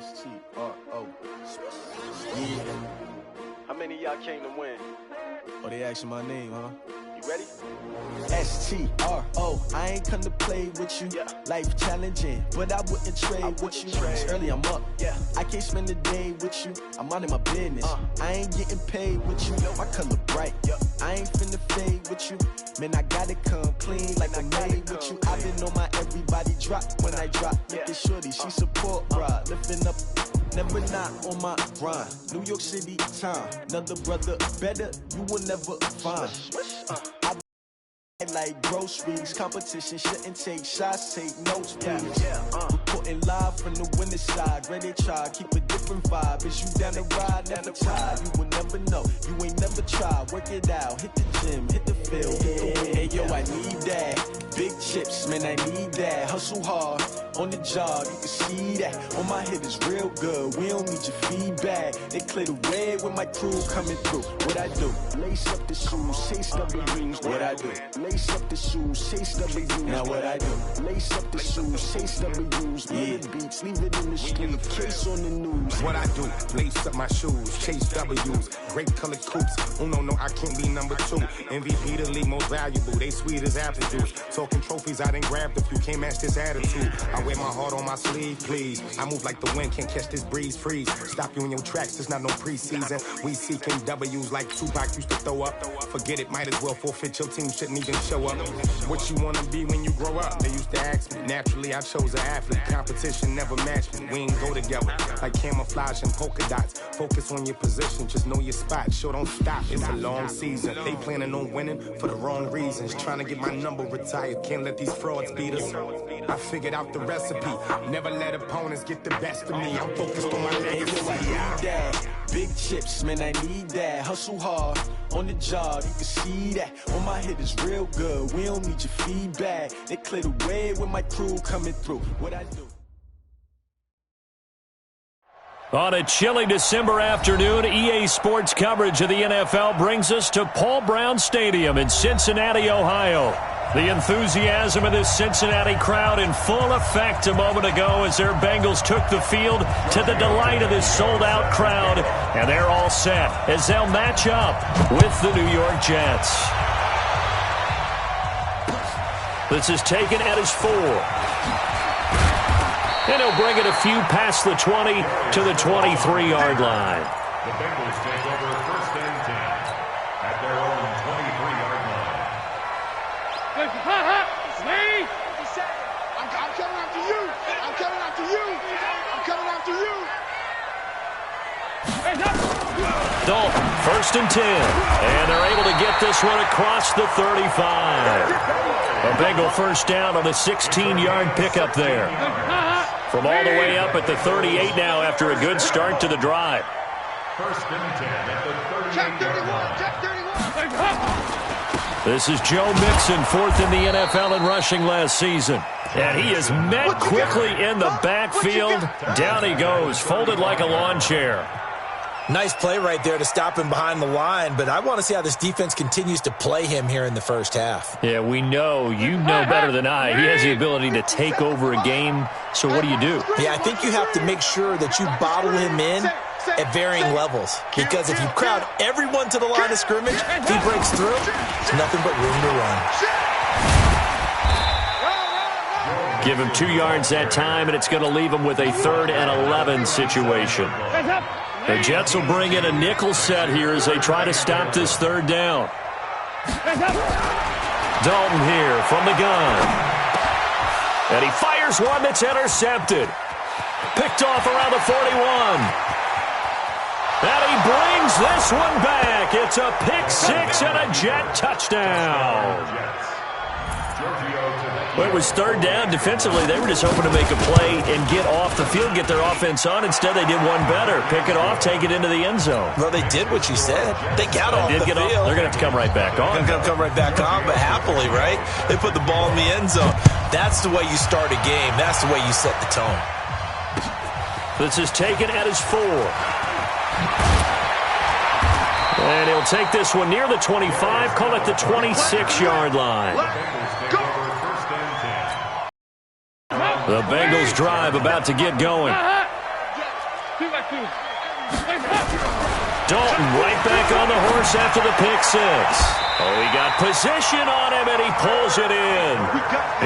S-T-R-O. Yeah. How many of y'all came to win? Oh, they asking my name, huh? You ready? S-T-R-O. I ain't come to play with you. Yeah. Life challenging, but I wouldn't trade with you. It's early, I'm up. Yeah. I can't spend the day with you. I'm minding my business. I ain't getting paid with you. My color bright. I ain't finna fade with you. Man, I gotta come clean like I'm made with you. I've been on my everybody drop when I drop. Look at shorty, she support, bruh. Lifting up. Never not on my grind. New York City time. Another brother better, you will never find. I like groceries. Competition shouldn't take shots, take notes, please. Reporting live from the winning side. Ready to try, keep a different vibe. Is you down the ride, never try. You will never know, you ain't never tried. Work it out, hit the gym, hit the field, hit the wind. Hey yo, I need that. Big chips, man, I need that. Hustle hard, on the job, you can see that. On my head is real good, we don't need your feedback. They clear the way when my crew coming through. What I do? Lace up the shoes, chase W's. What I do? Lace up the shoes, chase W's. Now what I do? Lace up the shoes, chase W's. Yeah. Beats, leave it in the street, case on the news. What I do? Lace up my shoes, chase W's. Great colored coops. Oh no, I can't be number 2. MVP the league most valuable. They sweet as apple juice. Talking trophies, I done grabbed a few. Can't match this attitude. I wear my heart on my sleeve, please. I move like the wind, can't catch this breeze, freeze. Stop you in your tracks, there's not no preseason. We seeking W's like Tupac used to throw up. Forget it, might as well forfeit. Your team shouldn't even show up. What you wanna be when you grow up? They used to ask me. Naturally, I chose an athlete. Competition never matched me. We ain't go together like camouflage and polka dots. Focus on your position, just know your spot. Sure, don't stop, it's a long season. They planning on winning for the wrong reasons. Trying to get my number retired, can't let these frauds beat us. I figured out the recipe. Never let opponents get the best of me. I'm focused on my legacy. Big chips, man, I need that. Hustle hard, on the job, you can see that. On my head is real good, we don't need your feedback. They clear the way when my crew coming through. What I do? On a chilly December afternoon, EA Sports coverage of the NFL brings us to Paul Brown Stadium in Cincinnati, Ohio. The enthusiasm of this Cincinnati crowd in full effect a moment ago as their Bengals took the field to the delight of this sold-out crowd. And they're all set as they'll match up with the New York Jets. This is taken at his 4. And he'll bring it a few past the 20 to the 23-yard line. The Bengals take over 1st and 10 at their own 23-yard line. Me? I'm coming after you. I'm coming after you. I'm coming after you. Dalton, 1st and 10. And they're able to get this one across the 35. A Bengal first down on a 16-yard pickup there. From all the way up at the 38 now after a good start to the drive. 1st and 10 at the 38-yard line. Check 31. This is Joe Mixon, 4th in the NFL in rushing last season. And he is met quickly in the backfield. Down he goes, folded like a lawn chair. Nice play right there to stop him behind the line, but I want to see how this defense continues to play him here in the first half. Yeah, we know. You know better than I. He has the ability to take over a game, so what do? Yeah, I think you have to make sure that you bottle him in at varying levels, because if you crowd everyone to the line of scrimmage, if he breaks through, it's nothing but room to run. Give him 2 yards that time, and it's going to leave him with a 3rd and 11 situation. The Jets will bring in a nickel set here as they try to stop this 3rd down. Dalton here from the gun. And he fires one that's intercepted. Picked off around the 41. And he brings this one back. It's a pick 6 and a Jet touchdown. Well, it was 3rd down. Defensively, they were just hoping to make a play and get off the field, get their offense on. Instead, they did one better. Pick it off, take it into the end zone. Well, they did what you said. They got off the field. They're going to have to come right back on. They're going to come right back on, but happily, right? They put the ball in the end zone. That's the way you start a game. That's the way you set the tone. This is taken at his 4. And he'll take this one near the 25, call it the 26-yard line. The Bengals drive about to get going. Dalton right back on the horse after the pick six. Oh, he got position on him, and he pulls it in.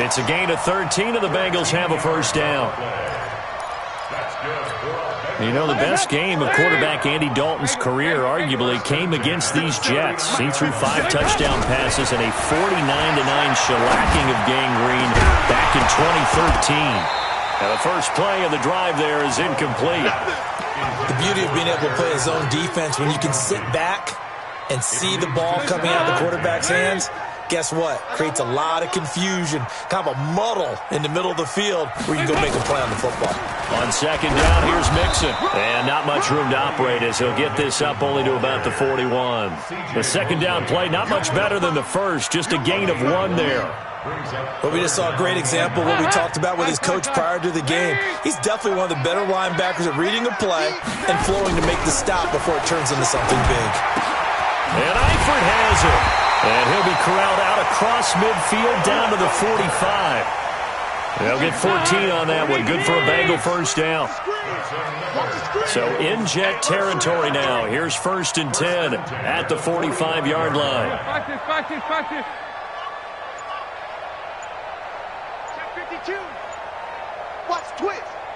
It's a gain of 13, and the Bengals have a first down. You know, the best game of quarterback Andy Dalton's career arguably came against these Jets. He threw 5 touchdown passes and a 49-9 shellacking of Gang Green back in 2013. Now, the first play of the drive there is incomplete. The beauty of being able to play his own defense, when you can sit back and see the ball coming out of the quarterback's hands, guess what? Creates a lot of confusion, kind of a muddle in the middle of the field where you can go make a play on the football. On second down, here's Mixon. And not much room to operate as he'll get this up only to about the 41. The second down play, not much better than the first, just a gain of 1 there. But we just saw a great example of what we talked about with his coach prior to the game. He's definitely one of the better linebackers at reading a play and flowing to make the stop before it turns into something big. And Eifert has it. And he'll be corralled out across midfield down to the 45. They'll get 14 on that one. Good for a Bengal first down. So in Jet territory now. Here's 1st and 10 at the 45-yard line.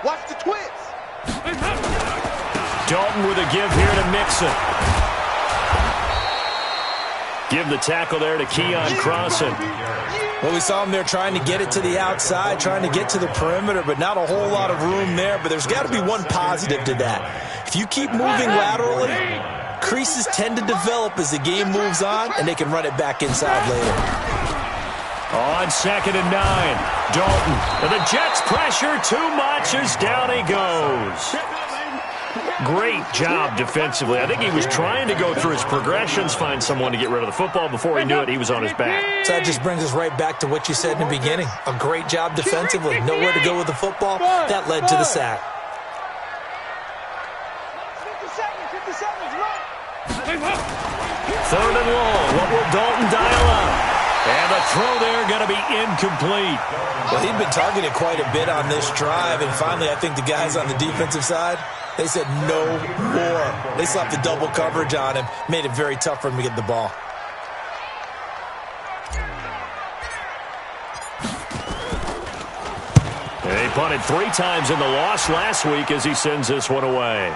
Watch the twist. Dalton with a give here to Mixon. Give the tackle there to Keon Crossan. Well, we saw him there trying to get it to the outside, trying to get to the perimeter, but not a whole lot of room there. But there's got to be one positive to that. If you keep moving laterally, creases tend to develop as the game moves on, and they can run it back inside later. On 2nd and 9, Dalton. And the Jets pressure too much as down he goes. Great job defensively. I think he was trying to go through his progressions, find someone to get rid of the football. Before he knew it, he was on his back. So that just brings us right back to what you said in the beginning. A great job defensively. Nowhere to go with the football. That led to the sack. 50 seconds, run. 3rd and long. What will Dalton dial up? And the throw there going to be incomplete. Well, he'd been targeted quite a bit on this drive, and finally I think the guys on the defensive side, they said no more. They slapped the double coverage on him, made it very tough for him to get the ball. He punted 3 times in the loss last week as he sends this one away.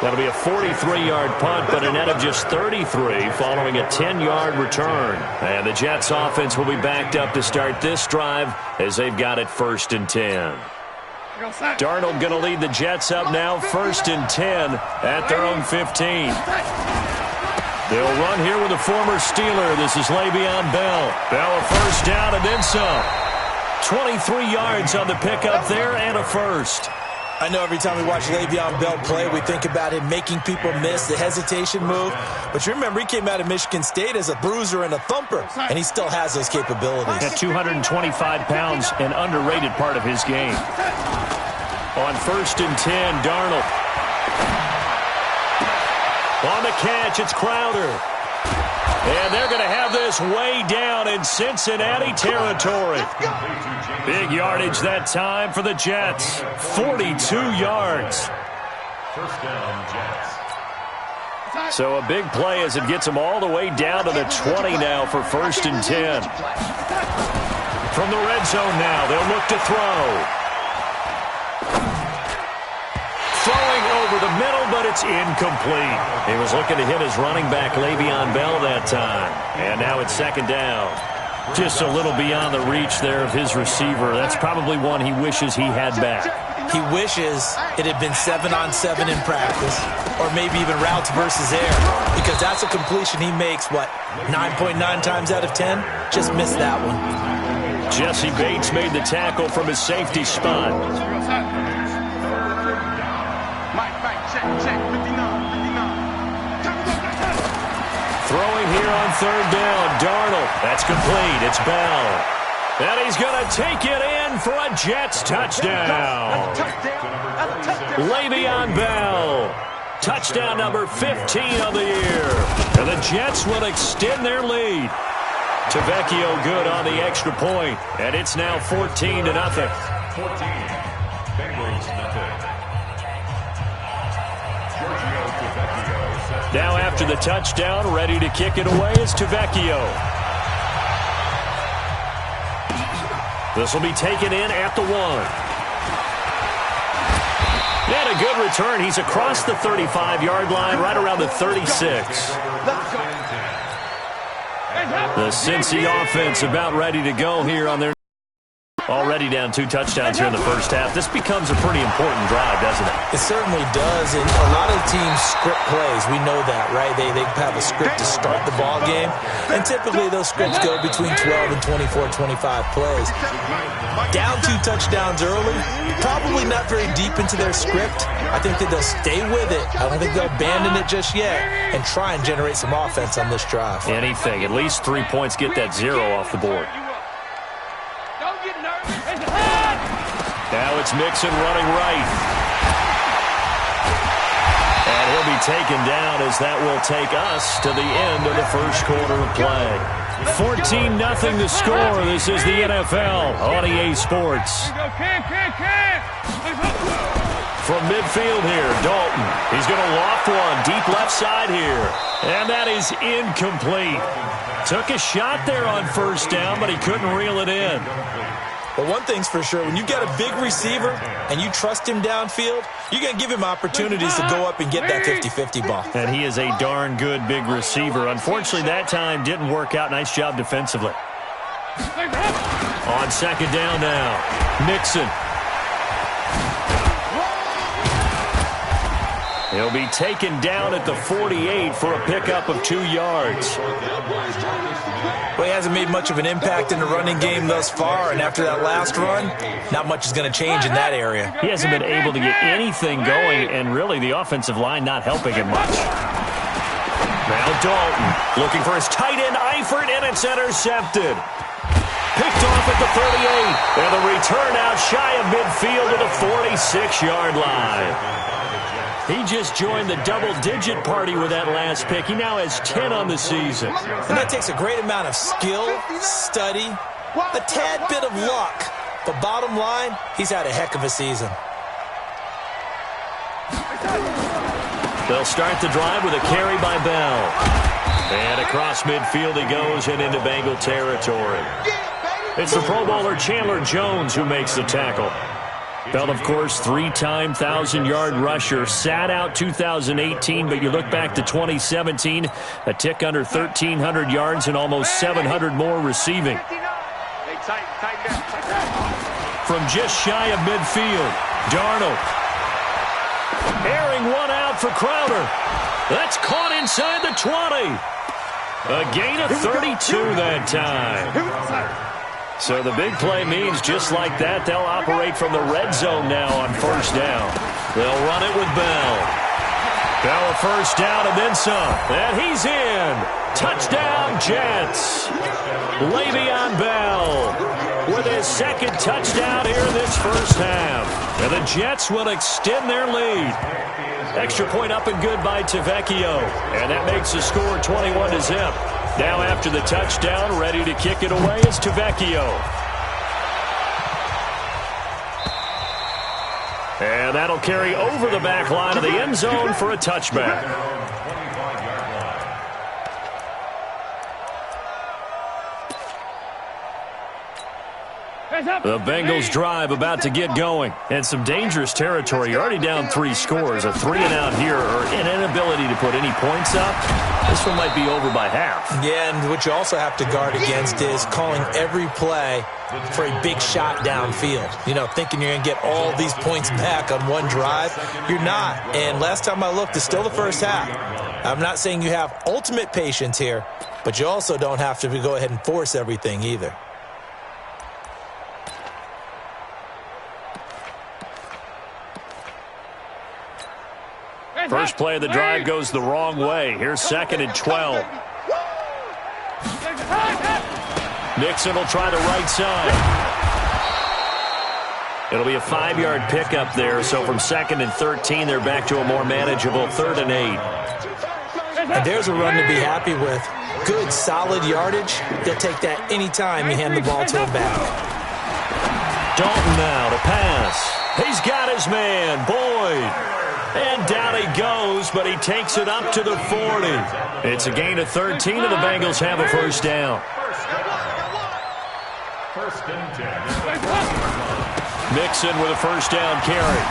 That'll be a 43-yard punt, but a net of just 33 following a 10-yard return. And the Jets offense will be backed up to start this drive as they've got it 1st and 10. Darnold going to lead the Jets up now, 1st and 10 at their own 15. They'll run here with a former Steeler. This is Le'Veon Bell. Bell a first down and then some. 23 yards on the pickup there and a first. I know every time we watch Le'Veon Bell play, we think about him making people miss, the hesitation move. But you remember, he came out of Michigan State as a bruiser and a thumper, and he still has those capabilities. At 225 pounds, an underrated part of his game. On 1st and 10, Darnold. On the catch, it's Crowder. And they're going to have this way down in Cincinnati territory. Big yardage that time for the Jets. 42 yards. First down, Jets. So a big play as it gets them all the way down to the 20 now for 1st and 10. From the red zone now, they'll look to throw. Throwing over the middle, but it's incomplete. He was looking to hit his running back, Le'Veon Bell, that time. And now it's 2nd down. Just a little beyond the reach there of his receiver. That's probably one he wishes he had back. He wishes it had been 7-on-7 in practice, or maybe even routes versus air, because that's a completion he makes, 9.9 times out of 10? Just missed that one. Jesse Bates made the tackle from his safety spot. Throwing here on 3rd down, Darnold. That's complete. It's Bell. And he's going to take it in for a Jets touchdown. Le'Veon Bell. Touchdown number 15 of the year. And the Jets will extend their lead to Tavecchio good on the extra point, and it's now 14-0. 14. Bengals nothing. Now after the touchdown, ready to kick it away is Tavecchio. This will be taken in at the 1. And a good return. He's across the 35-yard line, right around the 36. The Cincy offense about ready to go here on their... Already down 2 touchdowns here in the first half. This becomes a pretty important drive, doesn't it? It certainly does, and a lot of teams script plays. We know that, right? They have a script to start the ball game, and typically those scripts go between 12 and 24, 25 plays. Down 2 touchdowns early, probably not very deep into their script. I think that they'll stay with it. I don't think they'll abandon it just yet and try and generate some offense on this drive. Anything, at least 3 points, get that 0 off the board. Now it's Mixon running right. And he'll be taken down as that will take us to the end of the first quarter of play. 14-0 the score. This is the NFL on EA Sports. From midfield here, Dalton. He's going to loft one deep left side here. And that is incomplete. Took a shot there on first down, but he couldn't reel it in. But one thing's for sure, when you've got a big receiver and you trust him downfield, you're going to give him opportunities to go up and get that 50-50 ball. And he is a darn good big receiver. Unfortunately, that time didn't work out. Nice job defensively. On second down now, Mixon. He'll be taken down at the 48 for a pickup of 2 yards. Well, he hasn't made much of an impact in the running game thus far, and after that last run, not much is going to change in that area. He hasn't been able to get anything going, and really the offensive line not helping him much. Now Dalton looking for his tight end, Eifert, and it's intercepted. Picked off at the 38, and the return out shy of midfield to the 46-yard line. He just joined the double-digit party with that last pick. He now has 10 on the season. And that takes a great amount of skill, study, a tad bit of luck. But bottom line, he's had a heck of a season. They'll start the drive with a carry by Bell. And across midfield he goes and into Bengal territory. It's the Pro Bowler Chandler Jones who makes the tackle. Bell, of course, 3-time 1,000-yard rusher. Sat out 2018, but you look back to 2017, a tick under 1,300 yards and almost 700 more receiving. From just shy of midfield, Darnold. Airing one out for Crowder. That's caught inside the 20. A gain of 32 that time. So the big play means just like that, they'll operate from the red zone now on first down. They'll run it with Bell. Bell a first down and then some. And he's in. Touchdown, Jets. Le'Veon Bell with his second touchdown here in this first half. And the Jets will extend their lead. Extra point up and good by Tavecchio. And that makes the score 21-0. Now after the touchdown, ready to kick it away is Tavecchio. And that'll carry over the back line of the end zone for a touchback. The Bengals drive about to get going. And some dangerous territory. You're already down 3 scores. A 3-and-out here or an inability to put any points up. This one might be over by half. Yeah, and what you also have to guard against is calling every play for a big shot downfield. You know, thinking you're going to get all these points back on one drive. You're not. And last time I looked, it's still the first half. I'm not saying you have ultimate patience here, but you also don't have to go ahead and force everything either. First play of the drive goes the wrong way. Here's 2nd and 12. Nixon will try the right side. It'll be a 5-yard pickup there. So from 2nd and 13, they're back to a more manageable 3rd and 8. And there's a run to be happy with. good, solid yardage. They'll take that anytime you hand the ball to him back. Dalton now to pass. He's got his man, Boyd. And down he goes, but he takes it up to the 40. It's a gain of 13, and the Bengals have a first down. First and 10. Mixon with a first down carry.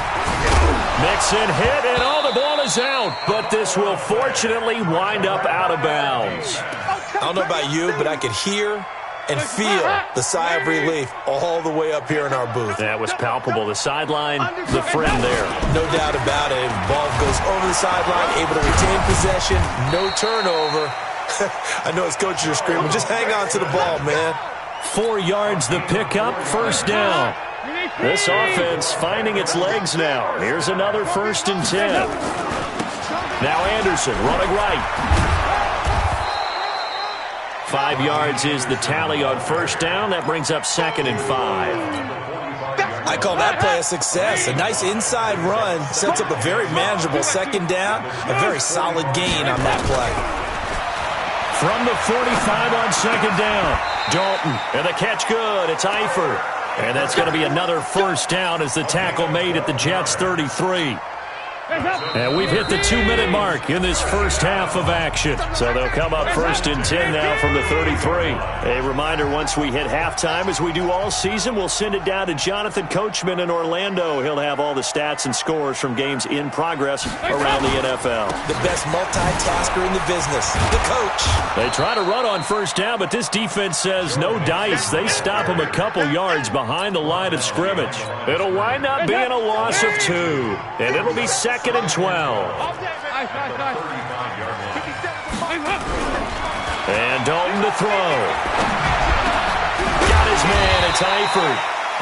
Mixon hit, and the ball is out. But this will fortunately wind up out of bounds. I don't know about you, but I could hear and feel the sigh of relief all the way up here in our booth. That was palpable. The sideline, the friend there. No doubt about it. The ball goes over the sideline, able to retain possession, no turnover. I know his coaches are screaming, just hang on to the ball, man. 4 yards the pickup, first down. This offense finding its legs now. Here's another first and 10. Now Anderson running right. 5 yards is the tally on first down. That brings up 2nd and 5. I call that play a success. A nice inside run sets up a very manageable second down. A very solid gain on that play. From the 45 on second down, Dalton, and the catch good. It's Eifert. And that's going to be another first down as the tackle made at the Jets' 33. And we've hit the 2-minute mark in this first half of action. So they'll come up first and 10 now from the 33. A reminder, once we hit halftime, as we do all season, we'll send it down to Jonathan Coachman in Orlando. He'll have all the stats and scores from games in progress around the NFL. The best multitasker in the business, the coach. They try to run on first down, but this defense says no dice. They stop him a couple yards behind the line of scrimmage. It'll wind up being a loss of 2, and it'll be 2nd and 12. And Dalton to throw. Got his man, it's Eifert.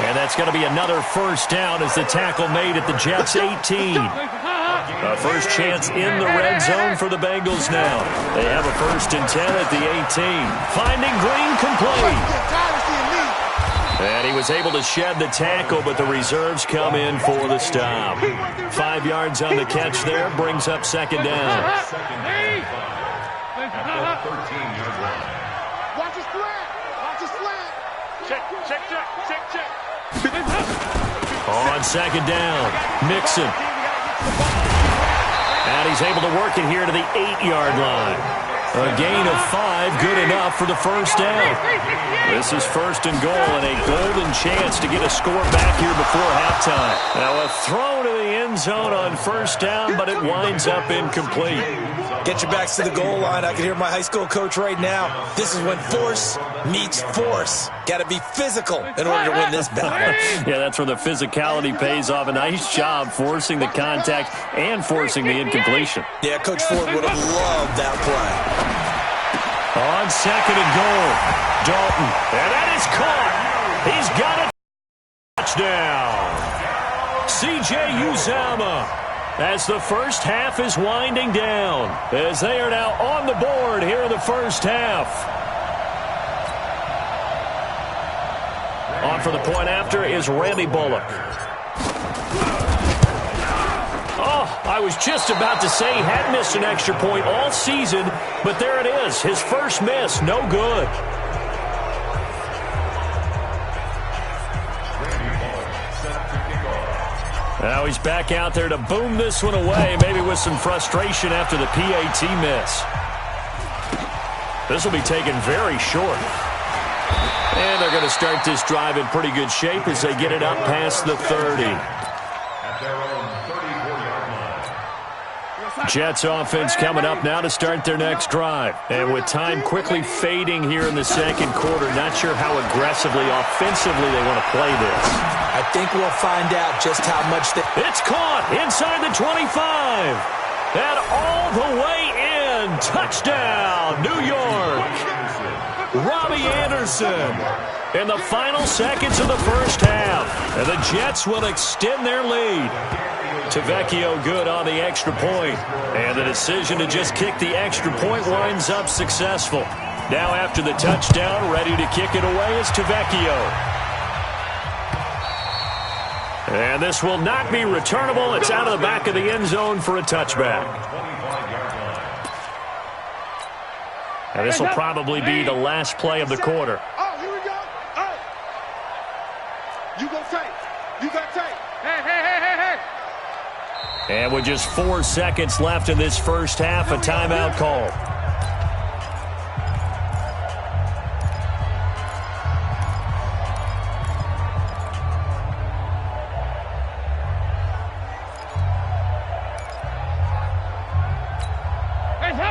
And that's going to be another first down as the tackle made at the Jets' 18. A first chance in the red zone for the Bengals now. They have a first and 10 at the 18. Finding Green complete. And he was able to shed the tackle, but the reserves come in for the stop. 5 yards on the catch there, brings up second down. Watch his slant. Watch his slant. Check. On second down, Mixon. And he's able to work it here to the 8-yard line. A gain of 5, good enough for the first down. This is first and goal and a golden chance to get a score back here before halftime. Now a throw to the end zone on first down, but it winds up incomplete. Get your backs to the goal line. I can hear my high school coach right now. This is when force meets force. Got to be physical in order to win this battle. Yeah, that's where the physicality pays off. A nice job forcing the contact and forcing the incompletion. Yeah, Coach Ford would have loved that play. On second and goal, Dalton. And that is caught. He's got a touchdown. C.J. Uzomah, as the first half is winding down, as they are now on the board here in the first half. On for the point after is Randy Bullock. Oh, I was just about to say he had missed an extra point all season, but there it is. His first miss, no good. Now he's back out there to boom this one away, maybe with some frustration after the PAT miss. This will be taken very short. And they're going to start this drive in pretty good shape as they get it up past the 30. At their own 34-yard line. Jets offense coming up now to start their next drive. And with time quickly fading here in the second quarter, not sure how aggressively, offensively they want to play this. I think we'll find out just how much they... It's caught inside the 25. And all the way in. Touchdown, New York. Robbie Anderson in the final seconds of the first half. And the Jets will extend their lead. Tavecchio good on the extra point. And the decision to just kick the extra point winds up successful. Now after the touchdown, ready to kick it away is Tavecchio. And this will not be returnable. It's out of the back of the end zone for a touchback. And this will probably be the last play of the quarter. Oh, here we go. Oh. You go take. You got take. Hey. And with just 4 seconds left in this first half, a timeout call.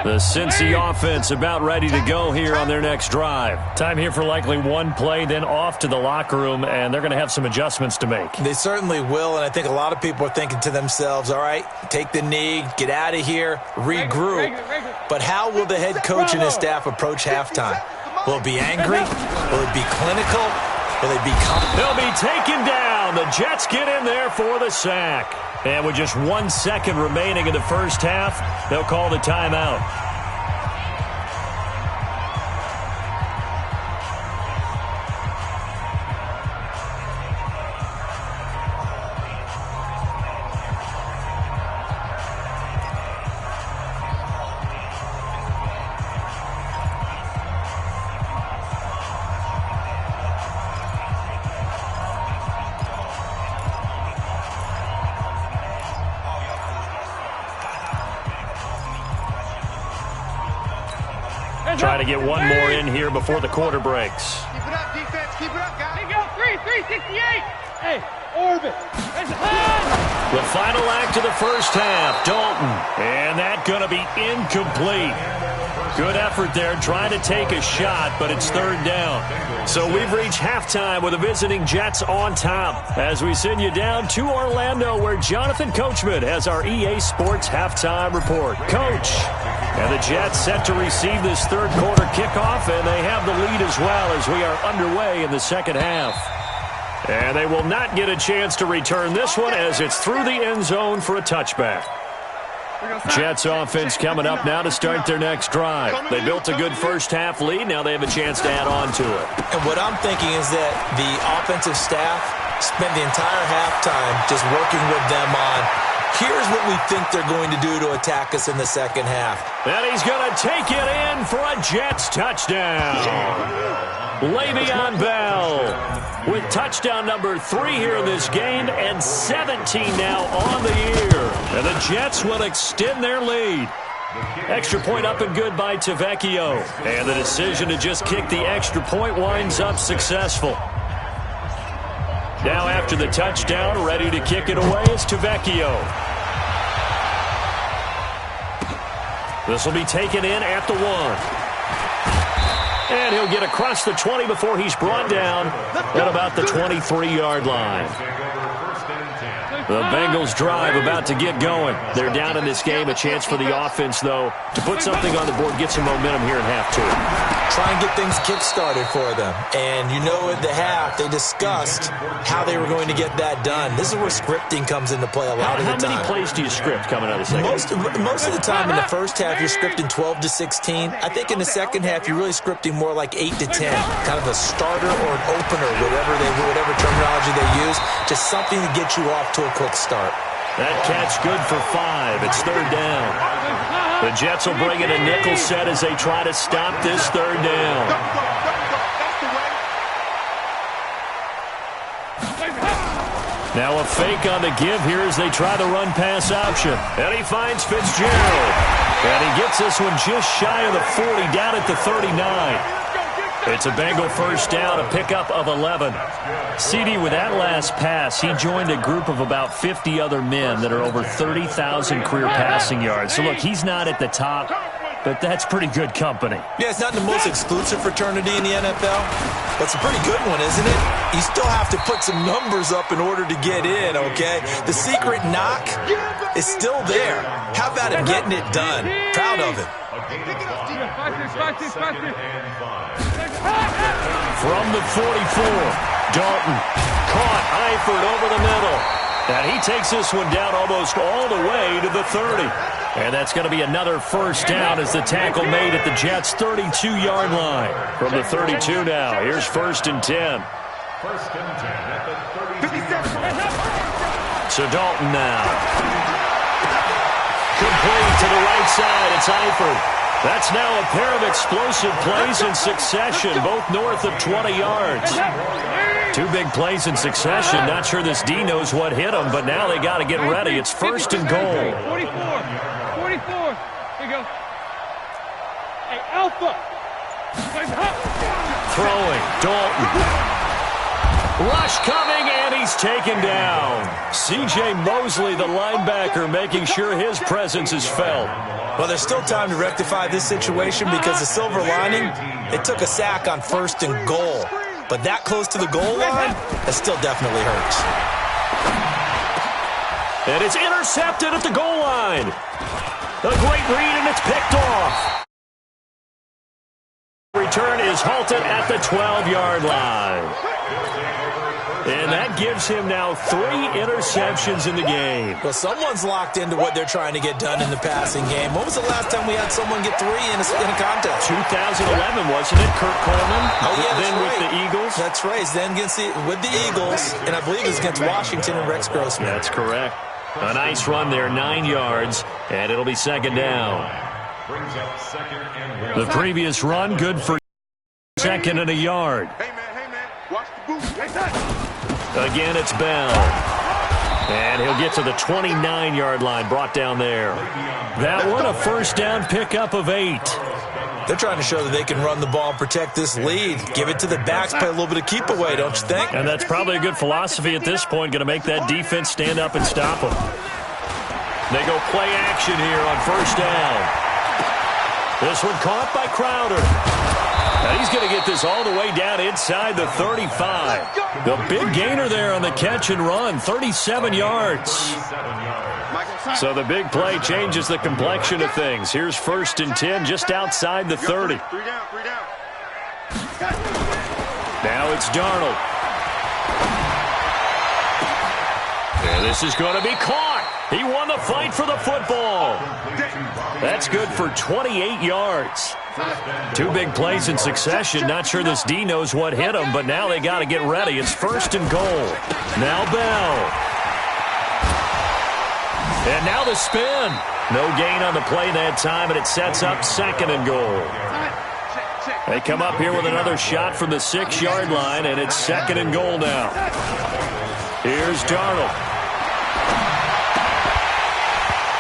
The Cincy offense about ready to go here on their next drive. Time here for likely one play, then off to the locker room, and they're going to have some adjustments to make. They certainly will, and I think a lot of people are thinking to themselves, all right, take the knee, get out of here, regroup. But how will the head coach and his staff approach halftime? Will it be angry? Will it be clinical? Will it be confident? They'll be taken down. The Jets get in there for the sack. And with just 1 second remaining in the first half, they'll call the timeout. Try to get one more in here before the quarter breaks. Keep it up, defense. Keep it up, guys. Here you go, 368. Hey, orbit. The final act of the first half, Dalton. And that going to be incomplete. Good effort there, trying to take a shot, but it's third down. So we've reached halftime with the visiting Jets on top as we send you down to Orlando where Jonathan Coachman has our EA Sports halftime report. Coach. And the Jets set to receive this third quarter kickoff, and they have the lead as well as we are underway in the second half. And they will not get a chance to return this one as it's through the end zone for a touchback. Jets offense coming up now to start their next drive. They built a good first half lead. Now they have a chance to add on to it. And what I'm thinking is that the offensive staff spent the entire halftime just working with them on here's what we think they're going to do to attack us in the second half. And he's going to take it in for a Jets touchdown. Le'Veon Bell with touchdown number 3 here in this game and 17 now on the year. And the Jets will extend their lead. Extra point up and good by Tavecchio. And the decision to just kick the extra point winds up successful. Now after the touchdown, ready to kick it away is Tavecchio. This will be taken in at the 1. And he'll get across the 20 before he's brought down at about the 23-yard line. The Bengals drive about to get going. They're down in this game. A chance for the offense, though, to put something on the board, get some momentum here in half 2. Try and get things kick-started for them. And you know at the half, they discussed how they were going to get that done. This is where scripting comes into play a lot of the time. How many plays do you script coming out of the second? Most of the time in the first half, you're scripting 12 to 16. I think in the second half, you're really scripting more like 8 to 10. Kind of a starter or an opener, whatever terminology they use. Just something to get you off to a quick start. That catch good for 5. It's third down. The Jets will bring in a nickel set as they try to stop this third down. Now a fake on the give here as they try the run-pass option. And he finds Fitzgerald. And he gets this one just shy of the 40, down at the 39. It's a Bengal first down, a pickup of 11. CD, with that last pass, he joined a group of about 50 other men that are over 30,000 career passing yards. So, look, he's not at the top, but that's pretty good company. Yeah, it's not the most exclusive fraternity in the NFL, but it's a pretty good one, isn't it? You still have to put some numbers up in order to get in, okay? The secret knock is still there. How about him getting it done? Proud of him. From the 44, Dalton caught Eifert over the middle. And he takes this one down almost all the way to the 30. And that's going to be another first down as the tackle made at the Jets' 32-yard line. From the 32 now, here's first and 10. First and 10 at the 37. So Dalton now. Complete to the right side, it's Eifert. That's now a pair of explosive plays in succession, both north of 20 yards. Two big plays in succession. Not sure this D knows what hit him, but now they got to get ready. It's first and goal. 44. Here you go. Hey, Alpha. Throwing, Dalton. Rush coming, and he's taken down. C.J. Mosley, the linebacker, making sure his presence is felt. Well, there's still time to rectify this situation because the silver lining, it took a sack on first and goal. But that close to the goal line, that still definitely hurts. And it's intercepted at the goal line. A great read, and it's picked off. Return is halted at the 12-yard line. And that gives him now 3 interceptions in the game. Well, someone's locked into what they're trying to get done in the passing game. When was the last time we had someone get 3 in a contest? 2011, wasn't it, Kurt Coleman? Oh, yeah, then right. With the Eagles? That's right. Then with the Eagles, and I believe it was against Washington and Rex Grossman. That's correct. A nice run there, 9 yards, and it'll be second down. The previous run, good for second and a yard. Hey, man, watch the boot. Again, it's Bell. And he'll get to the 29-yard line, brought down there. That one, a first down pickup of 8. They're trying to show that they can run the ball and protect this lead. Give it to the backs, play a little bit of keep away, don't you think? And that's probably a good philosophy at this point, going to make that defense stand up and stop them. They go play action here on first down. This one caught by Crowder. And he's going to get this all the way down inside the 35. The big gainer there on the catch and run, 37 yards. So the big play changes the complexion of things. Here's first and 10 just outside the 30. Now it's Darnold. And this is going to be caught. He won the fight for the football. That's good for 28 yards. 2 big plays in succession. Not sure this D knows what hit him, but now they got to get ready. It's first and goal. Now Bell. And now the spin. No gain on the play that time, and it sets up second and goal. They come up here with another shot from the 6-yard line, and it's second and goal now. Here's Darnold.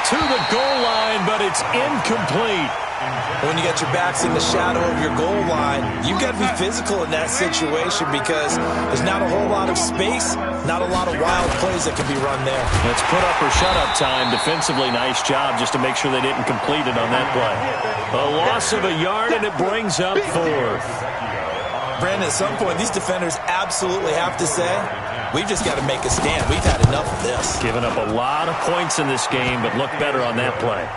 To the goal line, but it's incomplete. When you got your backs in the shadow of your goal line, you've got to be physical in that situation because there's not a whole lot of space, not a lot of wild plays that can be run there. It's put up or shut up time. Defensively, nice job just to make sure they didn't complete it on that play. A loss of a yard, and it brings up 4th. Brandon, at some point, these defenders absolutely have to say, we've just got to make a stand. We've had enough of this. Giving up a lot of points in this game, but look better on that play.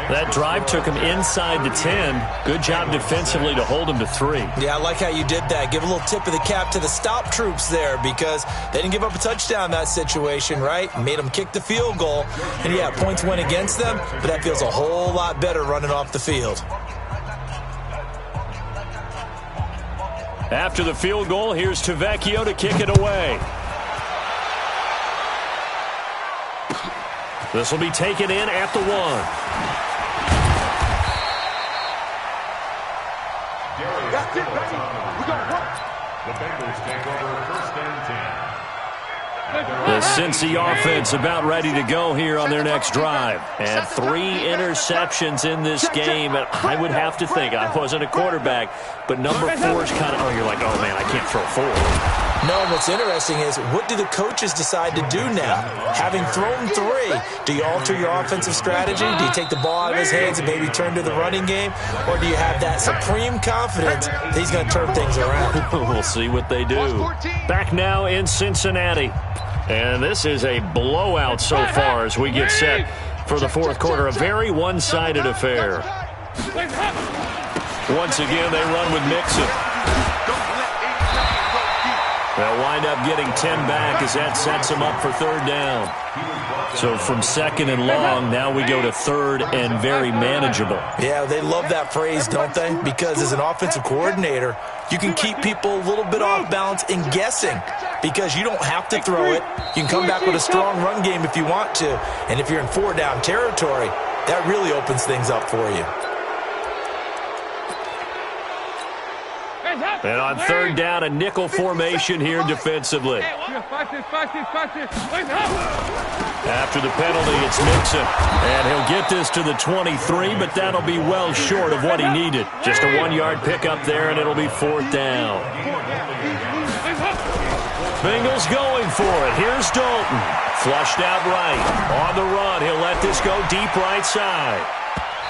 That drive took him inside the 10. Good job defensively to hold him to 3. Yeah, I like how you did that. Give a little tip of the cap to the stop troops there because they didn't give up a touchdown in that situation, right? Made them kick the field goal. And, yeah, points went against them, but that feels a whole lot better running off the field. After the field goal, here's Tavecchio to kick it away. This will be taken in at the 1. That's it, baby. We're going to work. The Bengals take over first and 10. The Cincy offense about ready to go here on their next drive. And 3 interceptions in this game. And I would have to think, I wasn't a quarterback, but number 4 is kind of, oh, you're like, oh, man, I can't throw 4. No, what's interesting is what do the coaches decide to do now? Having thrown 3, do you alter your offensive strategy? Do you take the ball out of his hands and maybe turn to the running game? Or do you have that supreme confidence that he's going to turn things around? We'll see what they do. Back now in Cincinnati. And this is a blowout so far as we get set for the 4th quarter. A very one-sided affair. Once again, they run with Mixon. They'll wind up getting 10 back as that sets them up for 3rd down. So from 2nd and long, now we go to 3rd and very manageable. Yeah, they love that phrase, don't they? Because as an offensive coordinator, you can keep people a little bit off balance and guessing because you don't have to throw it. You can come back with a strong run game if you want to. And if you're in 4-down territory, that really opens things up for you. And on third down, a nickel formation here defensively. After the penalty, it's Mixon. And he'll get this to the 23, but that'll be well short of what he needed. Just a 1-yard pickup there, and it'll be fourth down. Bengals going for it. Here's Dalton. Flushed out right. On the run, he'll let this go deep right side.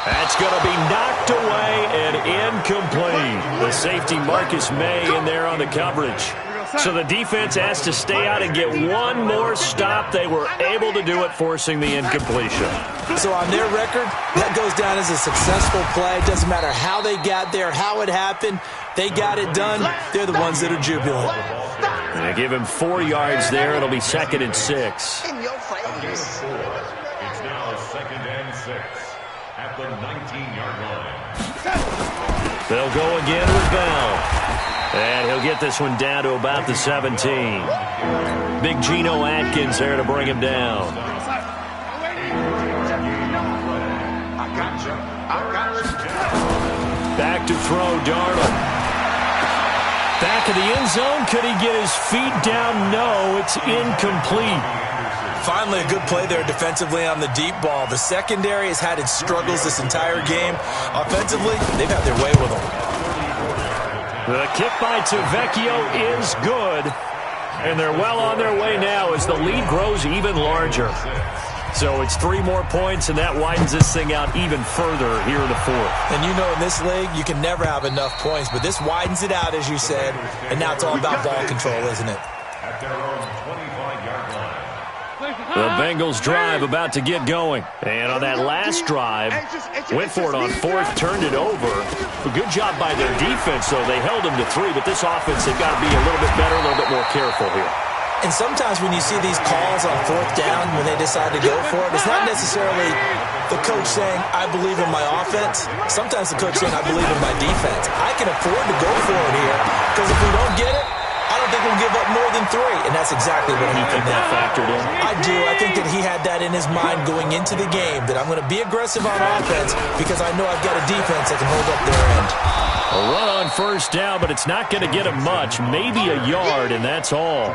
That's going to be knocked away and incomplete. The safety Marcus May in there on the coverage. So the defense has to stay out and get one more stop. They were able to do it, forcing the incompletion. So on their record, that goes down as a successful play. Doesn't matter how they got there, how it happened. They got it done. They're the ones that are jubilant. And they give him 4 yards there. It'll be 2nd and 6. In your face. It's now 2nd and 6 at the 19-yard line. They'll go again with Bell. And he'll get this one down to about the 17. Big Geno Atkins there to bring him down. Back to throw, Darnold. Back of the end zone. Could he get his feet down? No, it's incomplete. Finally, a good play there defensively on the deep ball. The secondary has had its struggles this entire game. Offensively, they've had their way with them. The kick by Tavecchio is good. And they're well on their way now as the lead grows even larger. So it's 3 more points, and that widens this thing out even further here in the fourth. And you know in this league, you can never have enough points, but this widens it out, as you said, and now it's all about ball control, isn't it? At their own 25-yard line. The Bengals drive about to get going. And on that last drive, went for it on 4th, turned it over. A good job by their defense, though. They held them to 3, but this offense, they've got to be a little bit better, a little bit more careful here. And sometimes when you see these calls on 4th down, when they decide to go for it, it's not necessarily the coach saying, I believe in my offense. Sometimes the coach saying, I believe in my defense. I can afford to go for it here, because if we don't get it, I don't think we'll give up more than 3. And that's exactly what he did. That factored in. I do. I think that he had that in his mind going into the game, that I'm going to be aggressive on offense because I know I've got a defense that can hold up their end. A run on 1st down, but it's not going to get him much. Maybe a yard, and that's all.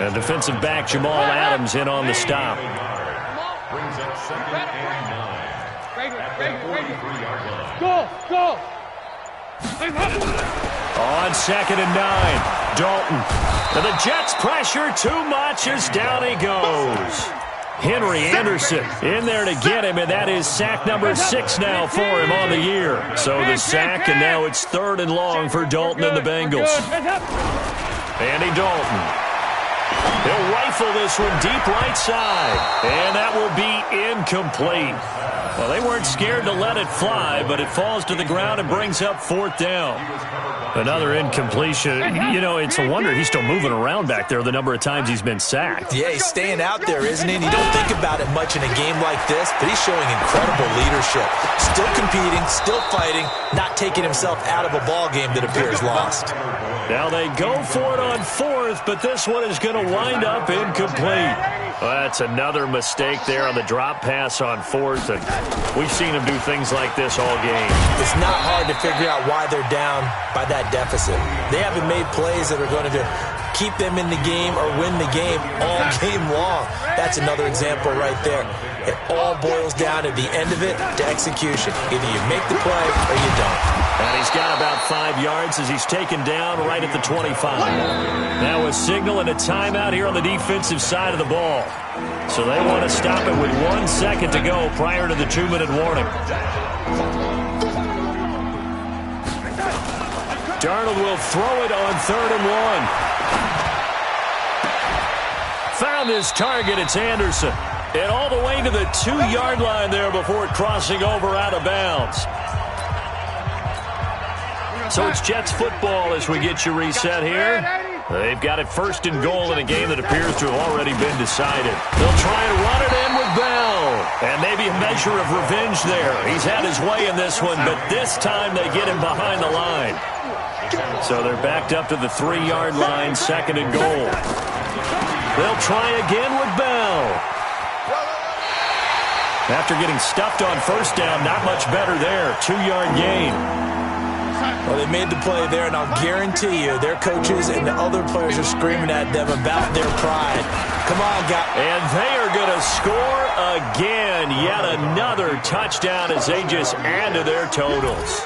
And defensive back Jamal Adams in on the stop. Brings up 2nd and 9 at the 43-yard line. Go! On 2nd and 9, Dalton. And the Jets pressure too much as down he goes. Henry Anderson in there to get him, and that is sack number 6 now for him on the year. So the sack, and now it's 3rd and long for Dalton and the Bengals. Andy Dalton. He'll rifle this one deep right side, and that will be incomplete. Well, they weren't scared to let it fly, but it falls to the ground and brings up 4th down. Another incompletion. You know, it's a wonder he's still moving around back there the number of times he's been sacked. Yeah, he's staying out there, isn't he? And you don't think about it much in a game like this, but he's showing incredible leadership. Still competing, still fighting, not taking himself out of a ball game that appears lost. Now they go for it on 4th, but this one is going to wind up incomplete. Well, that's another mistake there on the drop pass on 4th, and we've seen him do things like this all game. It's not hard to figure out why they're down by that deficit. They haven't made plays that are going to keep them in the game or win the game all game long. That's another example right there. It all boils down at the end of it to execution. Either you make the play or you don't. And he's got about 5 yards as he's taken down right at the 25. Now a signal and a timeout here on the defensive side of the ball. So they want to stop it with 1 second to go prior to the 2-minute warning. Darnold will throw it on 3rd and 1. Found his target. It's Anderson. And all the way to the 2-yard line there before crossing over out of bounds. So it's Jets football as we get you reset here. They've got it 1st and goal in a game that appears to have already been decided. They'll try and run it in with Bell. And maybe a measure of revenge there. He's had his way in this one, but this time they get him behind the line. So they're backed up to the 3-yard line, 2nd and goal. They'll try again with Bell. After getting stuffed on 1st down, not much better there. 2-yard gain. Well, they made the play there, and I'll guarantee you their coaches and the other players are screaming at them about their pride. Come on, guys. And they are going to score again. Yet another touchdown as they just add to their totals.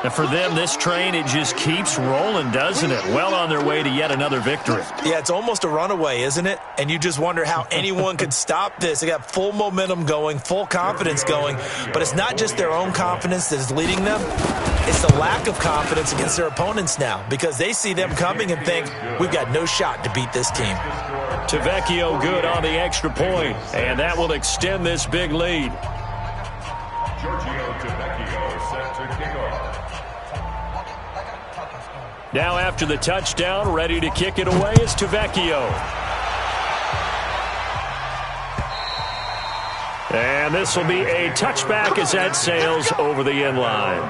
And for them, this train, it just keeps rolling, doesn't it? Well on their way to yet another victory. Yeah, it's almost a runaway, isn't it? And you just wonder how anyone could stop this. They got full momentum going, full confidence going. But it's not just their own confidence that is leading them. It's the lack of confidence against their opponents now because they see them coming and think, we've got no shot to beat this team. Tavecchio good on the extra point, and that will extend this big lead. Giorgio Tavecchio set to kick off. Now after the touchdown, ready to kick it away is Tavecchio. And this will be a touchback as that sails over the end line.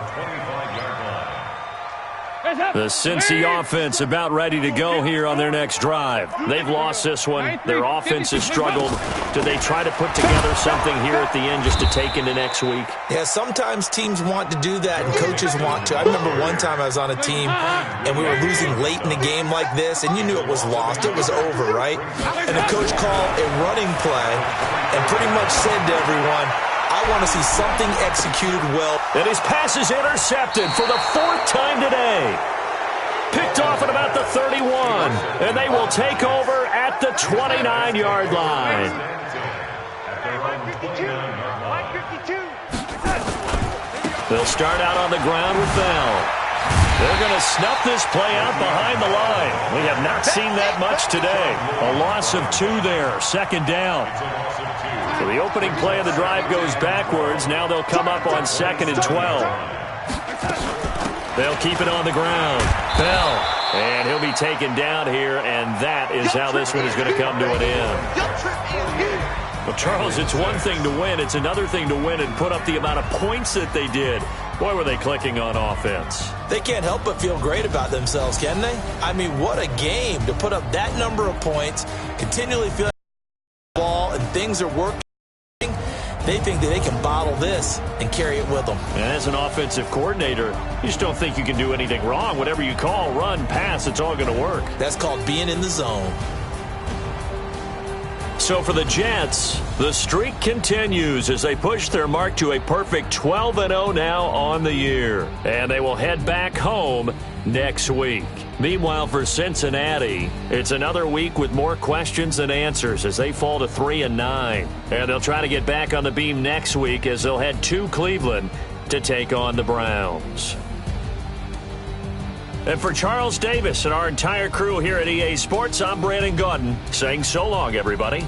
The Cincy offense about ready to go here on their next drive. They've lost this one. Their offense has struggled. Do they try to put together something here at the end just to take into next week? Yeah, sometimes teams want to do that and coaches want to. I remember one time I was on a team and we were losing late in the game like this, and you knew it was lost. It was over, right? And the coach called a running play and pretty much said to everyone, I want to see something executed well. And his pass is intercepted for the fourth time today. Picked off at about the 31. And they will take over at the 29-yard line. They'll start out on the ground with Bell. They're going to snuff this play out behind the line. We have not seen that much today. A loss of 2 there, second down. So the opening play of the drive goes backwards. Now they'll come up on 2nd and 12. They'll keep it on the ground. Bell. And he'll be taken down here, and that is how this one is going to come to an end. Well, Charles, it's one thing to win. It's another thing to win and put up the amount of points that they did. Boy, were they clicking on offense. They can't help but feel great about themselves, can they? I mean, what a game to put up that number of points, continually feel the ball, and things are working. They think that they can bottle this and carry it with them. And as an offensive coordinator, you just don't think you can do anything wrong. Whatever you call, run, pass, it's all going to work. That's called being in the zone. So for the Jets, the streak continues as they push their mark to a perfect 12-0 now on the year. And they will head back home next week. Meanwhile, for Cincinnati, it's another week with more questions than answers as they fall to 3-9. And they'll try to get back on the beam next week as they'll head to Cleveland to take on the Browns. And for Charles Davis and our entire crew here at EA Sports, I'm Brandon Gaudin saying so long, everybody.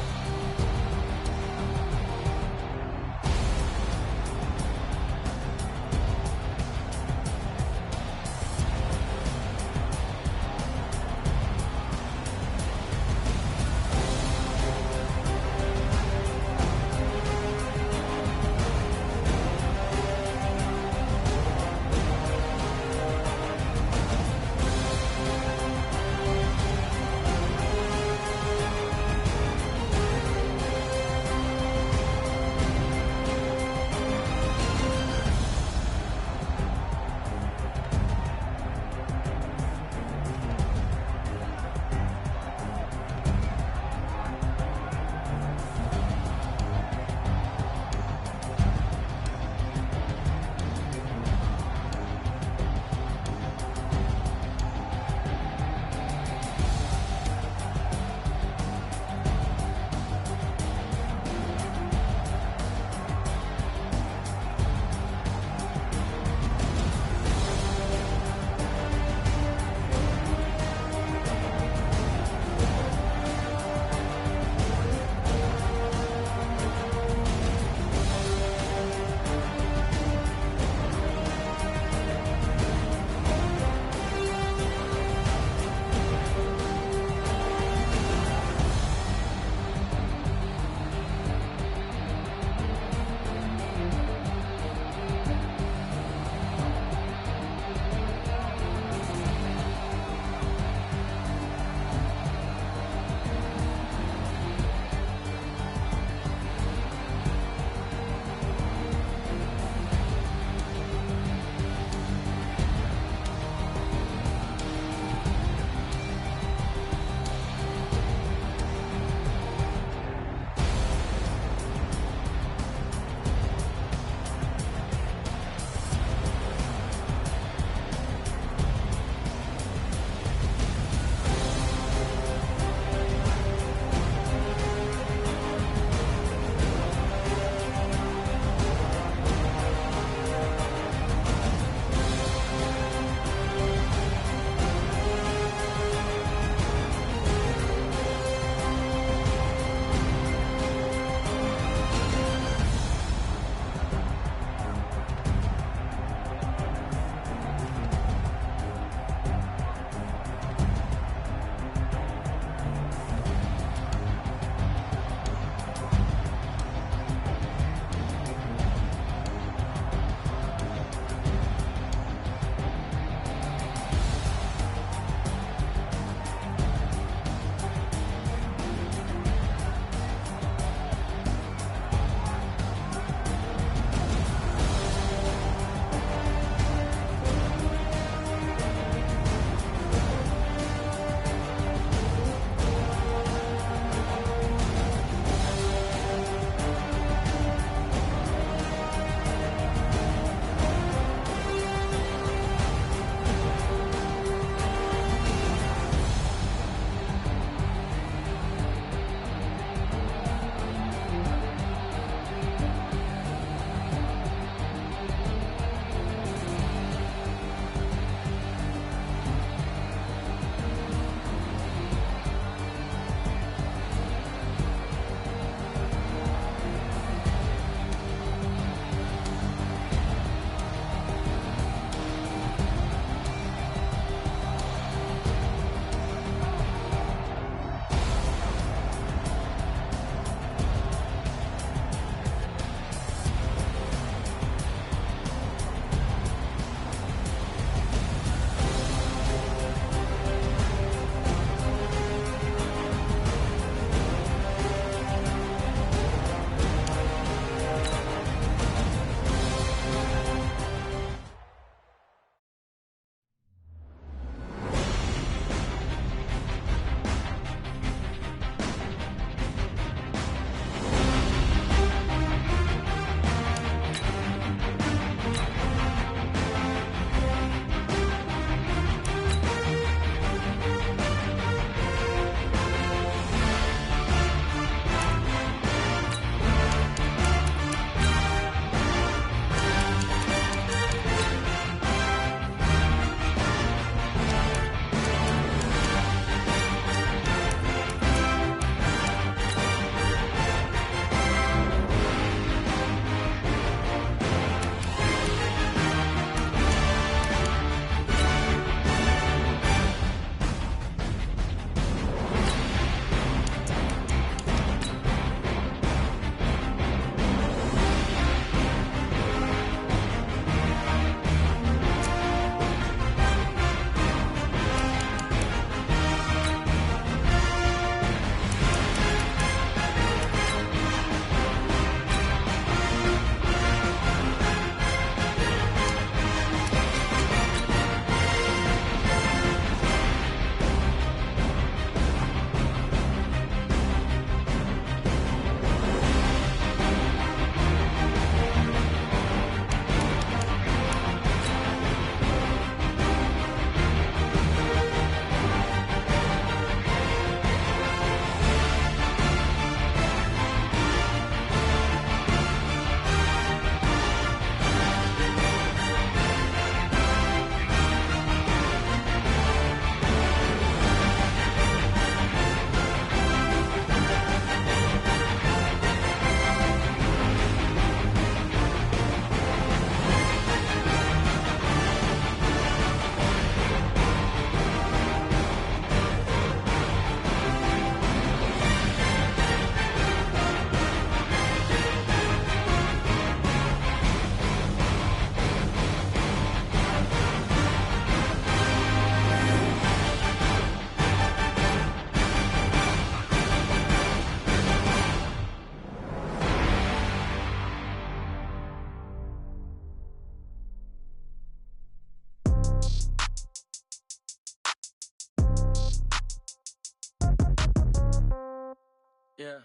Yeah.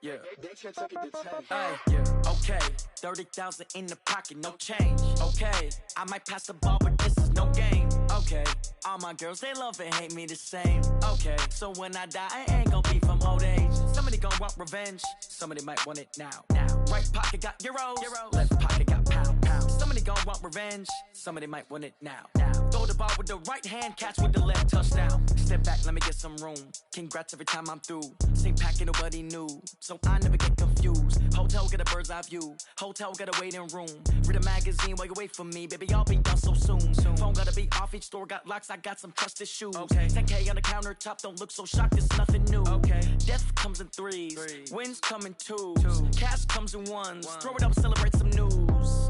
Yeah. Hey, okay, 30,000 in the pocket, no change. Okay, I might pass the ball, but this is no game. Okay, all my girls, they love and hate me the same. Okay, so when I die, I ain't gon' be from old age. Somebody gon' want revenge, somebody might want it now. Right pocket got euros, left pocket got pound. Somebody gon' want revenge, somebody might want it now. Throw the ball with the right hand, catch with the left, touchdown. Step back, let me get some room. Congrats every time I'm through. Same packet, nobody knew, so I never get confused. Hotel get a bird's eye view, hotel got a waiting room. Read a magazine while you wait for me, baby, I'll be done so soon. Phone gotta be off, each store got locks, I got some trusted shoes. 10K on the countertop, don't look so shocked, it's nothing new. Death comes in threes, wins come in twos, cash comes in ones. Throw it up, celebrate some news.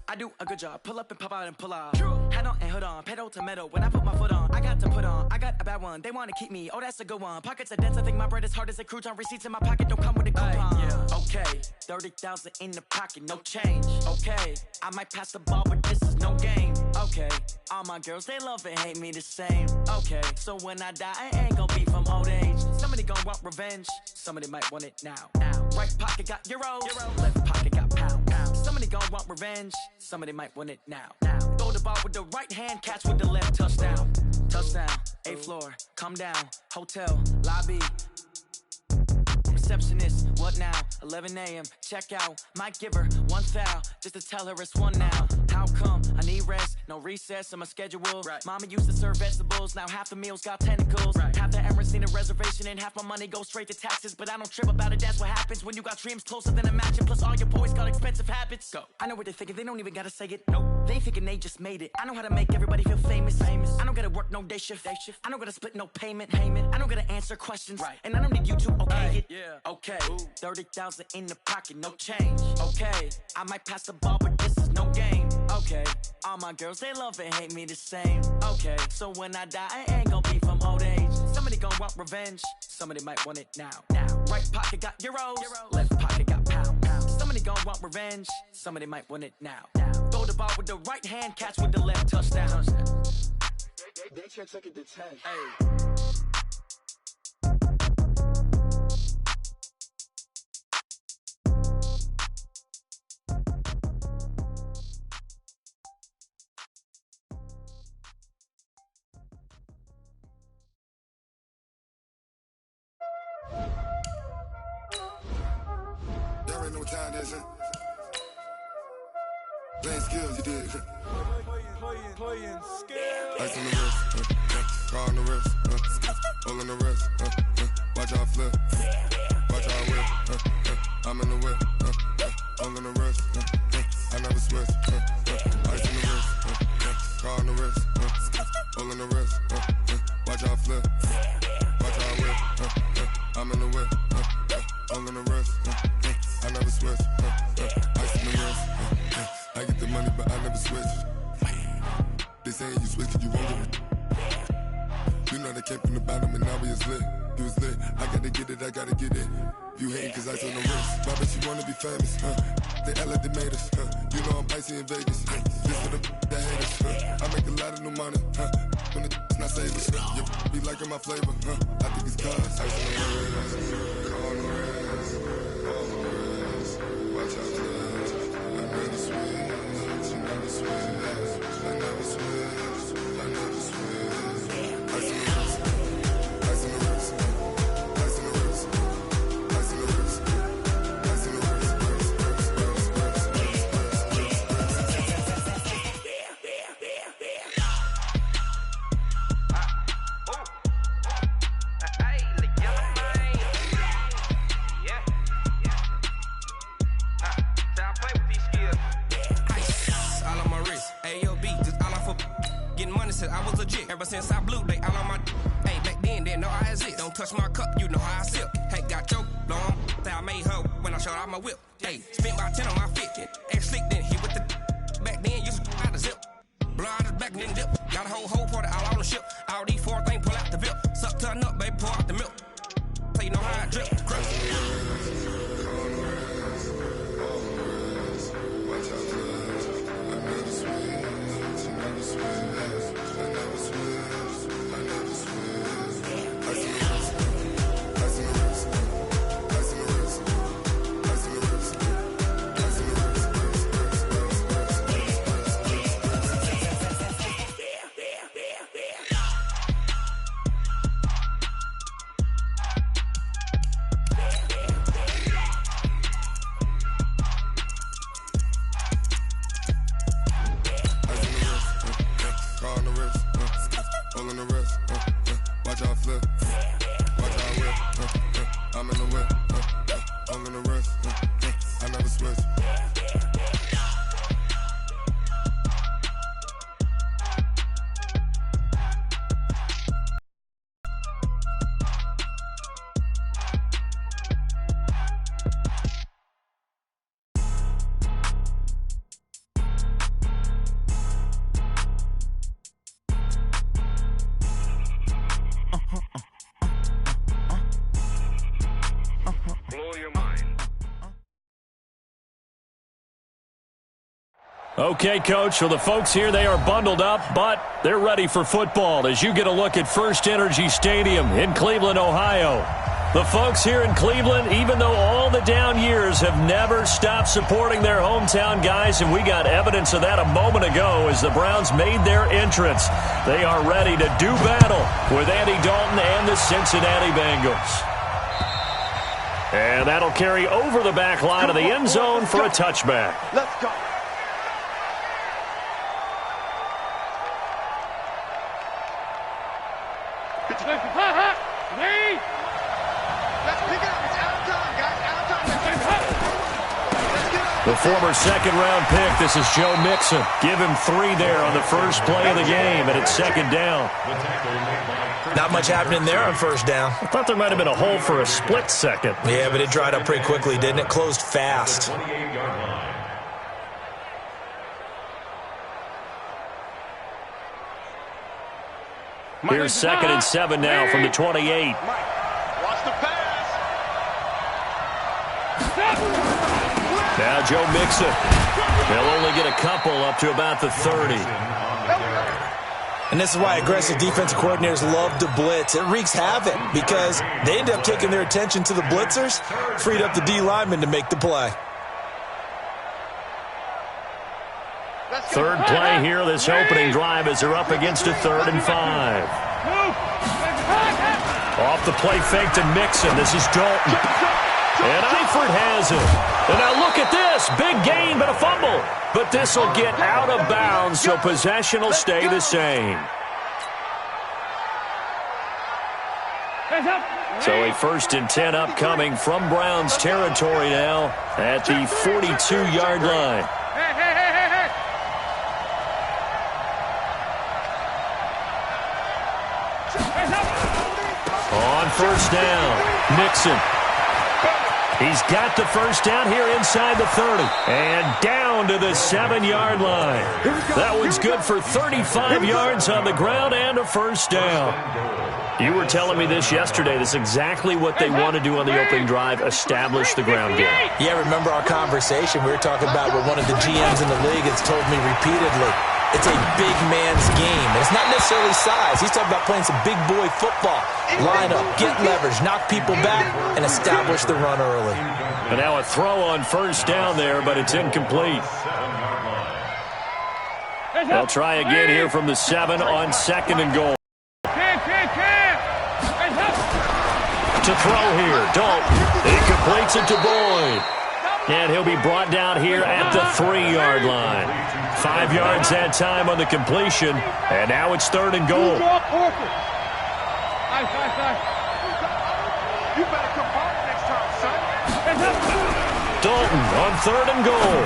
I do a good job, pull up and pop out and pull out. Hat on and hood on, pedal to metal. When I put my foot on, I got to put on. I got a bad one, they wanna keep me, oh that's a good one. Pockets are dense, I think my bread is hard as a crouton. Receipts in my pocket don't come with a coupon. Okay, 30,000 in the pocket, no change. Okay, I might pass the ball, but this is no game. Okay, all my girls, they love and hate me the same. Okay, so when I die, I ain't gon' be from old age. Somebody gon' want revenge, somebody might want it now. Right pocket got euros, left pocket got pound. Somebody gon' want revenge, somebody might want it now. Throw the ball with the right hand, catch with the left, touchdown. Touchdown, 8th floor, come down, hotel, lobby. Receptionist, what now? 11 a.m., check out. Might give her one foul, just to tell her it's one now. How come? I need rest, no recess in my schedule. Mama used to serve vegetables, now half the meals got tentacles. Half the errands need a reservation and half my money goes straight to taxes. But I don't trip about it, that's what happens when you got dreams closer than a mansion. Plus all your boys got expensive habits. Go. I know what they're thinking, they don't even gotta say it. Nope. They thinking they just made it. I know how to make everybody feel famous. I don't gotta work no day shift. I don't gotta split no payment. I don't gotta answer questions. And I don't need you to okay it. Okay, 30,000 in the pocket, no change. Okay, I might pass the ball, but this is no game. Okay, all my girls, they love and hate me the same. Okay, so when I die, I ain't gon' be from old age. Somebody gon' want revenge, somebody might want it now. Right pocket got euros, left pocket got pound. Somebody gon' want revenge, somebody might want it now. Throw the ball with the right hand, catch with the left, touchdown. They can't take it to 10. There ain't no time, that's it. Playing skills, you did. Playing skills. Ice on the wrist, car on the wrist, all on the wrist, watch out flip, watch out whip, I'm in the whip, all on the wrist, I never switch, ice on the wrist, car on the wrist, all on the wrist, watch out flip, watch out whip, I'm in the whip, all on the wrist, I never switch, ice on the wrist, I get the money but I never switch. They saying you switch, you won't get it. You know they came from the bottom and now we is lit. You was lit, I gotta get it, I gotta get it. You hating cause ice on the wrist. Why bet you wanna be famous, They LA, they made us, You know I'm icy in Vegas, This for the haters, I make a lot of new money, When it's not savers, You be liking my flavor, I think it's cause ice on the wrist, car on the wrist, all on the wrist, watch out for this. I never switch, I never switch, I never switch, I never switch. Ice on the wrist, ice on the wrist, ice on the wrist, ice on the wrist, ice on the wrist, I was legit. Ever since I blew, they all on my hey, back then, didn't know I exist. Don't touch my cup, you know how I sip. Hey, got choked, long, say I made her when I showed out my whip. Hey, spent about 10 on my fit. Ex slick, then hit with the back then, used to out the zip. Blow out his back, then dip. Got a whole party all on the ship. All these 4 things pull out the bip. Suck to a nut, baby, pour out the milk. So you know how I drip. Crush. Okay, Coach, for the folks here, they are bundled up, but they're ready for football as you get a look at First Energy Stadium in Cleveland, Ohio. The folks here in Cleveland, even though all the down years, have never stopped supporting their hometown guys, and we got evidence of that a moment ago as the Browns made their entrance. They are ready to do battle with Andy Dalton and the Cincinnati Bengals. And that'll carry over the back line of the end zone for a touchback. Let's go. The former second-round pick, this is Joe Mixon. Give him 3 there on the first play of the game, and it's second down. Not much happening there on first down. I thought there might have been a hole for a split second. Yeah, but it dried up pretty quickly, didn't it? Closed fast. Here's 2nd and 7 now from the 28. Watch the pass. Now Joe Mixon. They'll only get a couple up to about the 30. And this is why aggressive defensive coordinators love to blitz. It wreaks havoc because they end up taking their attention to the blitzers, freed up the D lineman to make the play. Third play here, this opening drive as they're up against a 3rd and 5. Off the play fake to Mixon. This is Dalton. And Eifert has it. And now look at this. Big gain, but a fumble. But this will get out of bounds, so possession will stay the same. So a 1st and 10 upcoming from Browns territory now at the 42-yard line. On first down, Mixon. He's got the first down here inside the 30. And down to the 7-yard line. That one's good for 35 yards on the ground and a first down. You were telling me this yesterday. This is exactly what they want to do on the opening drive, establish the ground game. Yeah, remember our conversation? We were talking about what one of the GMs in the league has told me repeatedly. It's a big man's game. And it's not necessarily size. He's talking about playing some big boy football. Line up, get leverage, knock people back, and establish the run early. And now a throw on first down there, but it's incomplete. They'll try again here from the 7 on 2nd and goal. To throw here, Dalton. He completes it to Boyd. And he'll be brought down here at the 3-yard line. 5 yards that time on the completion. And now it's 3rd and goal. You better come hard next time, son. Dalton on 3rd and goal.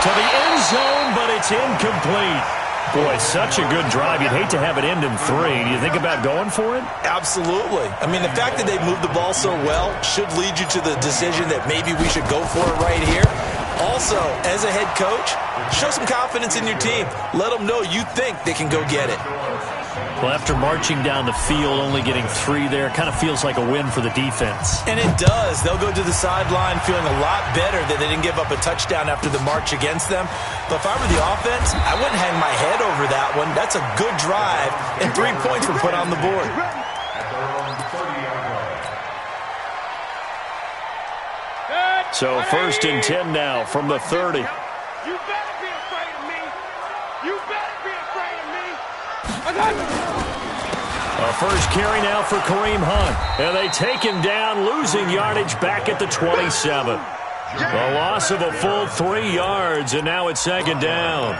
To the end zone, but it's incomplete. Boy, such a good drive. You'd hate to have it end in 3. Do you think about going for it? Absolutely. I mean, the fact that they moved the ball so well should lead you to the decision that maybe we should go for it right here. Also, as a head coach, show some confidence in your team. Let them know you think they can go get it. Well, after marching down the field, only getting 3 there, kind of feels like a win for the defense. And it does. They'll go to the sideline feeling a lot better that they didn't give up a touchdown after the march against them. But if I were the offense, I wouldn't hang my head over that one. That's a good drive, and 3 points were put on the board. So 1st and 10 now from the 30. You better be afraid of me. You better be afraid of me. A first carry now for Kareem Hunt. And they take him down, losing yardage back at the 27. A loss of a full 3 yards, and now it's 2nd down.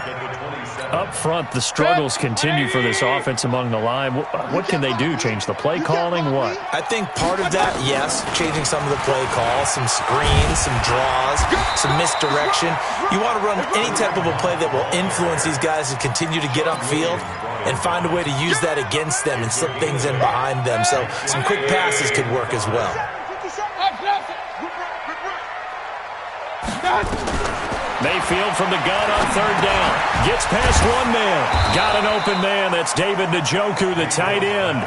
Up front, the struggles continue for this offense among the line. What can they do? Change the play calling? What? I think part of that, yes, changing some of the play calls, some screens, some draws, some misdirection. You want to run any type of a play that will influence these guys to continue to get upfield and find a way to use that against them and slip things in behind them. So some quick passes could work as well. Mayfield from the gun on 3rd down. Gets past one man. Got an open man. That's David Njoku, the tight end.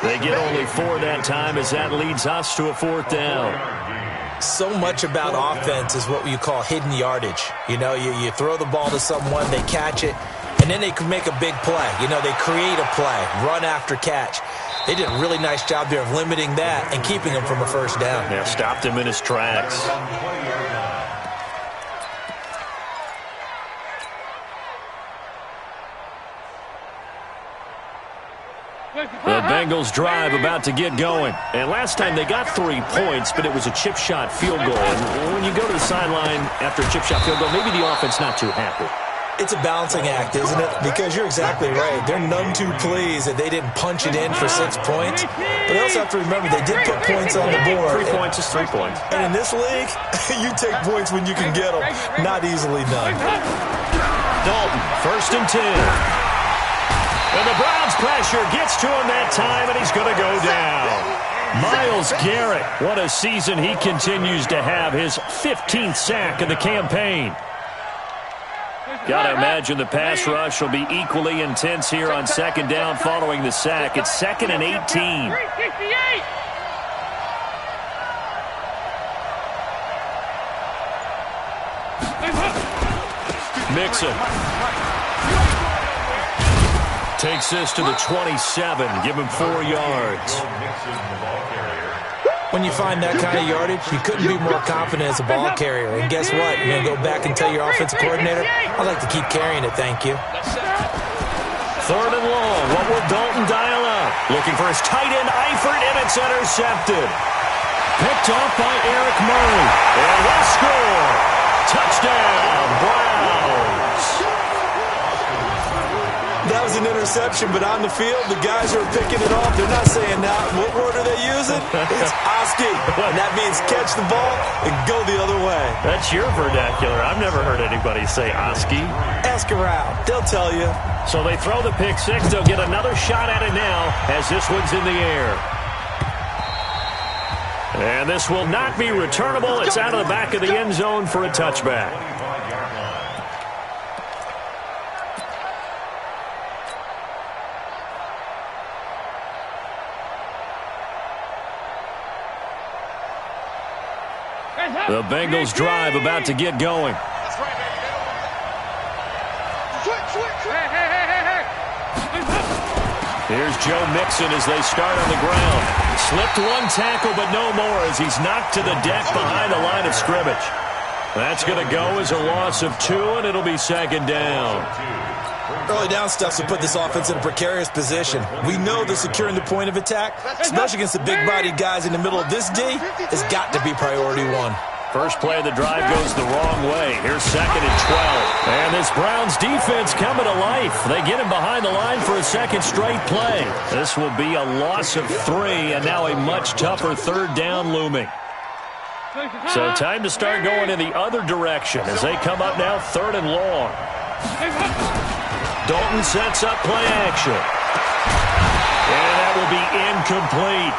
They get only 4 that time as that leads us to a 4th down. So much about offense is what you call hidden yardage. You know, you throw the ball to someone, they catch it, and then they can make a big play. You know, they create a play, run after catch. They did a really nice job there of limiting that and keeping him from a first down. Yeah, stopped him in his tracks. The Bengals drive about to get going. And last time they got 3 points, but it was a chip shot field goal. And when you go to the sideline after a chip shot field goal, maybe the offense not too happy. It's a balancing act, isn't it? Because you're exactly right. They're none too pleased that they didn't punch it in for 6 points. But they also have to remember they did put points on the board. 3 points is 3 points. And in this league, you take points when you can get them. Not easily done. Dalton, 1st and 10. And the Browns pressure gets to him that time, and he's going to go down. Myles Garrett, what a season he continues to have. His 15th sack of the campaign. Got to imagine the pass rush will be equally intense here on 2nd down following the sack. It's 2nd and 18. Mixon takes this to the 27. Give him 4 yards. When you find that kind of yardage, you couldn't be more confident as a ball carrier. And guess what? You're going to go back and tell your offensive coordinator, I'd like to keep carrying it, thank you. 3rd and long. What will Dalton dial up? Looking for his tight end, Eifert, and it's intercepted. Picked off by Eric Murray. And they'll score. Touchdown, Browns. That was an interception, but on the field, the guys who are picking it off, they're not saying that. What word are they using? It's Oski, and that means catch the ball and go the other way. That's your vernacular. I've never heard anybody say Oski. Ask around. They'll tell you. So they throw the pick six. They'll get another shot at it now as this one's in the air. And this will not be returnable. It's out of the back of the end zone for a touchback. The Bengals drive about to get going. Here's Joe Mixon as they start on the ground. Slipped one tackle, but no more as he's knocked to the deck behind the line of scrimmage. That's going to go as a loss of 2, and it'll be 2nd down. Early down stuff to put this offense in a precarious position. We know that securing the point of attack, especially against the big-bodied guys in the middle of this D, has got to be priority 1. First play of the drive goes the wrong way. Here's 2nd and 12. And this Browns defense coming to life. They get him behind the line for a second straight play. This will be a loss of 3, and now a much tougher 3rd down looming. So time to start going in the other direction as they come up now 3rd and long. Dalton sets up play action. And that will be incomplete.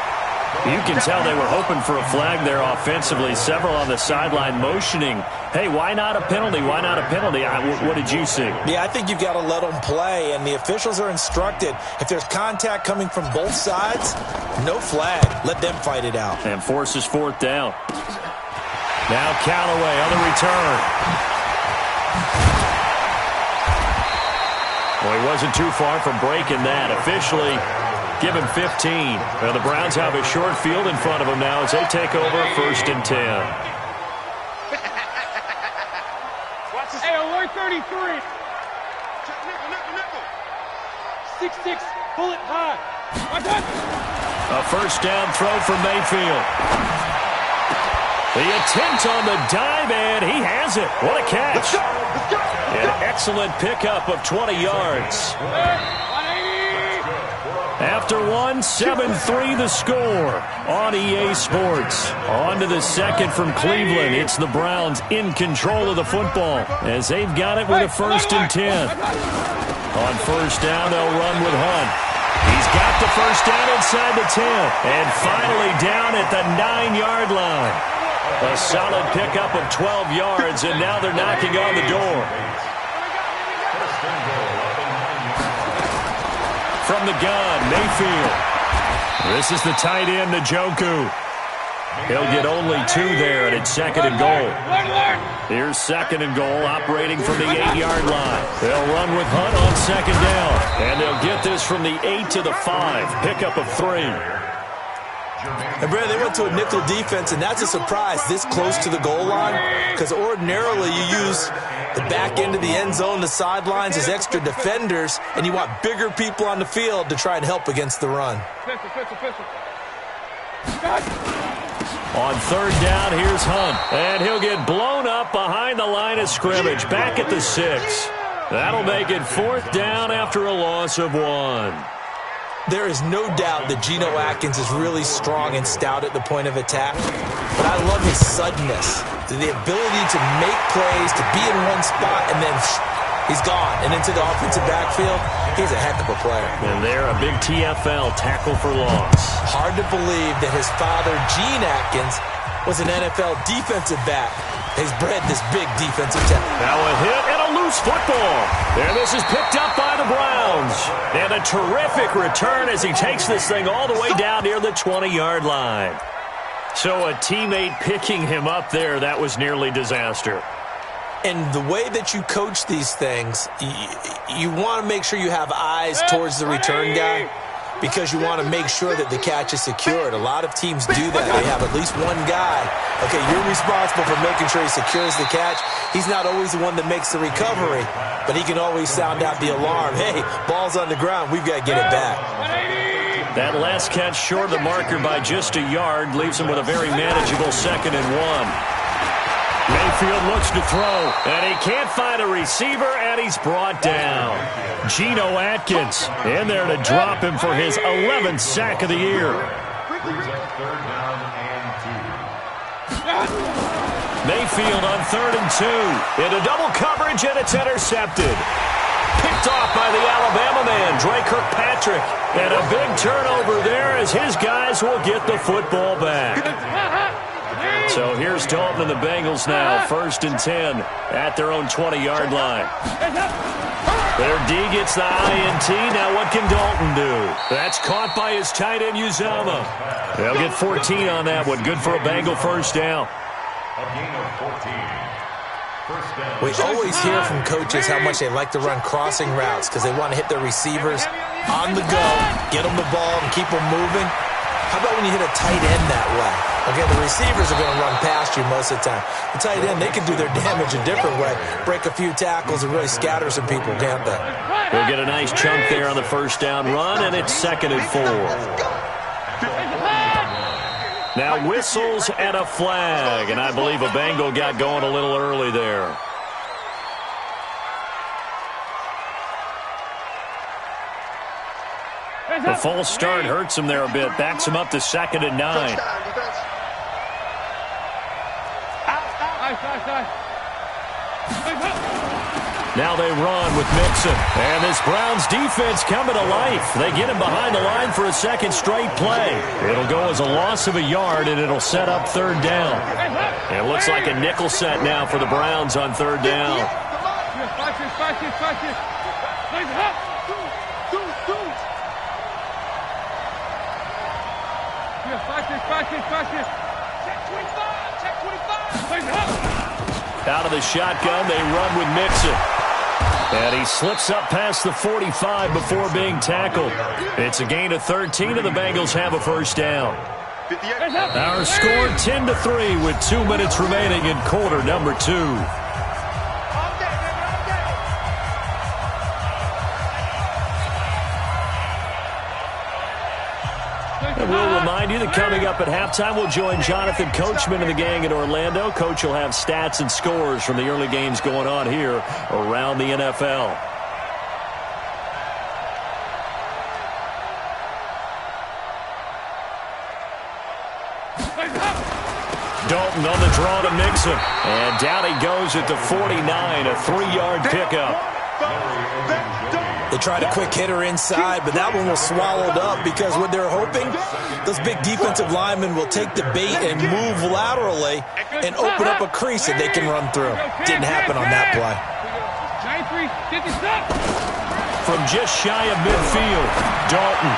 You can tell they were hoping for a flag there offensively. Several on the sideline motioning, hey, why not a penalty? Why not a penalty? What did you see? Yeah, I think you've got to let them play, and the officials are instructed. If there's contact coming from both sides, no flag. Let them fight it out. And forces 4th down. Now Callaway on the return. Well, he wasn't too far from breaking that. Officially, give him 15. Well, the Browns have a short field in front of them now as they take over 1st and 10. Hey, alert 33. 6-6, bullet high. A 1st down throw from Mayfield. The attempt on the dive, and he has it. What a catch. An excellent pickup of 20 yards. After 1, 7-3 the score on EA Sports. On to the 2nd from Cleveland. It's the Browns in control of the football as they've got it with a 1st and 10. On 1st down, they'll run with Hunt. He's got the 1st down inside the 10. And finally down at the 9-yard line. A solid pickup of 12 yards, and now they're knocking on the door. From the gun, Mayfield. This is the tight end, Njoku. He'll get only 2 there, and it's 2nd and goal. Here's 2nd and goal, operating from the 8-yard line. They'll run with Hunt on 2nd down, and they'll get this from the 8 to the 5. Pickup of 3. And Brad, they went to a nickel defense, and that's a surprise this close to the goal line, because ordinarily you use the back end of the end zone, the sidelines as extra defenders, and you want bigger people on the field to try and help against the run. On 3rd down, here's Hunt, and he'll get blown up behind the line of scrimmage, back at the 6. That'll make it 4th down after a loss of 1. There is no doubt that Geno Atkins is really strong and stout at the point of attack, but I love his suddenness, the ability to make plays, to be in one spot, and then he's gone. And into the offensive backfield, he's a heck of a player. And they're a big TFL, tackle for loss. Hard to believe that his father, Gene Atkins, was an NFL defensive back. He's bred this big defensive tackle. Now a hit and a loose football. And this is picked up by the Browns. And a terrific return as he takes this thing all the way down near the 20-yard line. So a teammate picking him up there, that was nearly disaster. And the way that you coach these things, you want to make sure you have eyes towards the return guy, because you want to make sure that the catch is secured. A lot of teams do that. They have at least one guy. Okay, you're responsible for making sure he secures the catch. He's not always the one that makes the recovery, but he can always sound out the alarm. Hey, ball's on the ground. We've got to get it back. That last catch short of the marker by just a yard leaves him with a very manageable 2nd and 1. Mayfield looks to throw, and he can't find a receiver, and he's brought down. Geno Atkins in there to drop him for his 11th sack of the year. Mayfield on 3rd and 2. Into double coverage, and it's intercepted. Picked off by the Alabama man, Dre Kirkpatrick. And a big turnover there as his guys will get the football back. So here's Dalton and the Bengals now, 1st and 10 at their own 20-yard line. Their D gets the INT. Now what can Dalton do? That's caught by his tight end, Uzama. They'll get 14 on that one. Good for a Bengal 1st down. We always hear from coaches how much they like to run crossing routes because they want to hit their receivers on the go, get them the ball, and keep them moving. How about when you hit a tight end that way? Okay, the receivers are going to run past you most of the time. The tight end, they can do their damage a different way, break a few tackles and really scatter some people, can't they? They'll get a nice chunk there on the 1st down run, and it's 2nd and 4. Now whistles and a flag, and I believe a Bengal got going a little early there. The false start hurts him there a bit. Backs him up to 2nd and 9. Now they run with Mixon. And this Browns defense coming to life. They get him behind the line for a 2nd straight play. It'll go as a loss of a yard, and it'll set up 3rd down. And it looks like a nickel set now for the Browns on 3rd down. Out of the shotgun, they run with Mixon. And he slips up past the 45 before being tackled. It's a gain of 13, and the Bengals have a 1st down. Our score 10-3 with 2 minutes remaining in quarter number 2. And we'll remind you that coming up at halftime, we'll join Jonathan Coachman and the gang in Orlando. Coach will have stats and scores from the early games going on here around the NFL. Dalton on the draw to Mixon. And down he goes at the 49, a 3-yard pickup. They tried a quick hitter inside, but that one was swallowed up because what they're hoping, those big defensive linemen will take the bait and move laterally and open up a crease that they can run through. Didn't happen on that play. From just shy of midfield, Dalton.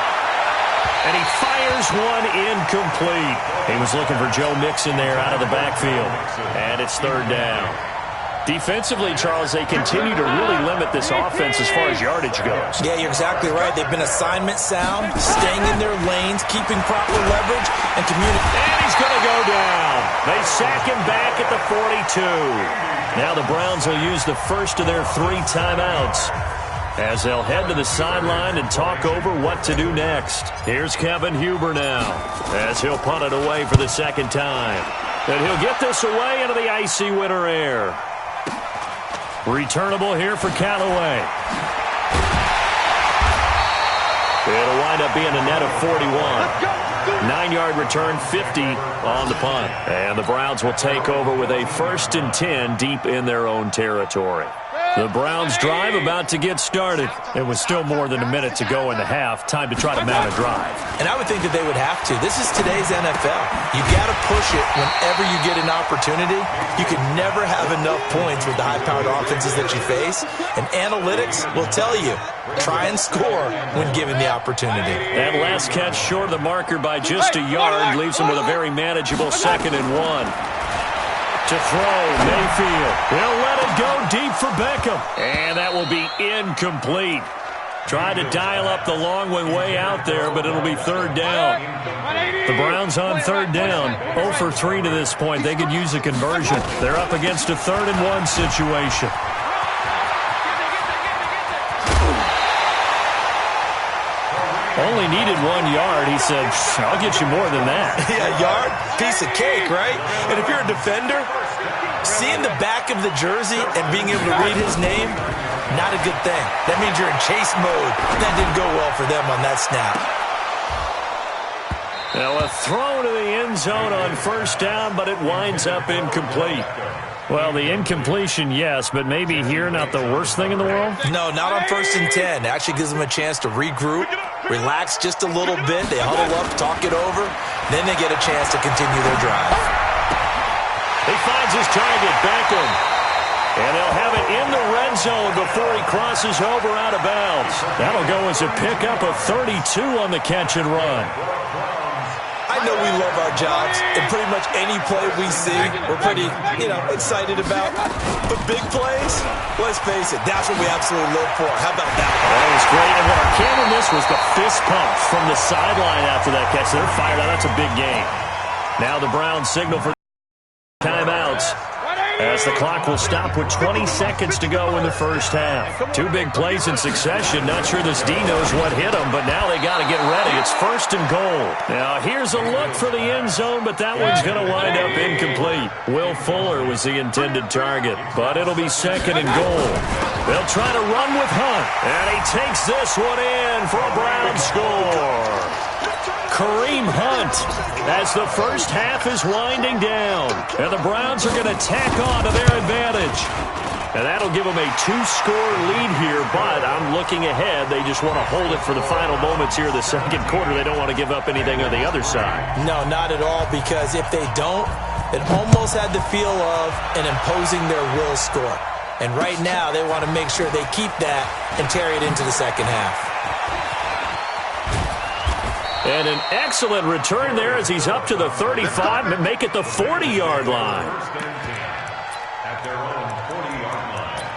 And he fires one incomplete. He was looking for Joe Mixon there out of the backfield. And it's third down. Defensively, Charles, they continue to really limit this offense as far as yardage goes. Yeah, you're exactly right. They've been assignment sound, staying in their lanes, keeping proper leverage, and communicating. And he's going to go down. They sack him back at the 42. Now the Browns will use the first of their 3 timeouts as they'll head to the sideline and talk over what to do next. Here's Kevin Huber now as he'll punt it away for the second time. And he'll get this away into the icy winter air. Returnable here for Callaway. It'll wind up being a net of 41. 9-yard return, 50 on the punt. And the Browns will take over with a 1st and 10 deep in their own territory. The Browns drive about to get started. It was still more than a minute to go in the half. Time to try to mount a drive. And I would think that they would have to. This is today's NFL. You got to push it whenever you get an opportunity. You can never have enough points with the high-powered offenses that you face. And analytics will tell you, try and score when given the opportunity. That last catch short of the marker by just a yard leaves them with a very manageable 2nd and 1. To throw, Mayfield. He'll let it go deep for Beckham. And that will be incomplete. Tried to dial up the long way out there, but it'll be third down. The Browns on third down. 0 for 3 to this point. They could use a conversion. They're up against a 3rd and 1 situation. Only needed 1 yard. He said, I'll get you more than that. Yeah, yard, piece of cake, right? And if you're a defender, seeing the back of the jersey and being able to read his name, not a good thing. That means you're in chase mode. That didn't go well for them on that snap. Now a throw to the end zone on 1st down, but it winds up incomplete. Well, the incompletion, yes, but maybe here not the worst thing in the world? No, not on 1st and 10. It actually gives them a chance to regroup, relax just a little bit. They huddle up, talk it over. Then they get a chance to continue their drive. He finds his target, Beckham. And they'll have it in the red zone before he crosses over out of bounds. That'll go as a pickup of 32 on the catch and run. I know we love our jobs, and pretty much any play we see, we're pretty, excited about. But big plays, let's face it, that's what we absolutely live for. How about that? That was great, and what our camera missed was the fist pump from the sideline after that catch. They're fired out. That's a big game. Now the Browns signal for timeouts as the clock will stop with 20 seconds to go in the first half. 2 big plays in succession. Not sure this D knows what hit them, but now they got to get ready. It's 1st and goal. Now here's a look for the end zone, but that one's going to wind up incomplete. Will Fuller was the intended target, but it'll be 2nd and goal. They'll try to run with Hunt, and he takes this one in for a Brown score. Kareem Hunt as the first half is winding down. And the Browns are going to tack on to their advantage. And that'll give them a 2-score lead here, but I'm looking ahead. They just want to hold it for the final moments here of the second quarter. They don't want to give up anything on the other side. No, not at all, because if they don't, it almost had the feel of an imposing their will score. And right now, they want to make sure they keep that and carry it into the second half. And an excellent return there as he's up to the 35 and make it the 40-yard line. At their own 40-yard line.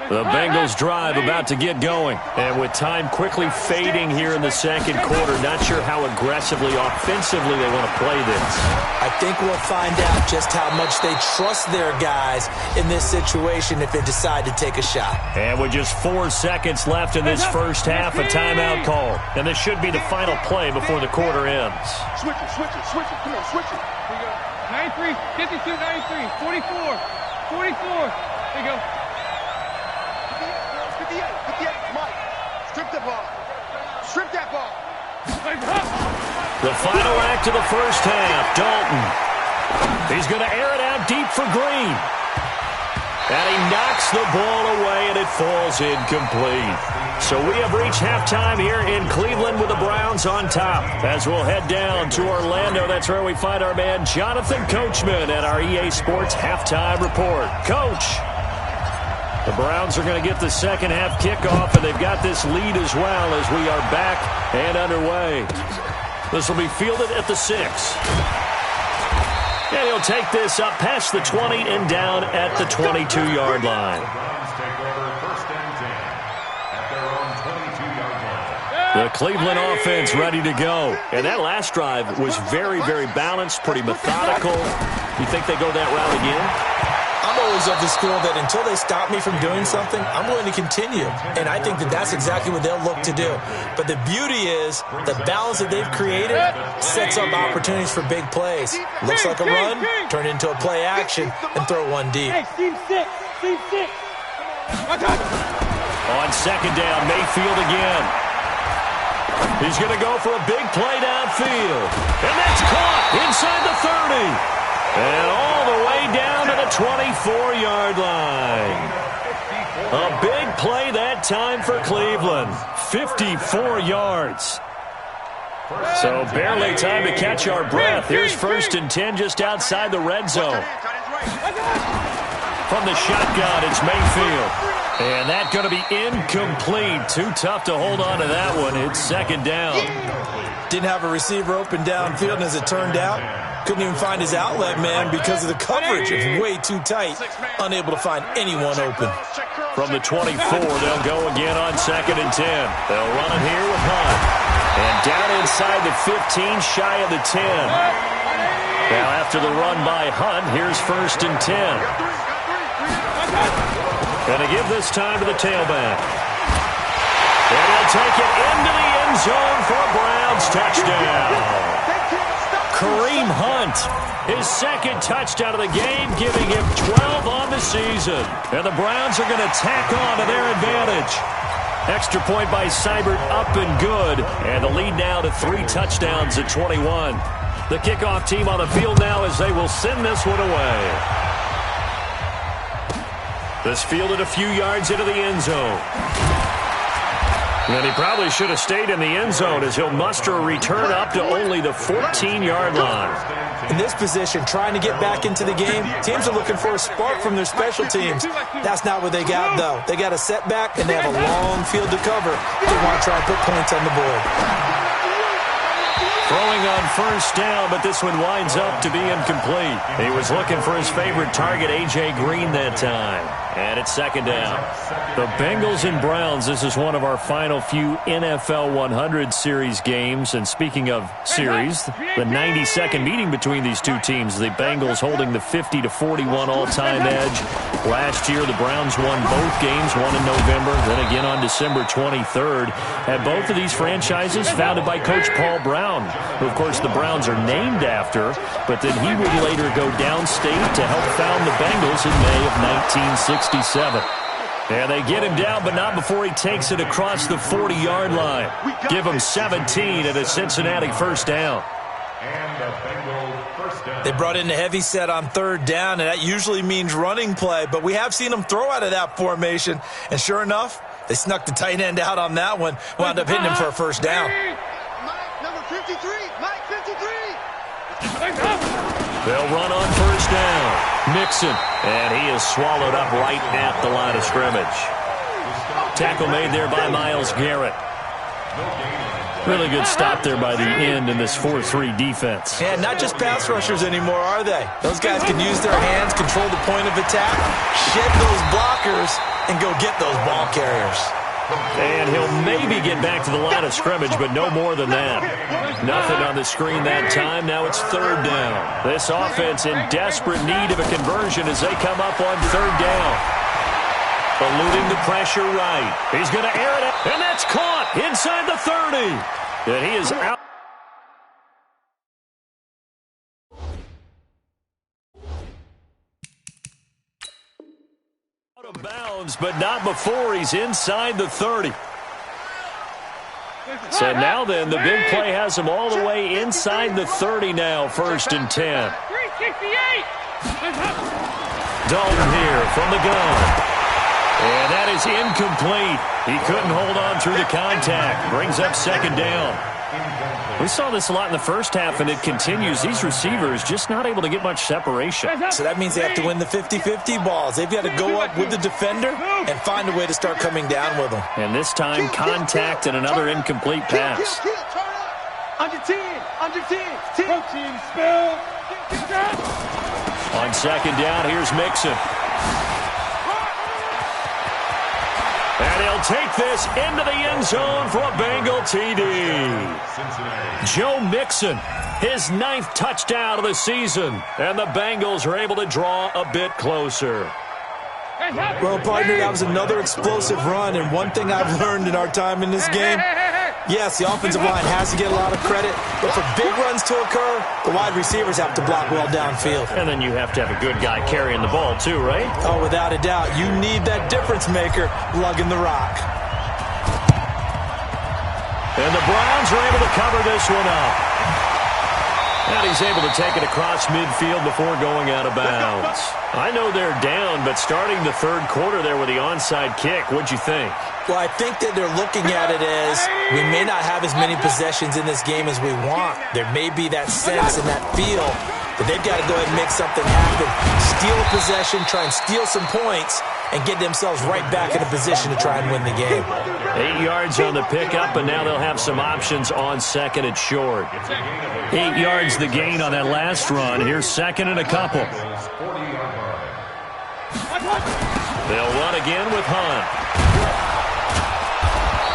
The Bengals drive about to get going. And with time quickly fading here in the second quarter, not sure how aggressively, offensively they want to play this. I think we'll find out just how much they trust their guys in this situation if they decide to take a shot. And with just 4 seconds left in this first half, a timeout call. And this should be the final play before the quarter ends. Switch it. Come on, switch it. Here you go. 93, 52, 93, 44, 44. There you go. 58, Mike. Strip the ball. Strip that ball. The final act of the first half, Dalton. He's going to air it out deep for Green. And he knocks the ball away, and it falls incomplete. So we have reached halftime here in Cleveland with the Browns on top. As we'll head down to Orlando, that's where we find our man Jonathan Coachman at our EA Sports Halftime Report. Coach. The Browns are going to get the second half kickoff, and they've got this lead as well as we are back and underway. This will be fielded at the 6. And he'll take this up past the 20 and down at the 22-yard line. The Cleveland offense ready to go. And that last drive was very, very balanced, pretty methodical. You think they go that route again? I'm always of the school that until they stop me from doing something, I'm going to continue. And I think that that's exactly what they'll look to do. But the beauty is the balance that they've created sets up opportunities for big plays. Looks like a run, turn into a play action, and throw one deep. Hey, team 6. Team 6. On second down, Mayfield again. He's going to go for a big play downfield. And that's caught inside the 30. And all the way down to the 24-yard line. A big play that time for Cleveland. 54 yards. So barely time to catch our breath. Here's 1st and 10 just outside the red zone. From the shotgun, it's Mayfield. And that's going to be incomplete. Too tough to hold on to that one. It's second down. Didn't have a receiver open downfield, and as it turned out, couldn't even find his outlet man because of the coverage. It's way too tight. Unable to find anyone open. From the 24, they'll go again on 2nd and 10. They'll run it here with Hunt. And down inside the 15, shy of the 10. Now after the run by Hunt, here's 1st and 10. Going to give this time to the tailback. And he'll take it into the end zone for a Browns touchdown. Kareem Hunt, his second touchdown of the game, giving him 12 on the season. And the Browns are going to tack on to their advantage. Extra point by Seibert, up and good. And the lead now to 3 touchdowns at 21. The kickoff team on the field now as they will send this one away. This fielded a few yards into the end zone. And he probably should have stayed in the end zone as he'll muster a return up to only the 14-yard line. In this position, trying to get back into the game, teams are looking for a spark from their special teams. That's not what they got, though. They got a setback, and they have a long field to cover. They want to try and put points on the board. Throwing on 1st down, but this one winds up to be incomplete. He was looking for his favorite target, A.J. Green, that time. And it's 2nd down. The Bengals and Browns, this is one of our final few NFL 100 series games. And speaking of series, the 92nd meeting between these two teams. The Bengals holding the 50-41 all-time edge. Last year, the Browns won both games, one in November, then again on December 23rd. And both of these franchises founded by Coach Paul Brown, who, of course, the Browns are named after, but then he would later go downstate to help found the Bengals in May of 1967. And they get him down, but not before he takes it across the 40-yard line. Give him 17 at a Cincinnati 1st down. And the Bengals 1st down. They brought in a heavy set on 3rd down, and that usually means running play, but we have seen them throw out of that formation, and sure enough, they snuck the tight end out on that one, wound up hitting him for a 1st down. Number 53, Mike 53. They'll run on 1st down. Mixon, and he is swallowed up right at the line of scrimmage. Tackle made there by Myles Garrett. Really good stop there by the end in this 4-3 defense. Yeah, not just pass rushers anymore, are they? Those guys can use their hands, control the point of attack, shed those blockers, and go get those ball carriers. And he'll maybe get back to the line of scrimmage, but no more than that. Nothing on the screen that time. Now it's 3rd down. This offense in desperate need of a conversion as they come up on 3rd down. Eluding the pressure right. He's going to air it out, and that's caught inside the 30. And he is out. Out of bounds, but not before he's inside the 30. So now then, the big play has him all the way inside the 30 now, 1st and 10. 368. Dalton here from the gun. And that is incomplete. He couldn't hold on through the contact. Brings up 2nd down. We saw this a lot in the first half, and it continues. These receivers just not able to get much separation. So that means they have to win the 50-50 balls. They've got to go up with the defender and find a way to start coming down with them. And this time, contact and another incomplete pass. Under 10, under 10, 10. On second down, here's Mixon. And he'll take this into the end zone for a Bengal TD. Joe Mixon, his 9th touchdown of the season. And the Bengals are able to draw a bit closer. Well, partner, that was another explosive run. And one thing I've learned in our time in this game, yes, the offensive line has to get a lot of credit, but for big runs to occur, the wide receivers have to block well downfield. And then you have to have a good guy carrying the ball too, right? Oh, without a doubt. You need that difference maker lugging the rock. And the Browns are able to cover this one up. And he's able to take it across midfield before going out of bounds. I know they're down, but starting the third quarter there with the onside kick, what'd you think? Well, I think that they're looking at it as we may not have as many possessions in this game as we want. There may be that sense and that feel that they've got to go ahead and make something happen. Steal a possession, try and steal some points, and get themselves right back in a position to try and win the game. 8 yards on the pickup, and now they'll have some options on second and short. 8 yards the gain on that last run. Here's second and a couple. They'll run again with Hunt.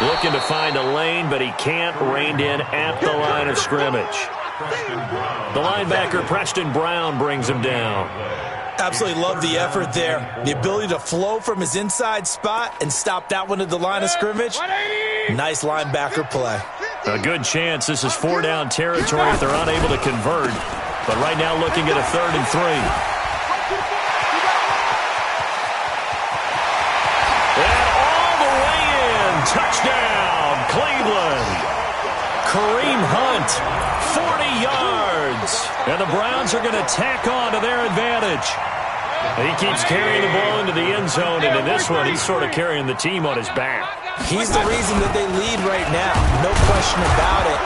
Looking to find a lane, but he can't. Reined in at the line of scrimmage. The linebacker, Preston Brown, brings him down. Absolutely love the effort there. The ability to flow from his inside spot and stop that one at the line of scrimmage. Nice linebacker play. A good chance this is 4-down territory if they're unable to convert. But right now looking at a 3rd and 3. And all the way in. Touchdown, Cleveland. Kareem Hunt, 40 yards. And the Browns are going to tack on to their advantage. He keeps carrying the ball into the end zone, and in this one, he's sort of carrying the team on his back. He's the reason that they lead right now, no question about it.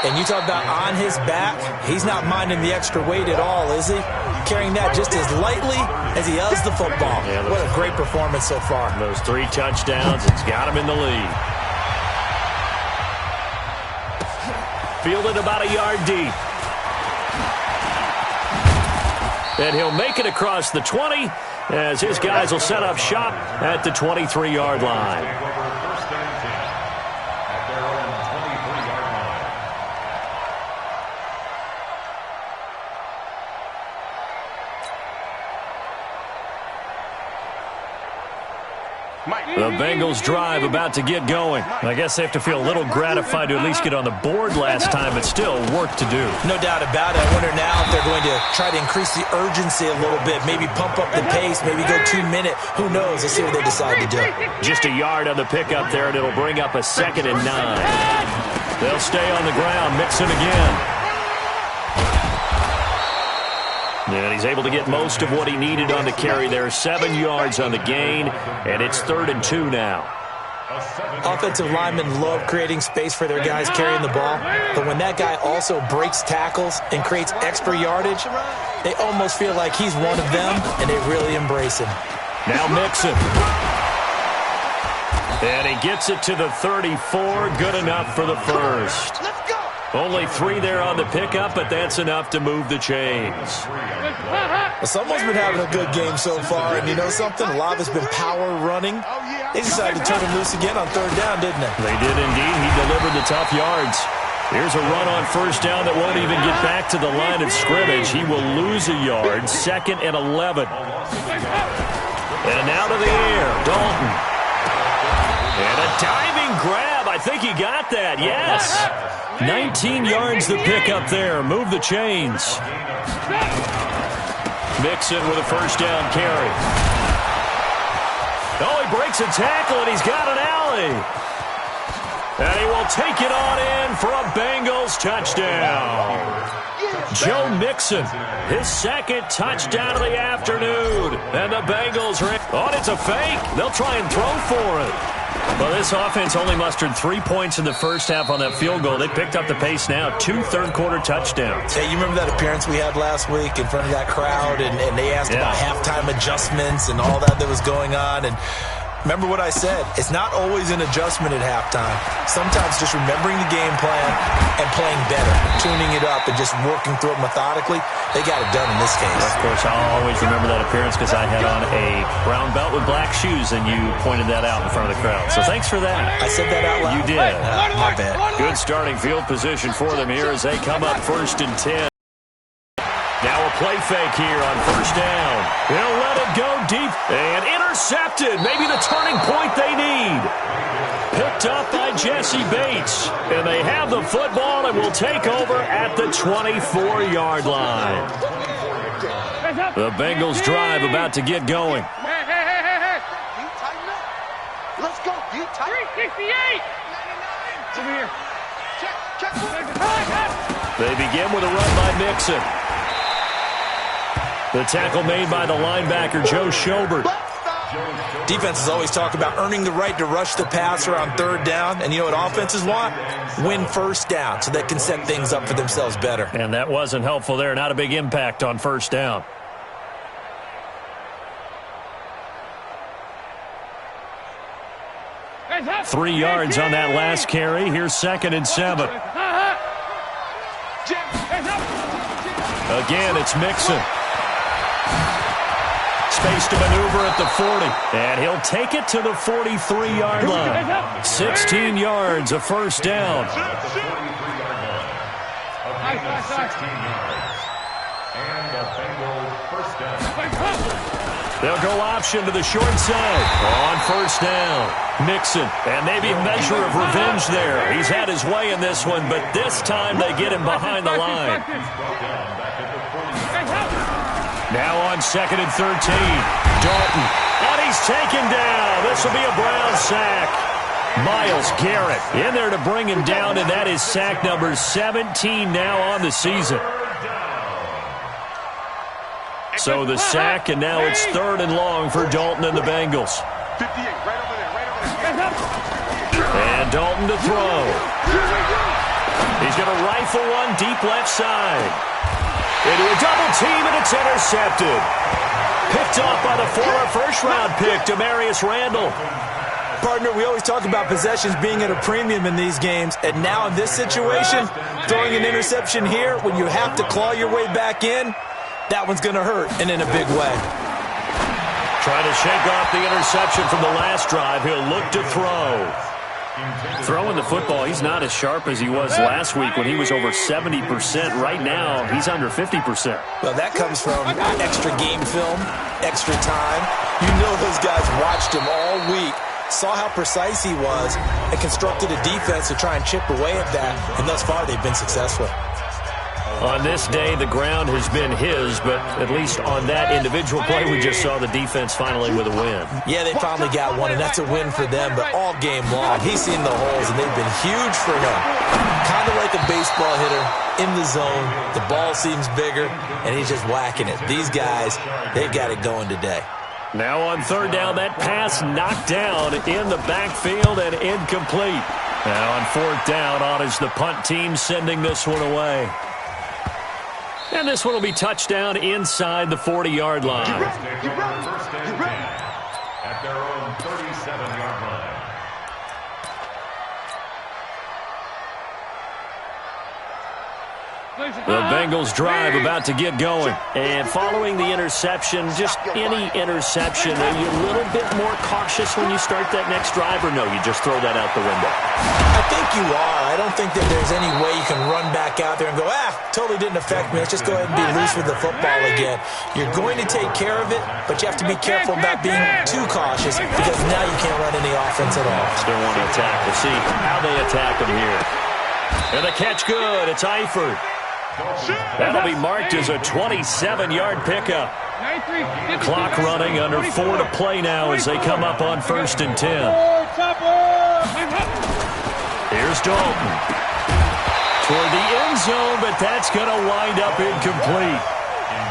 And you talk about on his back, he's not minding the extra weight at all, is he? Carrying that just as lightly as he does the football. Yeah, what a great performance so far. Those 3 touchdowns, it's got him in the lead. Fielded about a yard deep. And he'll make it across the 20 as his guys will set up shop at the 23-yard line. The Bengals drive about to get going. I guess they have to feel a little gratified to at least get on the board last time, but still work to do. No doubt about it. I wonder now if they're going to try to increase the urgency a little bit, maybe pump up the pace, maybe go 2-minute. Who knows? Let's see what they decide to do. Just a yard on the pickup there, and it'll bring up a 2nd and 9. They'll stay on the ground, Mixon again. And he's able to get most of what he needed on the carry there. 7 yards on the gain, and it's 3rd and 2 now. Offensive linemen love creating space for their guys carrying the ball, but when that guy also breaks tackles and creates extra yardage, they almost feel like he's one of them, and they really embrace him. Now Mixon. And he gets it to the 34. Good enough for the first. Only 3 there on the pickup, but that's enough to move the chains. Well, someone's been having a good game so far, and you know something? A lot of it's been power running. They decided to turn him loose again on 3rd down, didn't they? They did indeed. He delivered the tough yards. Here's a run on 1st down that won't even get back to the line of scrimmage. He will lose a yard. 2nd and 11. And now to the air, Dalton. And a diving grab. I think he got that, yes. 19 yards the pickup there. Move the chains. Mixon with a 1st down carry. Oh, he breaks a tackle, and he's got an alley. And he will take it on in for a Bengals touchdown. Joe Mixon, his 2nd touchdown of the afternoon. And the Bengals are in. Oh, it's a fake. They'll try and throw for it. Well, this offense only mustered 3 points in the first half on that field goal. They picked up the pace now. 2 third-quarter touchdowns. Hey, you remember that appearance we had last week in front of that crowd, and they asked about halftime adjustments and all that was going on, and remember what I said. It's not always an adjustment at halftime. Sometimes just remembering the game plan and playing better, tuning it up and just working through it methodically. They got it done in this case. Of course, I'll always remember that appearance because I had on a brown belt with black shoes, and you pointed that out in front of the crowd. So thanks for that. I said that out loud? You did. My bad. Good starting field position for them here as they come up 1st and 10. Now a play fake here on 1st down. He'll let it go deep and intercepted. Maybe the turning point they need. Picked up by Jesse Bates. And they have the football and will take over at the 24-yard line. The Bengals drive about to get going. Hey. You tighten up. Let's go. You tighten up. 368. Over here. Check. They begin with a run by Mixon. The tackle made by the linebacker, Joe Schobert. Defenses always talk about earning the right to rush the passer on 3rd down. And you know what offenses want? Win 1st down so they can set things up for themselves better. And that wasn't helpful there. Not a big impact on 1st down. Three yards on that last carry. Here's 2nd and 7. Again, it's Mixon. Space to maneuver at the 40. And he'll take it to the 43-yard line. 16 yards, a 1st down. 16 yards. And the Bengals 1st down. They'll go option to the short side on 1st down. Mixon, and maybe a measure of revenge there. He's had his way in this one, but this time they get him behind the line. Now on 2nd and 13, Dalton, and he's taken down. This will be a Brown sack. Myles Garrett in there to bring him down, and that is sack number 17 now on the season. So the sack, and now it's 3rd and long for Dalton and the Bengals. 58, right over there. And Dalton to throw. He's going to rifle one deep left side. Into a double team, and it's intercepted. Picked off by the former first-round pick, Demarius Randall. Partner, we always talk about possessions being at a premium in these games, and now in this situation, throwing an interception here when you have to claw your way back in, that one's going to hurt, and in a big way. Trying to shake off the interception from the last drive. He'll look to throw. Throwing the football, he's not as sharp as he was last week when he was over 70%. Right now, he's under 50%. Well, that comes from extra game film, extra time. You know those guys watched him all week, saw how precise he was, and constructed a defense to try and chip away at that, and thus far they've been successful. On this day, the ground has been his, but at least on that individual play, we just saw the defense finally with a win. Yeah, they finally got one, and that's a win for them, but all game long, he's seen the holes, and they've been huge for him. Kind of like a baseball hitter in the zone. The ball seems bigger, and he's just whacking it. These guys, they've got it going today. Now on 3rd down, that pass knocked down in the backfield and incomplete. Now on 4th down, on is the punt team sending this one away. And this one will be touchdown inside the 40-yard line. At their own 37-yard line. The Bengals drive about to get going. And following the interception, just any interception, are you a little bit more cautious when you start that next drive, or no, you just throw that out the window? I think you are. I don't think that there's any way you can run back out there and go, totally didn't affect me. Let's just go ahead and be loose with the football again. You're going to take care of it, but you have to be careful about being too cautious because now you can't run any offense at all. Still want to attack. We'll see how they attack him here. And the catch good. It's Eifert. That'll be marked as a 27-yard pickup. Clock running, under 4 to play now as they come up on 1st and 10. Here's Dalton. Toward the end zone, but that's going to wind up incomplete.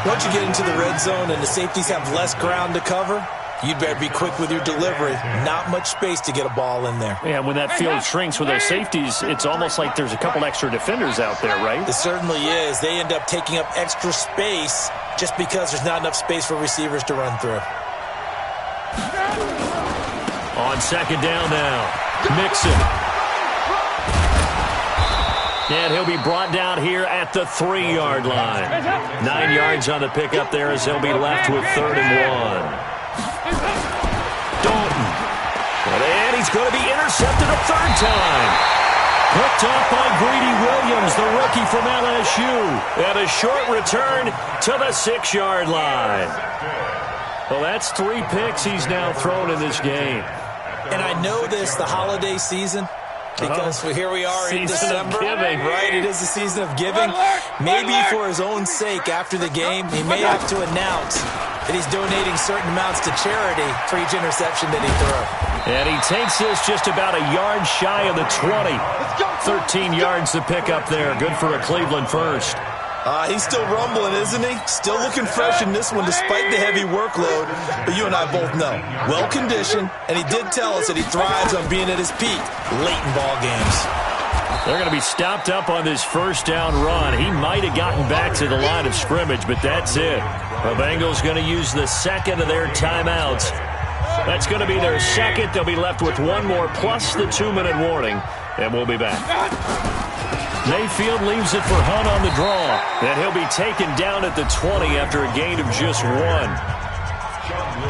Once you get into the red zone and the safeties have less ground to cover, you'd better be quick with your delivery. Not much space to get a ball in there. Yeah, when that field shrinks with those safeties, it's almost like there's a couple extra defenders out there, right? It certainly is. They end up taking up extra space just because there's not enough space for receivers to run through. On second down now, Mixon. And he'll be brought down here at the 3-yard line. 9 yards on the pickup there as they'll be left with 3rd and 1. Dalton. And he's going to be intercepted a 3rd time. Picked off by Greedy Williams, the rookie from LSU. And a short return to the 6-yard line. Well, that's 3 picks he's now thrown in this game. And I know this, the holiday season, because here we are in December, right? It is the season of giving. Maybe for his own sake, after the game, he may have to announce that he's donating certain amounts to charity for each interception that he threw. And he takes this just about a yard shy of the 20. 13 yards to pick up there. Good for a Cleveland first. He's still rumbling, isn't he? Still looking fresh in this one despite the heavy workload. But you and I both know, well-conditioned, and he did tell us that he thrives on being at his peak late in ball games. They're going to be stopped up on this first down run. He might have gotten back to the line of scrimmage, but that's it. The Bengals going to use the second of their timeouts. That's going to be their second. They'll be left with one more plus the 2-minute warning, and we'll be back. Mayfield leaves it for Hunt on the draw, and he'll be taken down at the 20 after a gain of just 1.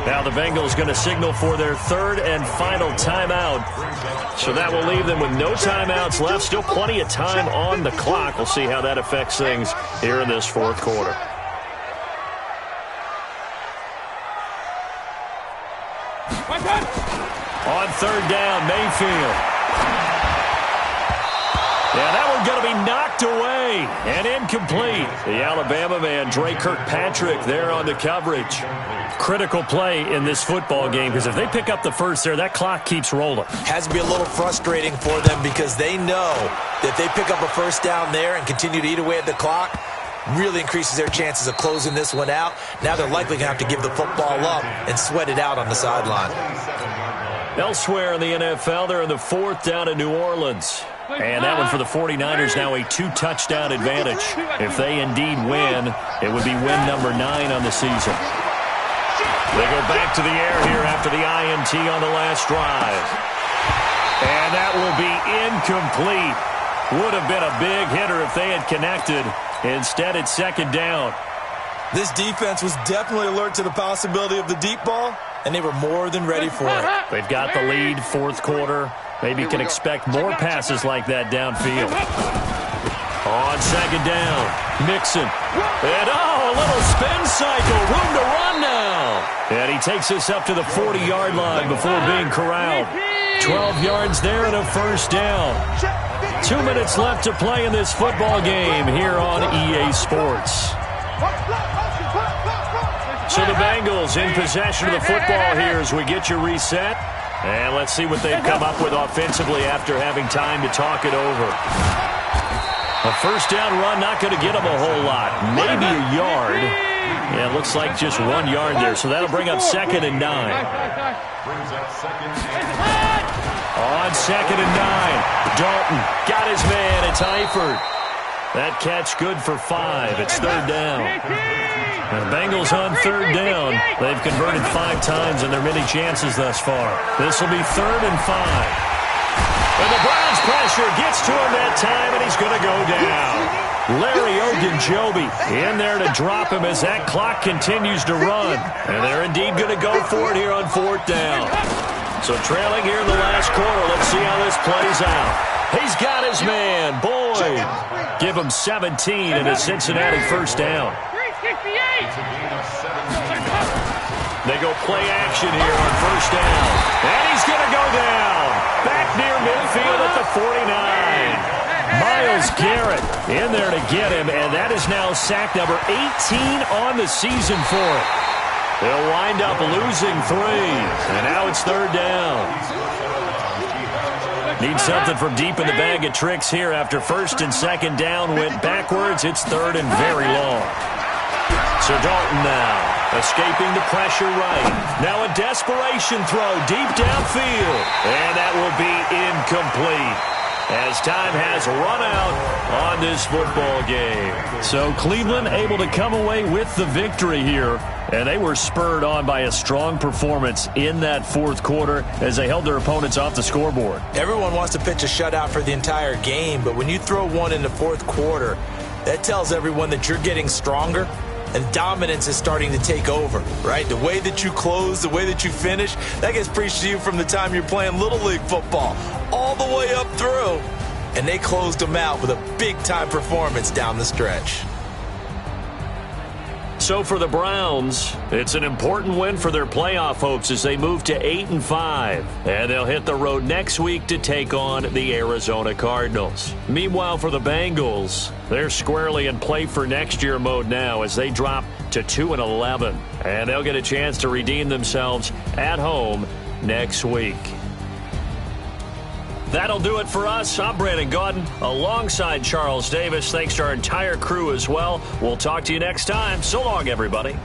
Now the Bengals going to signal for their 3rd and final timeout. So that will leave them with no timeouts left. Still plenty of time on the clock. We'll see how that affects things here in this 4th quarter. On 3rd down, Mayfield. Yeah, that one's going to be knocked away and incomplete. The Alabama man, Dre Kirkpatrick, there on the coverage. Critical play in this football game because if they pick up the first there, that clock keeps rolling. Has to be a little frustrating for them because they know that they pick up a first down there and continue to eat away at the clock, really increases their chances of closing this one out. Now they're likely going to have to give the football up and sweat it out on the sideline. Elsewhere in the NFL, they're in the 4th down in New Orleans. And that one for the 49ers now a 2-touchdown advantage. If they indeed win, it would be win number 9 on the season. They go back to the air here after the INT on the last drive. And that will be incomplete. Would have been a big hitter if they had connected. Instead, it's 2nd down. This defense was definitely alert to the possibility of the deep ball, and they were more than ready for it. They've got the lead, 4th quarter. Maybe you can expect more passes like that downfield. On 2nd down, Mixon. And a little spin cycle. Room to run now. And he takes us up to the 40-yard line before being corralled. 12 yards there and a first down. 2 minutes left to play in this football game here on EA Sports. So the Bengals in possession of the football here as we get you reset. And let's see what they've come up with offensively after having time to talk it over. A first down run, not going to get them a whole lot. Maybe a yard. Yeah, it looks like just 1 yard there. So that'll bring up 2nd and 9. On 2nd and 9. Dalton got his man. It's Eifert. That catch good for 5. It's 3rd down. And the Bengals on 3rd down. They've converted 5 times in their many chances thus far. This will be 3rd and 5. And the Browns pressure gets to him that time, and he's going to go down. Larry Ogunjobi in there to drop him as that clock continues to run. And they're indeed going to go for it here on 4th down. So trailing here in the last quarter. Let's see how this plays out. He's got his man, Boyd. Give him 17 and a Cincinnati first down. They go play action here on first down. And he's going to go down. Back near midfield at the 49. Myles Garrett in there to get him, and that is now sack number 18 on the season for him. They'll wind up losing 3, and now it's 3rd down. Need something from deep in the bag of tricks here after 1st and 2nd down went backwards. It's 3rd and very long. So Dalton now. escaping the pressure right. Now a desperation throw deep downfield, and that will be incomplete as time has run out on this football game. So Cleveland able to come away with the victory here, and they were spurred on by a strong performance in that fourth quarter as they held their opponents off the scoreboard. Everyone wants to pitch a shutout for the entire game, but when you throw one in the fourth quarter, that tells everyone that you're getting stronger and dominance is starting to take over, right? The way that you close, the way that you finish, that gets preached to you from the time you're playing Little League football all the way up through. And they closed them out with a big-time performance down the stretch. So for the Browns, it's an important win for their playoff hopes as they move to 8-5. And they'll hit the road next week to take on the Arizona Cardinals. Meanwhile, for the Bengals, they're squarely in play for next year mode now as they drop to 2-11. And they'll get a chance to redeem themselves at home next week. That'll do it for us. I'm Brandon Gaudin alongside Charles Davis. Thanks to our entire crew as well. We'll talk to you next time. So long, everybody.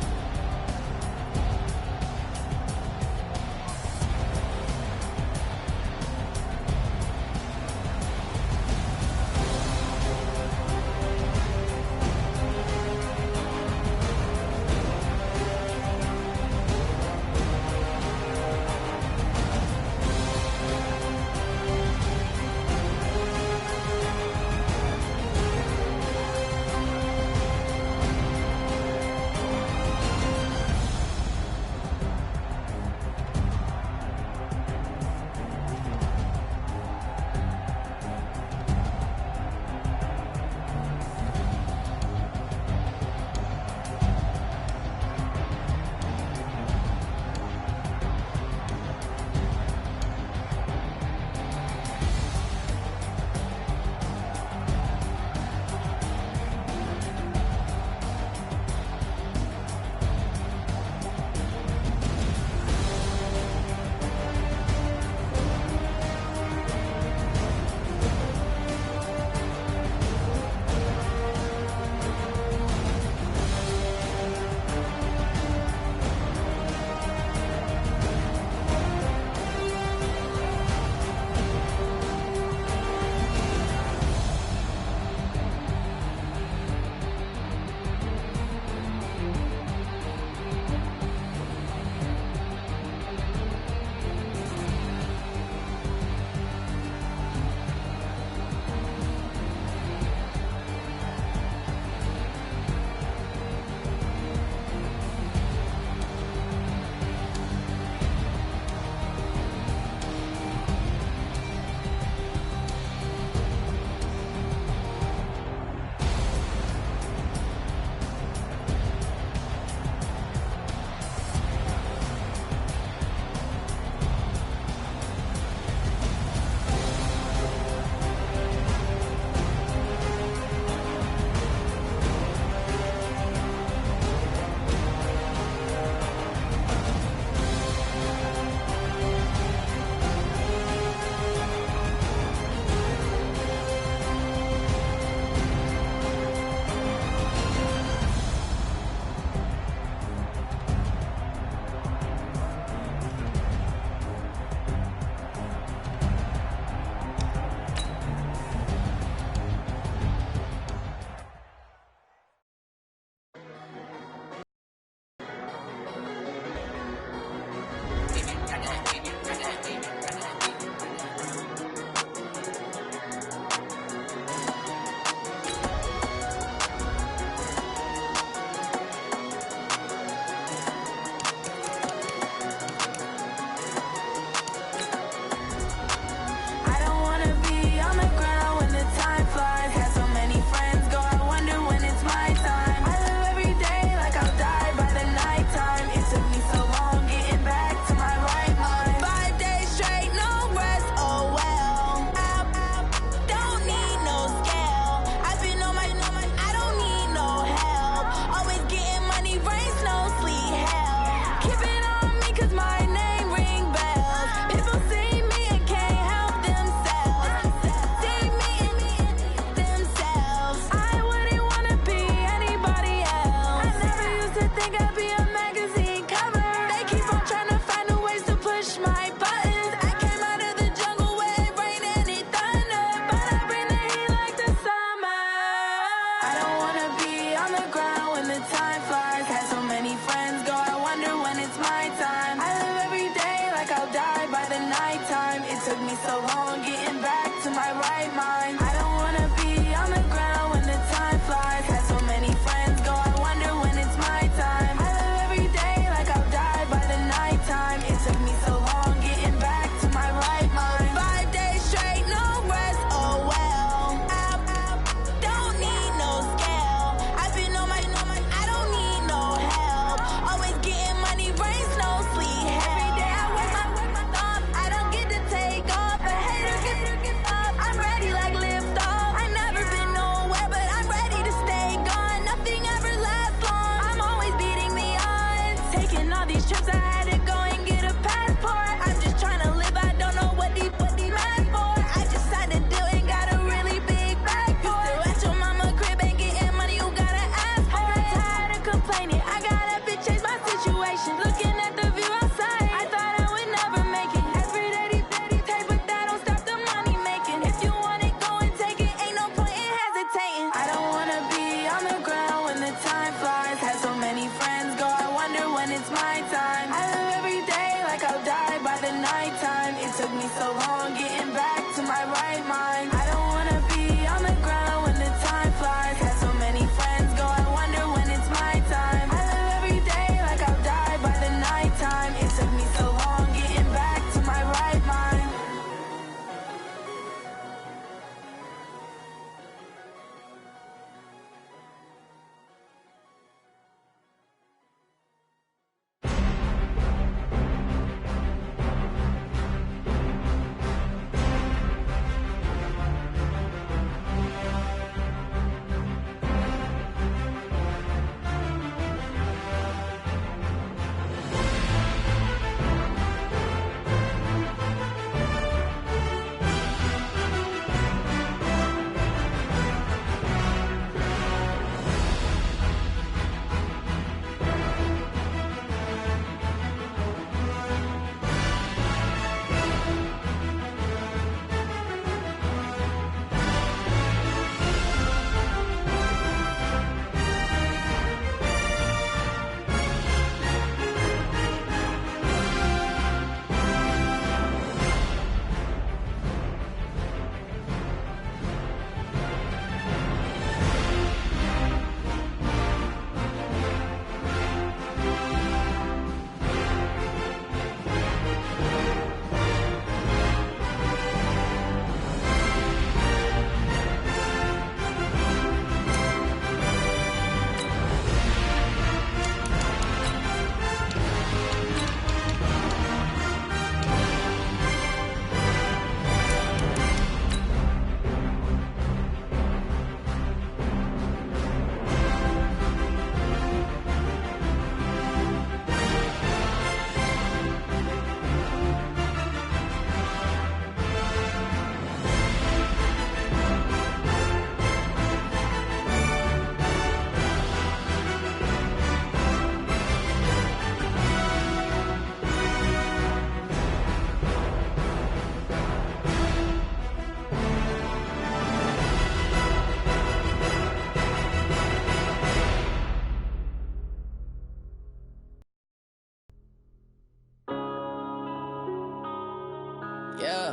Yeah.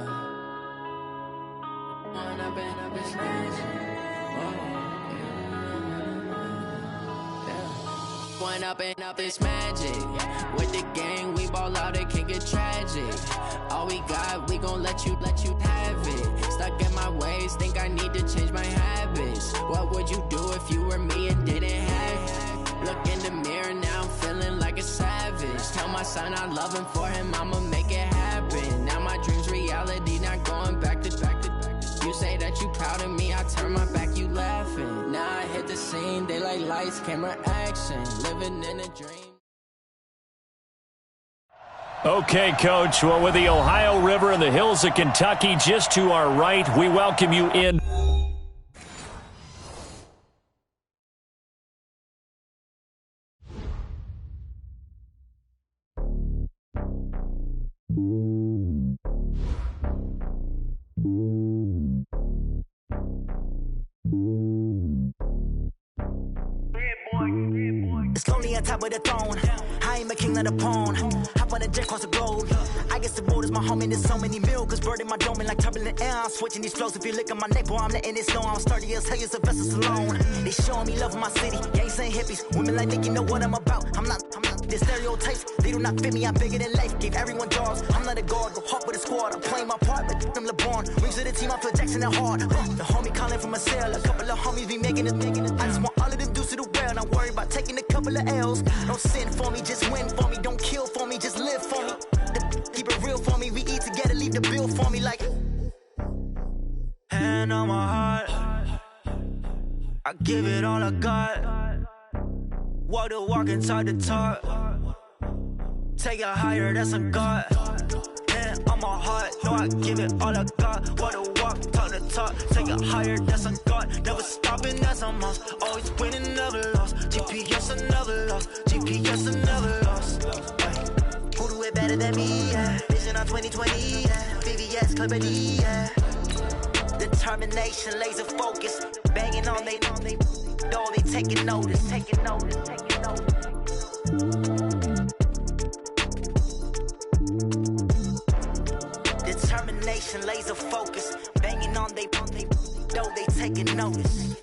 When I've been up, it's magic. When up and up, it's magic. With the gang, we ball out, it can get tragic. All we got, we gon' let you have it. Stuck in my ways, think I need to change my habits. What would you do if you were me and didn't have it? Look in the mirror, now I'm feeling like a savage. Tell my son I love him, for him I'ma make it happen. Now my dream's reality, not going back to. You say that you proud of me, I turn my back, you laughing. Now I hit the scene, they like lights, camera, action. Living in a dream. Okay, Coach. Well, with the Ohio River and the hills of Kentucky just to our right, we welcome you in. It's lonely on top of the throne. I am a king of the pawn. Hop on a jet across the globe. I guess the road is my home and there's so many milkers burning my dome like turbulent air. I'm switching these flows. If you look at my neck, boy, I'm letting it slow. I'm sturdy as hell, as Sylvester Stallone. They showing me love in my city. Gangs and hippies, women like Nick, you know what I'm about. I'm not. The stereotypes, they do not fit me. I'm bigger than life. Gave everyone jobs. I'm not a guard. Go hard with a squad. I'm playing my part, but I'm LeBron. Rings to the team. I feel Jackson and hard. The homie calling from a cell. A couple of homies be making it. I just want all of them dudes to the well. Not worry about taking a couple of L's. Don't sin for me, just win for me. Don't kill for me, just live for me. Keep it real for me. We eat together, leave the bill for me like. Hand on my heart, I give it all I got. Walk the walk and talk the talk. Take it higher, that's a God. Hand on my heart, no, I give it all I got. Walk the walk, talk the talk. Take it higher, that's a God. Never stopping, that's a must. Always winning, never lost. GPS, I never lost. GPS, I never lost. Who do it better than me? Yeah. Vision on 2020. Yeah. VVS, Clarity. Yeah. Determination, laser focus. Banging on they door, they taking notice. Determination, laser focus. Banging on they door, they taking notice.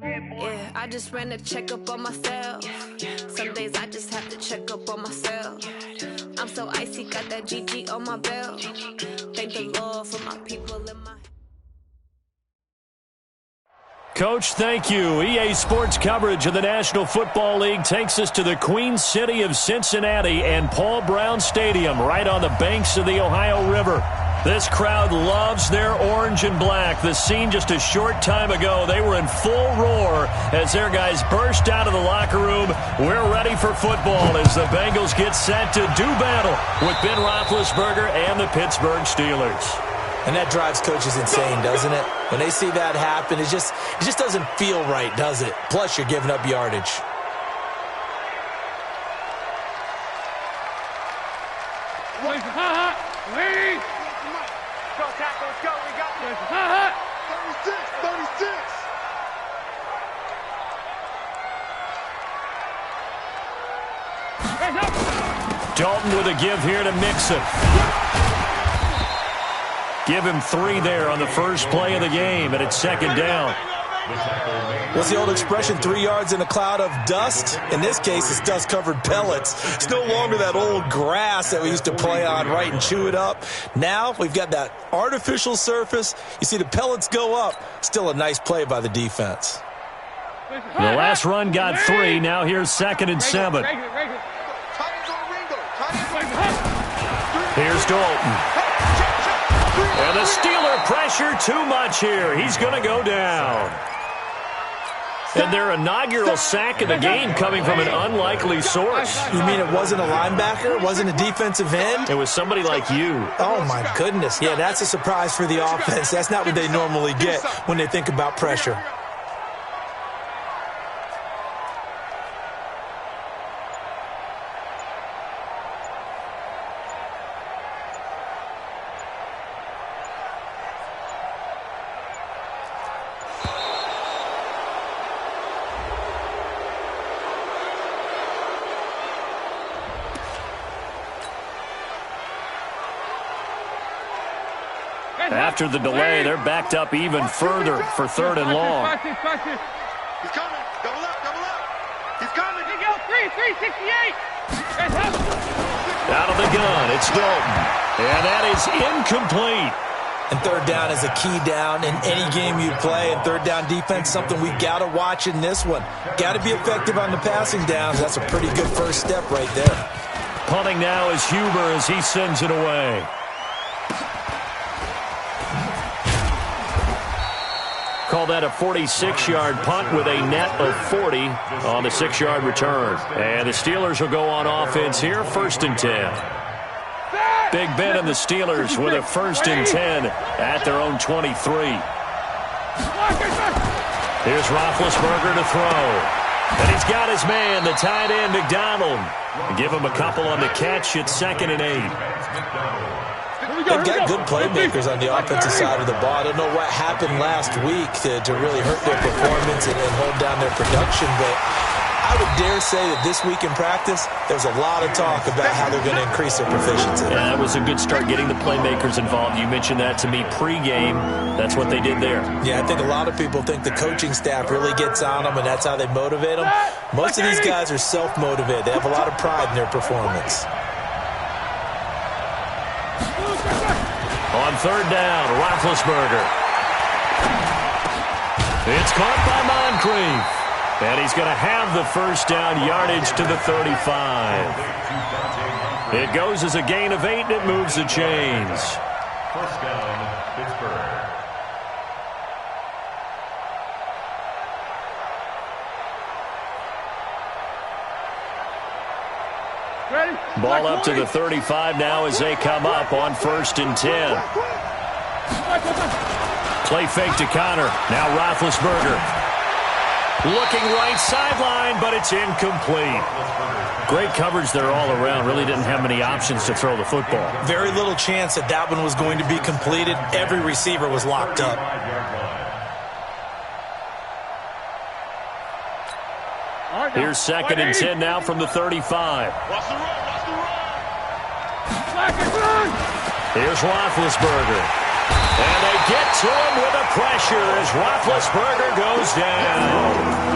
Yeah, I just ran a checkup on myself. Some days I just have to check up on myself. I'm so icy, got that GG on my belt. Thank the Lord for my people in my. Coach, thank you. EA Sports coverage of the National Football League takes us to the Queen City of Cincinnati and Paul Brown Stadium right on the banks of the Ohio River. This crowd loves their orange and black. The scene just a short time ago, they were in full roar as their guys burst out of the locker room. We're ready for football as the Bengals get set to do battle with Ben Roethlisberger and the Pittsburgh Steelers. And that drives coaches insane, doesn't it? When they see that happen, it just doesn't feel right, does it? Plus, you're giving up yardage. Go, tackle, let's go. We got this. 36. Dalton with a give here to Mixon. Give him 3 there on the first play of the game, and it's second down. What's the old expression, 3 yards in a cloud of dust? In this case, it's dust-covered pellets. It's no longer that old grass that we used to play on, right, and chew it up. Now we've got that artificial surface. You see the pellets go up. Still a nice play by the defense. The last run got 3. Now here's 2nd and 7. Here's Dalton. And the Steeler pressure too much here. He's going to go down. And their inaugural sack of the game coming from an unlikely source. You mean it wasn't a linebacker? It wasn't a defensive end? It was somebody like you. Oh, my goodness. Yeah, that's a surprise for the offense. That's not what they normally get when they think about pressure. After the delay, they're backed up even further for 3rd and long. He's coming. Double up. He's coming. He goes 368. Out of the gun, it's Dalton. And that is incomplete. And 3rd down is a key down in any game you play. And 3rd down defense, something we got to watch in this one. Got to be effective on the passing downs. That's a pretty good first step right there. Punting now is Huber as he sends it away. Call that a 46-yard punt with a net of 40 on the 6-yard return. And the Steelers will go on offense here, 1st and 10. Big Ben and the Steelers with a 1st and 10 at their own 23. Here's Roethlisberger to throw. And he's got his man, the tight end, McDonald. Give him a couple on the catch. It's 2nd and 8. They've got good playmakers on the offensive side of the ball. I don't know what happened last week to really hurt their performance and hold down their production, but I would dare say that this week in practice, there's a lot of talk about how they're going to increase their proficiency. Yeah, that was a good start getting the playmakers involved. You mentioned that to me pregame. That's what they did there. Yeah, I think a lot of people think the coaching staff really gets on them, and that's how they motivate them. Most of these guys are self-motivated. They have a lot of pride in their performance. On 3rd down, Roethlisberger. It's caught by Moncrief. And he's going to have the 1st down, yardage to the 35. It goes as a gain of 8, and it moves the chains. 1st down, Pittsburgh. Ball up to the 35 now as they come up on 1st and 10. Play fake to Connor. Now Roethlisberger. Looking right sideline, but it's incomplete. Great coverage there all around. Really didn't have many options to throw the football. Very little chance that that one was going to be completed. Every receiver was locked up. Here's 2nd and 10 now from the 35. Here's Roethlisberger. And they get to him with a pressure as Roethlisberger goes down.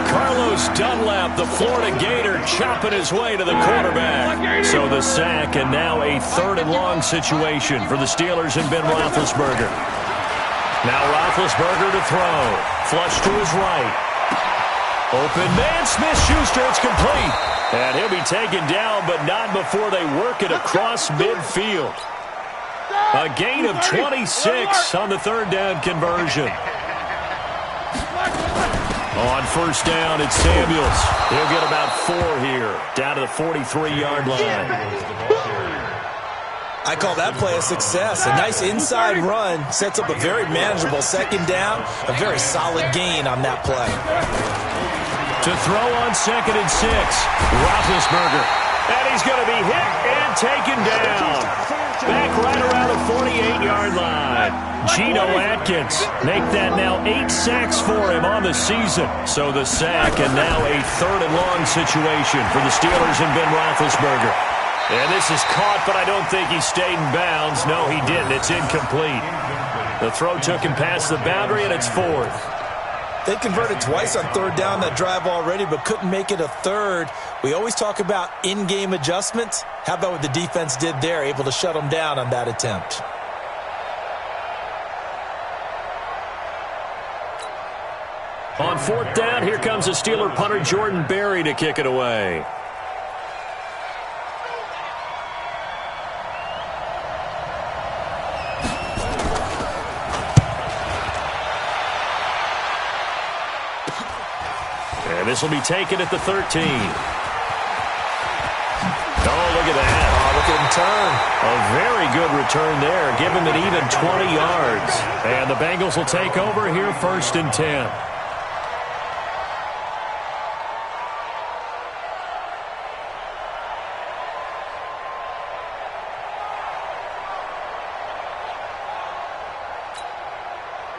Carlos Dunlap, the Florida Gator, chopping his way to the quarterback. So the sack, and now a 3rd and long situation for the Steelers and Ben Roethlisberger. Now Roethlisberger to throw. Flush to his right. Open man, Smith-Schuster, it's complete. And he'll be taken down, but not before they work it across midfield. A gain of 26 on the 3rd down conversion. On 1st down, it's Samuels. He'll get about 4 here, down to the 43-yard line. I call that play a success. A nice inside run sets up a very manageable 2nd down. A very solid gain on that play. To throw on 2nd and 6, Roethlisberger. And he's going to be hit and taken down. Back right around the 48-yard line. Geno Atkins make that now 8 sacks for him on the season. So the sack, and now a 3rd and long situation for the Steelers and Ben Roethlisberger. And this is caught, but I don't think he stayed in bounds. No, he didn't. It's incomplete. The throw took him past the boundary, and it's 4th. They converted twice on 3rd down that drive already, but couldn't make it a 3rd. We always talk about in-game adjustments. How about what the defense did there, able to shut them down on that attempt? On 4th down, here comes the Steeler punter Jordan Berry to kick it away. And this will be taken at the 13. Oh, look at that. Oh, look at him turn. A very good return there. Give him an even 20 yards. And the Bengals will take over here, 1st and 10.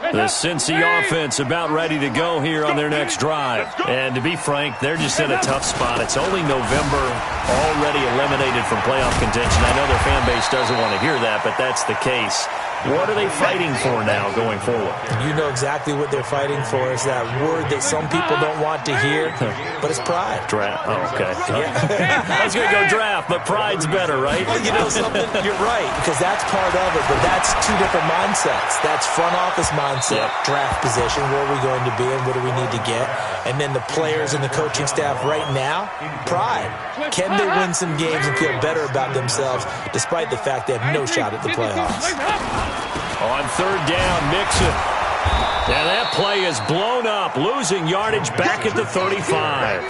The Cincy offense about ready to go here on their next drive. And to be frank, they're just in a tough spot. It's only November, already eliminated from playoff contention. I know their fan base doesn't want to hear that, but that's the case. What are they fighting for now going forward? You know exactly what they're fighting for. Is that word that some people don't want to hear, but it's pride. Draft. Oh, okay. Yeah. I was going to go draft, but pride's better, right? Well, you know something? You're right, because that's part of it, but that's two different mindsets. That's front office mindset, draft position, where are we going to be and what do we need to get? And then the players and the coaching staff right now, pride. Can they win some games and feel better about themselves despite the fact they have no shot at the playoffs? On third down, Mixon. And that play is blown up, losing yardage back at the 35.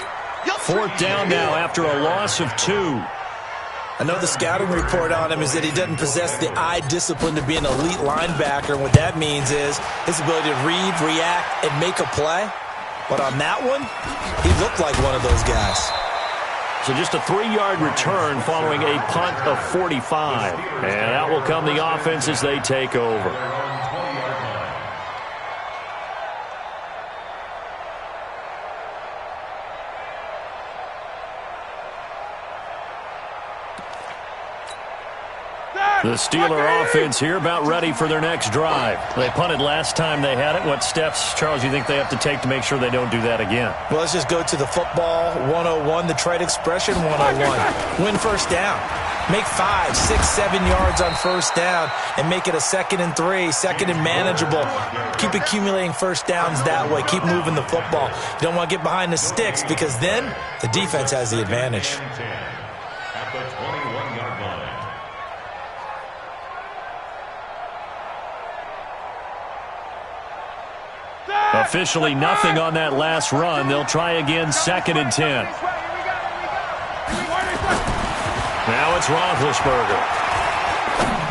Fourth down now after a loss of 2. I know the scouting report on him is that he doesn't possess the eye discipline to be an elite linebacker, and what that means is his ability to read, react, and make a play. But on that one, he looked like one of those guys. So just a 3-yard return following a punt of 45. And out will come the offense as they take over. The Steeler offense here about ready for their next drive. They punted last time they had it. What steps, Charles, you think they have to take to make sure they don't do that again? Well, let's just go to the football 101, the trade expression 101. Win first down. Make 5, 6, 7 yards on first down and make it a 2nd and 3, 2nd and manageable. Keep accumulating first downs that way. Keep moving the football. You don't want to get behind the sticks because then the defense has the advantage. At the 21-yard line. Officially nothing on that last run. They'll try again, 2nd and 10. Now it's Roethlisberger.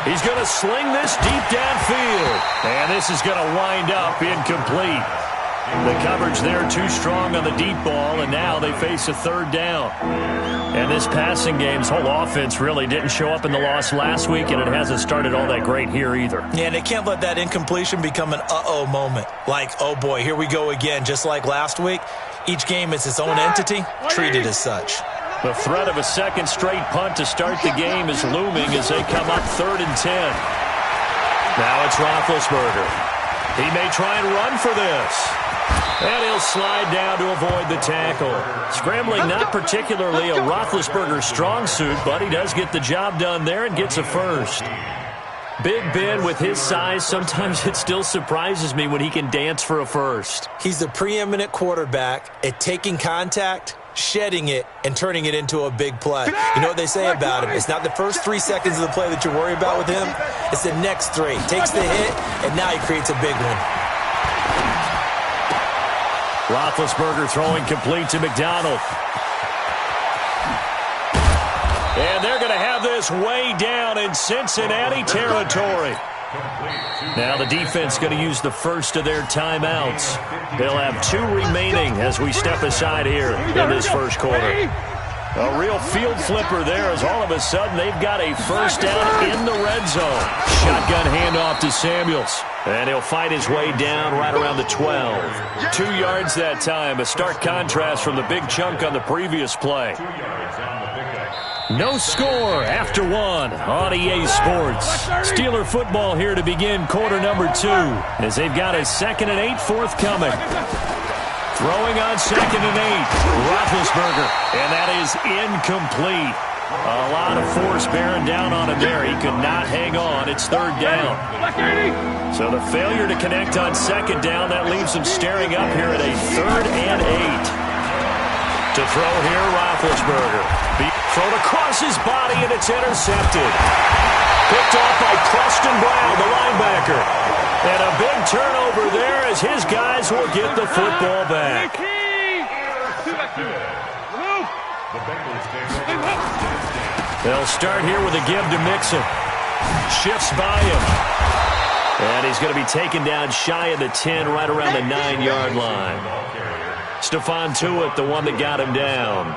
He's going to sling this deep downfield. And this is going to wind up incomplete. The coverage there too strong on the deep ball, and now they face a 3rd down. And this passing game's whole offense really didn't show up in the loss last week, and it hasn't started all that great here either. Yeah, and they can't let that incompletion become an uh-oh moment. Like, oh boy, here we go again. Just like last week, each game is its own entity, treated as such. The threat of a second straight punt to start the game is looming as they come up 3rd and 10. Now it's Roethlisberger. He may try and run for this. And he'll slide down to avoid the tackle. Scrambling not particularly a Roethlisberger strong suit, but he does get the job done there and gets a first. Big Ben with his size, sometimes it still surprises me when he can dance for a first. He's the preeminent quarterback at taking contact, shedding it, and turning it into a big play. You know what they say about him? It's not the first 3 seconds of the play that you worry about with him. It's the next 3. Takes the hit, and now he creates a big one. Roethlisberger throwing complete to McDonald. And they're going to have this way down in Cincinnati territory. Now the defense going to use the first of their timeouts. They'll have 2 remaining as we step aside here in this first quarter. A real field flipper there as all of a sudden they've got a first down in the red zone. Shotgun handoff to Samuels. And he'll fight his way down right around the 12. 2 yards that time. A stark contrast from the big chunk on the previous play. No score after 1 on EA Sports. Steeler football here to begin quarter number 2 as they've got a 2nd and 8 forthcoming. Throwing on 2nd and 8. Roethlisberger. And that is incomplete. A lot of force bearing down on him there. He could not hang on. It's 3rd down. So the failure to connect on 2nd down, that leaves him staring up here at a 3rd and 8. To throw here, Roethlisberger. Thrown across his body, and it's intercepted. Picked off by Preston Brown, the linebacker. And a big turnover there as his guys will get the football back. They'll start here with a give to Mixon. Shifts by him. And he's going to be taken down shy of the 10, right around the 9-yard line. Stephon Tuitt, the one that got him down.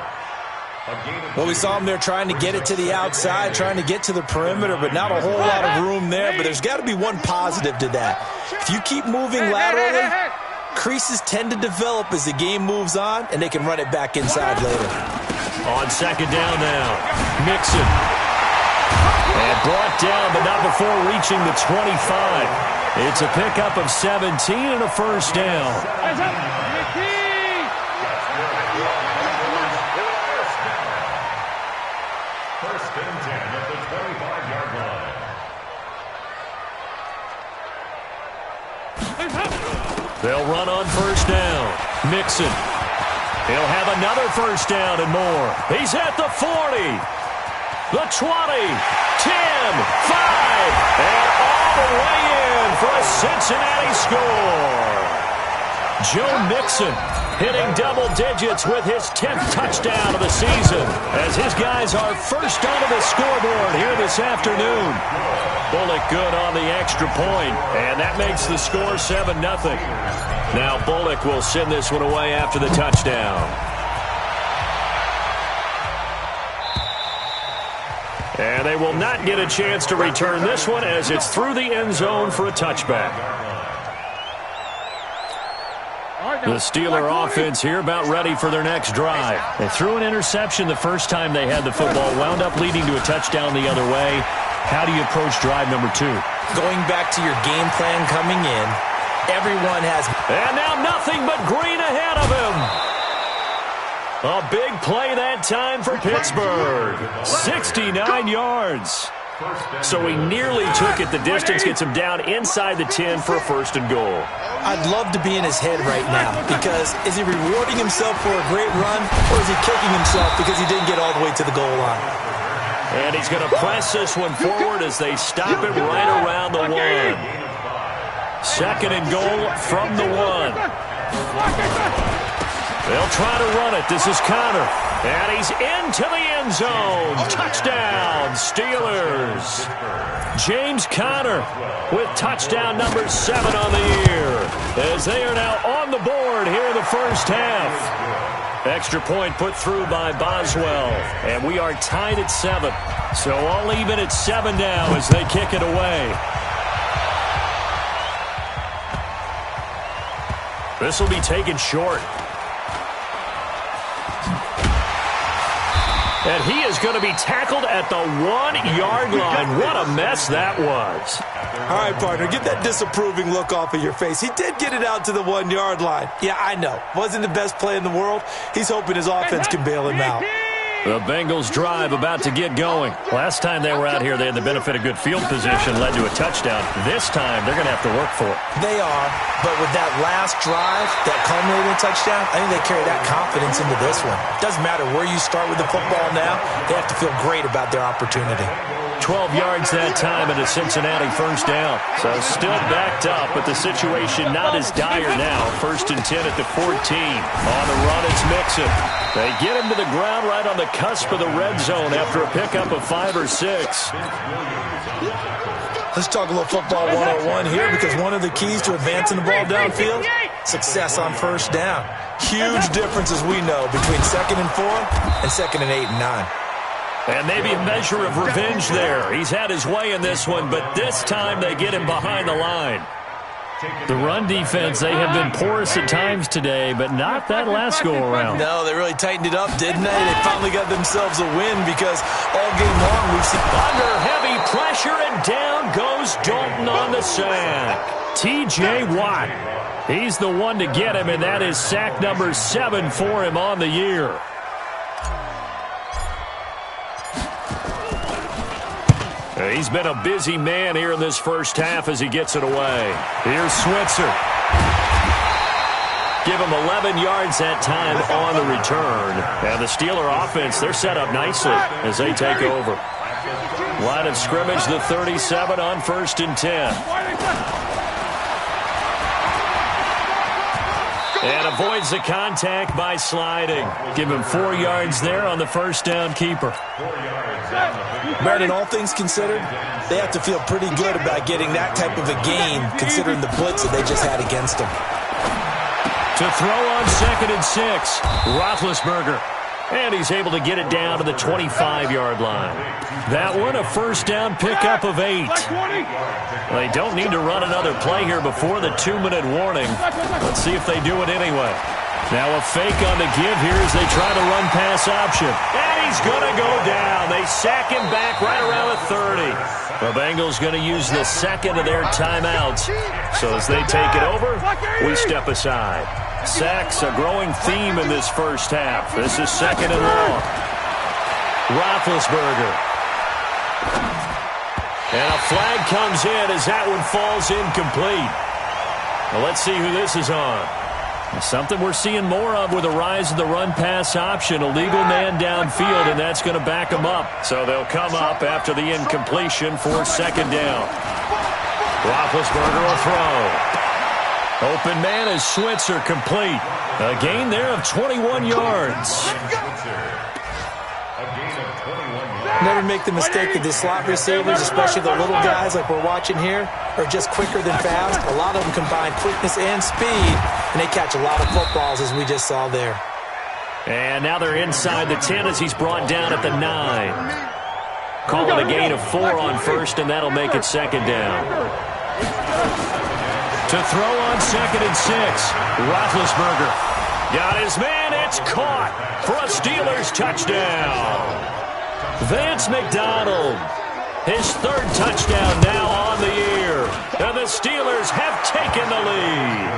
Well, we saw him there trying to get it to the outside, trying to get to the perimeter, but not a whole lot of room there. But there's got to be one positive to that. If you keep moving laterally, creases tend to develop as the game moves on, and they can run it back inside later. On 2nd down now, Mixon. And brought down, but not before reaching the 25. It's a pickup of 17 and a first down. First and 10 at the 25-yard line. They'll run on first down. Mixon. He'll have another first down and more. He's at the 40. The 20. 10. 5. And all the way in for a Cincinnati score. Joe Mixon hitting double digits with his 10th touchdown of the season as his guys are first onto the scoreboard here this afternoon. Bullock good on the extra point, and that makes the score 7-0. Now Bullock will send this one away after the touchdown. And they will not get a chance to return this one as it's through the end zone for a touchback. The Steeler offense here about ready for their next drive. They threw an interception the first time they had the football, wound up leading to a touchdown the other way. How do you approach drive number 2? Going back to your game plan coming in, everyone has... And now nothing but green ahead of him. A big play that time for Pittsburgh. 69 yards. So he nearly took it the distance, gets him down inside the 10 for a first and goal. I'd love to be in his head right now because is he rewarding himself for a great run or is he kicking himself because he didn't get all the way to the goal line? And he's going to press this one forward as they stop it right around the 1. Second and goal from the 1. They'll try to run it. This is Conner. And he's into the end zone. Touchdown, Steelers. James Conner with touchdown number 7 on the year as they are now on the board here in the first half. Extra point put through by Boswell. And we are tied at 7. So all even at 7 now as they kick it away. This will be taken short. And he is going to be tackled at the 1-yard line. What a mess that was. All right, partner, get that disapproving look off of your face. He did get it out to the 1-yard line. Yeah, I know. Wasn't the best play in the world. He's hoping his offense can bail him out. The Bengals drive about to get going. Last time they were out here, they had the benefit of good field position, led to a touchdown. This time, they're going to have to work for it. They are, but with that last drive, that culminating touchdown, I think they carry that confidence into this one. Doesn't matter where you start with the football now, they have to feel great about their opportunity. 12 yards that time and a Cincinnati first down. So still backed up, but the situation not as dire now. First and 10 at the 14. On the run, it's Mixon. They get him to the ground right on the cusp of the red zone after a pickup of 5 or 6. Let's talk a little football 101 here because one of the keys to advancing the ball downfield, success on first down. Huge difference, as we know, between 2nd and 4 and 2nd and 8 and 9. And maybe a measure of revenge there. He's had his way in this one, but this time they get him behind the line. The run defense, they have been porous at times today, but not that last go-around. No, they really tightened it up, didn't they? They finally got themselves a win because all game long we've seen... Under heavy pressure, and down goes Dalton on the sack. T.J. Watt. He's the one to get him, and that is sack number 7 for him on the year. He's been a busy man here in this first half as he gets it away. Here's Switzer. Give him 11 yards that time on the return. And the Steeler offense, they're set up nicely as they take over. Line of scrimmage, the 37 on first and 10. And avoids the contact by sliding. Give him 4 yards there on the first down keeper. Brandon, all things considered, they have to feel pretty good about getting that type of a gain considering the blitz that they just had against them. To throw on 2nd and 6, Roethlisberger. And he's able to get it down to the 25-yard line. That one, a first down pickup of 8. They don't need to run another play here before the 2-minute warning. Let's see if they do it anyway. Now a fake on the give here as they try to run pass option. And he's going to go down. They sack him back right around the 30. The Bengals going to use the second of their timeouts. So as they take it over, we step aside. Sacks a growing theme in this first half. This is 2nd and long. Roethlisberger. And a flag comes in as that one falls incomplete. Well, let's see who this is on. Something we're seeing more of with the rise of the run-pass option. A legal man downfield, and that's going to back them up. So they'll come up after the incompletion for 2nd down. Roethlisberger will throw. Open man is Switzer complete. A gain there of 21 yards. Never make the mistake that the slot receivers, especially the little guys like we're watching here, are just quicker than fast. A lot of them combine quickness and speed, and they catch a lot of footballs, as we just saw there. And now they're inside the 10 as he's brought down at the 9. Call it a gain of 4 on 1st, and that'll make it 2nd down. To throw on 2nd and 6, Roethlisberger. Got his man, it's caught for a Steelers touchdown. Vance McDonald, his 3rd touchdown now on the year. And the Steelers have taken the lead.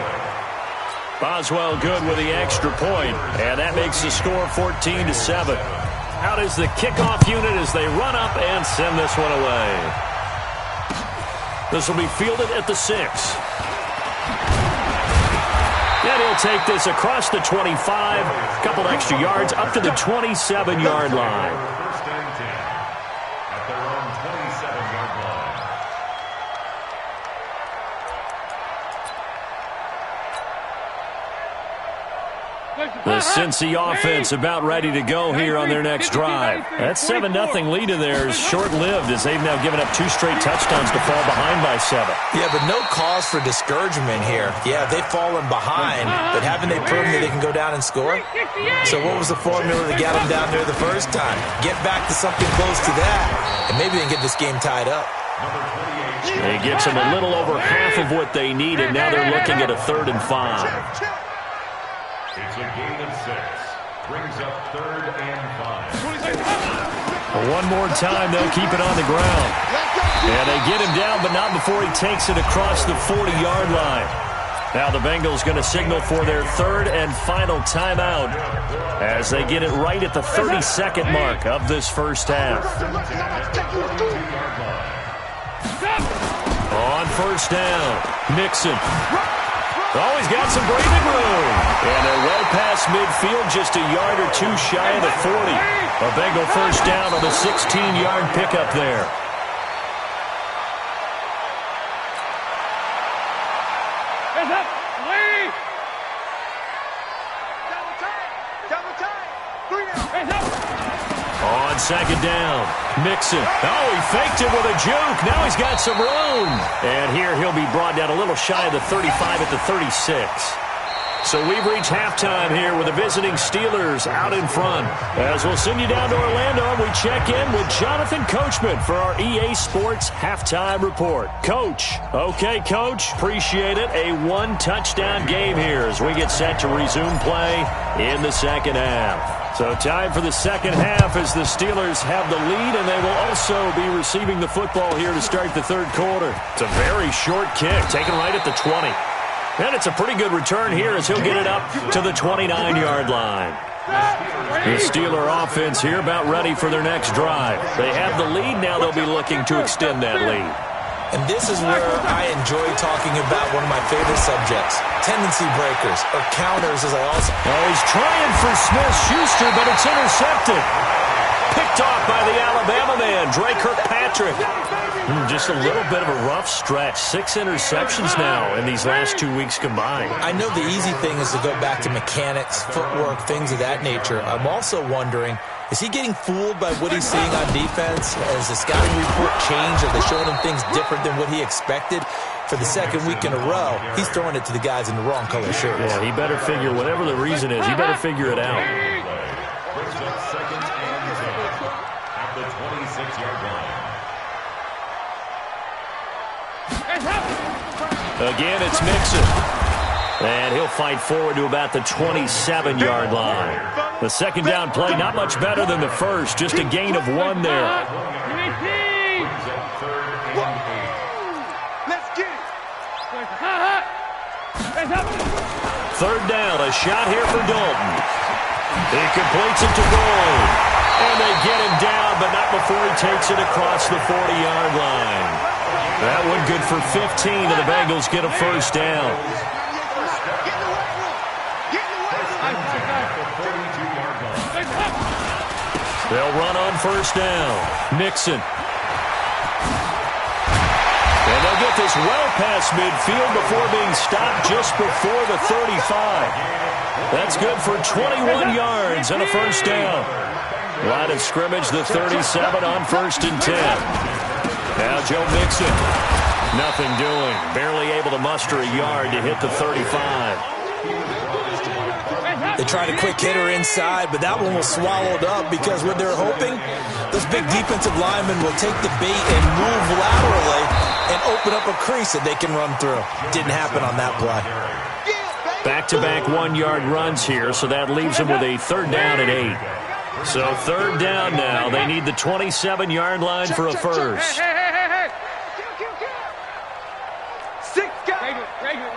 Boswell good with the extra point, and that makes the score 14-7. Out is the kickoff unit as they run up and send this one away. This will be fielded at the 6. And he'll take this across the 25, a couple extra yards up to the 27-yard line. The Cincy offense about ready to go here on their next drive. That 7-0 lead in there is short-lived as they've now given up 2 straight touchdowns to fall behind by 7. Yeah, but no cause for discouragement here. Yeah, they've fallen behind, but haven't they proven that they can go down and score? So what was the formula that got them down there the first time? Get back to something close to that, and maybe they can get this game tied up. It gets them a little over half of what they need, and now they're looking at a 3rd and 5. It's a gain of 6. Brings up 3rd and 5. One more time, they'll keep it on the ground. And they get him down, but not before he takes it across the 40-yard line. Now the Bengals going to signal for their 3rd and final timeout as they get it right at the 32nd mark of this first half. On 1st down, Mixon. Oh, he's got some breathing room. And they're well past midfield, just a yard or 2 shy of the 40. A Bengal 1st down on the 16-yard pickup there. On 2nd down, Mixon. Oh, he faked it with a juke. Now he's got some room. And here he'll be brought down a little shy of the 35 at the 36. So we've reached halftime here with the visiting Steelers out in front. As we'll send you down to Orlando, we check in with Jonathan Coachman for our EA Sports Halftime Report. Coach. Okay, Coach. Appreciate it. A 1-touchdown game here as we get set to resume play in the second half. So time for the second half as the Steelers have the lead, and they will also be receiving the football here to start the 3rd quarter. It's a very short kick, taken right at the 20. And it's a pretty good return here as he'll get it up to the 29-yard line. The Steeler offense here about ready for their next drive. They have the lead. Now they'll be looking to extend that lead. And this is where I enjoy talking about one of my favorite subjects, tendency breakers, or counters as I also... Oh, he's trying for Smith-Schuster, but it's intercepted. Picked off by the Alabama man, Dre Kirkpatrick. Just a little bit of a rough stretch. 6 interceptions now in these last 2 weeks combined. I know the easy thing is to go back to mechanics, footwork, things of that nature. I'm also wondering, is he getting fooled by what he's seeing on defense? Has the scouting report changed? Are they showing him things different than what he expected? For the 2nd week in a row, he's throwing it to the guys in the wrong color shirts. Yeah, he better figure, whatever the reason is, he better figure it out. Brings up 2nd and 10 at the 26-yard line. Again, it's Mixon. And he'll fight forward to about the 27-yard line. The second down play, not much better than the first, just a gain of 1 there. Third down, a shot here for Dalton. He completes it to Gold. And they get him down, but not before he takes it across the 40-yard line. That one good for 15, and the Bengals get a first down. They'll run on first down. Mixon. And they'll get this well past midfield before being stopped just before the 35. That's good for 21 yards and a first down. Line of scrimmage, the 37 on 1st and 10. Now Joe Mixon. Nothing doing. Barely able to muster a yard to hit the 35. They tried a quick hitter inside, but that one was swallowed up because what they're hoping, those big defensive linemen will take the bait and move laterally and open up a crease that they can run through. Didn't happen on that play. Back-to-back 1-yard runs here, so that leaves them with a third down at 8. So third down now. They need the 27-yard line for a first. Hey. 6 guys. Regular.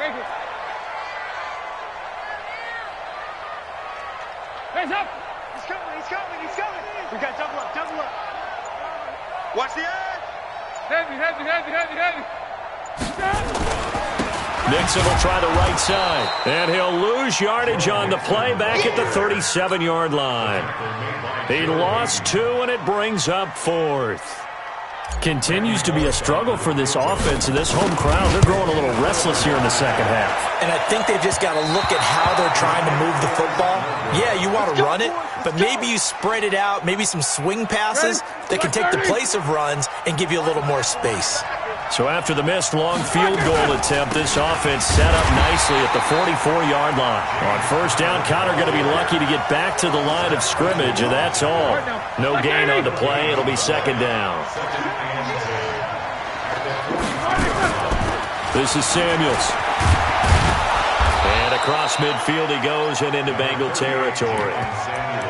Hands up. He's coming. We got double up. Watch the edge. Heavy. Nixon will try the right side, and he'll lose yardage on the play back at the 37-yard line. He lost 2, and it brings up 4th. Continues to be a struggle for this offense and this home crowd. They're growing a little restless here in the second half. And I think they've just got to look at how they're trying to move the football. Yeah, you want to run it, but maybe you spread it out, maybe some swing passes that can take the place of runs and give you a little more space. So after the missed long field goal attempt, this offense set up nicely at the 44-yard line. On first down, Connor going to be lucky to get back to the line of scrimmage, and that's all. No gain on the play. It'll be second down. This is Samuels. And across midfield he goes and into Bengal territory.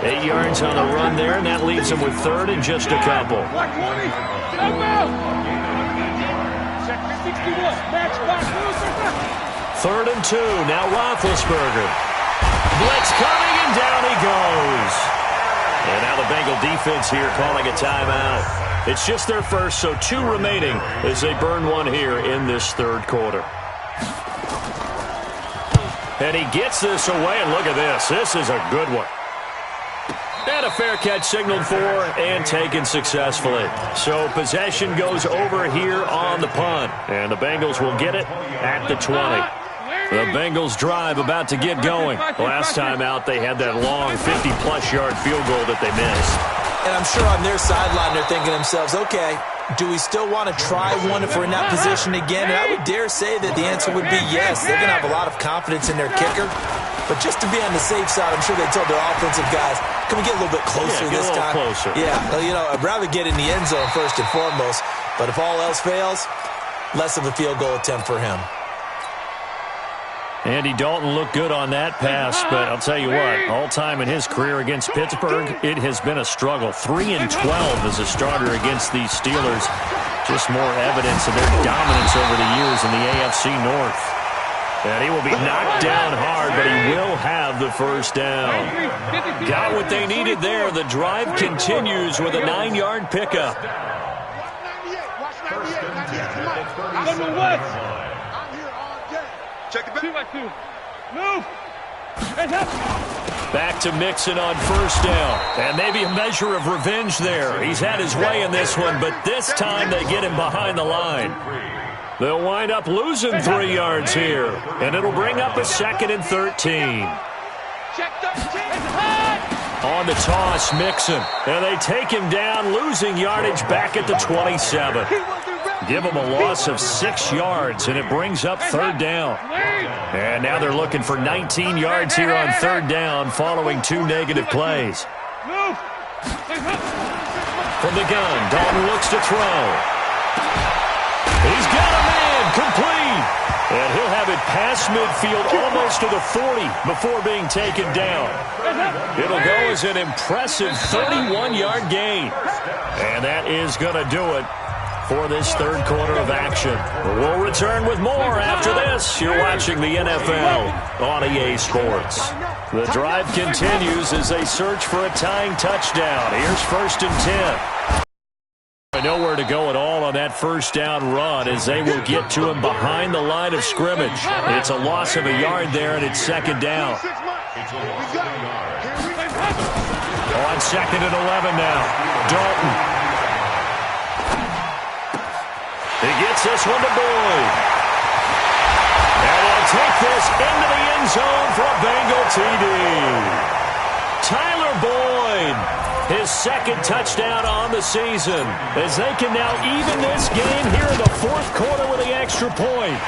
8 yards on the run there, and that leaves him with third and just a couple. Third and 2. Now Roethlisberger. Blitz coming, and down he goes. And now the Bengal defense here calling a timeout. It's just their first, so 2 remaining as they burn one here in this third quarter. And he gets this away, and look at this. This is a good one. And a fair catch signaled for and taken successfully. So possession goes over here on the punt. And the Bengals will get it at the 20. The Bengals drive about to get going. Last time out, they had that long 50-plus yard field goal that they missed. And I'm sure on their sideline they're thinking to themselves, okay, do we still want to try one if we're in that position again? And I would dare say that the answer would be yes. They're going to have a lot of confidence in their kicker. But just to be on the safe side, I'm sure they told their offensive guys, can we get a little bit closer this time? Closer. Yeah, I'd rather get in the end zone first and foremost. But if all else fails, less of a field goal attempt for him. Andy Dalton looked good on that pass, but I'll tell you what, all-time in his career against Pittsburgh, it has been a struggle. 3-12 as a starter against these Steelers. Just more evidence of their dominance over the years in the AFC North. And he will be knocked down hard, but he will have the first down. Got what they needed there. The drive continues with a 9-yard pickup. Check it back. 2 by 2. Move. Back to Mixon on first down. And maybe a measure of revenge there. He's had his way in this one, but this time they get him behind the line. They'll wind up losing 3 yards here. And it'll bring up a 2nd and 13. On the toss, Mixon. And they take him down, losing yardage back at the 27. Give him a loss of 6 yards, and it brings up third down. And now they're looking for 19 yards here on third down following 2 negative plays. From the gun, Dalton looks to throw. He's got a man, complete. And he'll have it past midfield almost to the 40 before being taken down. It'll go as an impressive 31-yard gain. And that is going to do it for this third quarter of action. We'll return with more after this. You're watching the NFL on EA Sports. The drive continues as they search for a tying touchdown. Here's 1st and 10. Nowhere to go at all on that first down run as they will get to him behind the line of scrimmage. It's a loss of a yard there, and it's 2nd down. On 2nd and 11 now. Dalton. He gets this one to Boyd. And he'll take this into the end zone for a Bengal TD. Tyler Boyd, his 2nd touchdown on the season, as they can now even this game here in the 4th quarter with the extra point.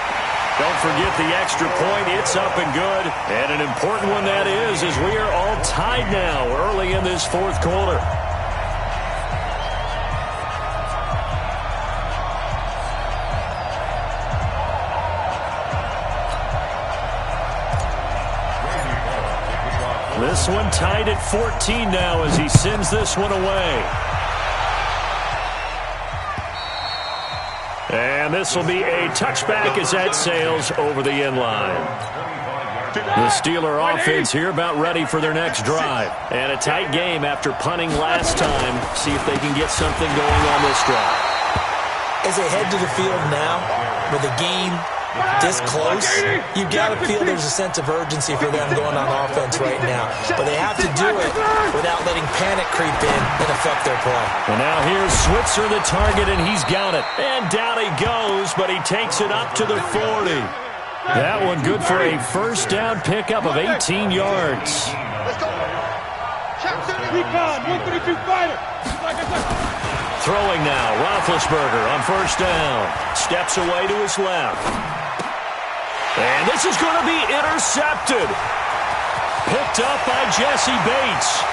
Don't forget the extra point. It's up and good. And an important one that is, as we are all tied now early in this 4th quarter. This one tied at 14 now as he sends this one away. And this will be a touchback as that sails over the end line. The Steeler offense here about ready for their next drive. And a tight game after punting last time. See if they can get something going on this drive. As they head to the field now, with the game this close, you've got to feel there's a sense of urgency for them going on offense right now. But they have to do it without letting panic creep in and affect their play. And now here's Switzer, the target, and he's got it. And down he goes, but he takes it up to the 40. That one good for a first down pickup of 18 yards. Throwing now, Roethlisberger on first down. Steps away to his left. And this is going to be intercepted. Picked up by Jesse Bates.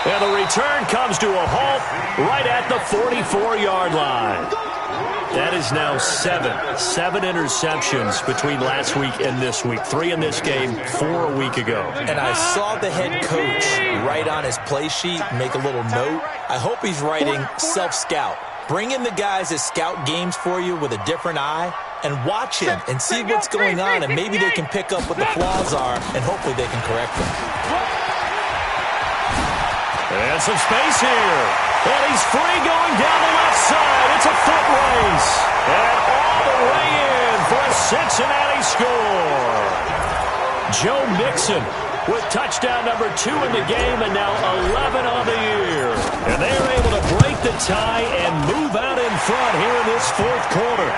And the return comes to a halt right at the 44-yard line. That is now 7 interceptions between last week and this week. 3 in this game, 4 a week ago. And I saw the head coach write on his play sheet, make a little note. I hope he's writing self-scout. Bring in the guys that scout games for you with a different eye and watch him and see what's going on, and maybe they can pick up what the flaws are, and hopefully they can correct them. And some space here. And he's free going down the left side. It's a foot race. And all the way in for a Cincinnati score. Joe Mixon with touchdown number 2 in the game and now 11 on the year. And they are able to break the tie and move out in front here in this 4th quarter.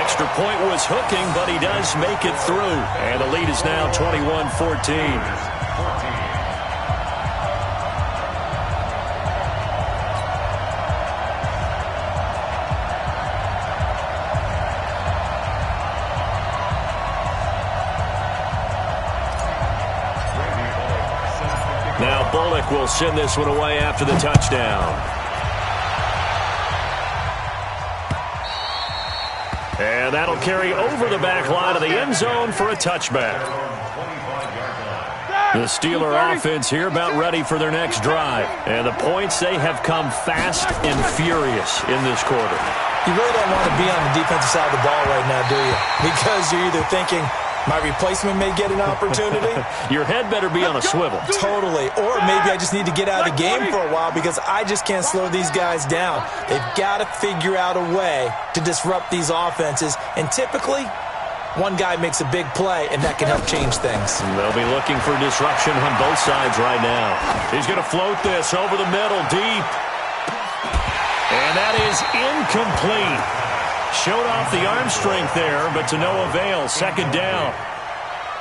Extra point was hooking, but he does make it through. And the lead is now 21-14. Now Bullock will send this one away after the touchdown. And that'll carry over the back line of the end zone for a touchback. The Steeler offense here about ready for their next drive. And the points, they have come fast and furious in this quarter. You really don't want to be on the defensive side of the ball right now, do you? Because you're either thinking, my replacement may get an opportunity. Your head better be on a swivel. Totally. Or maybe I just need to get out of the game for a while because I just can't slow these guys down. They've got to figure out a way to disrupt these offenses. And typically, one guy makes a big play, and that can help change things. And they'll be looking for disruption on both sides right now. He's going to float this over the middle, deep. And that is incomplete. Showed off the arm strength there, but to no avail. 2nd down.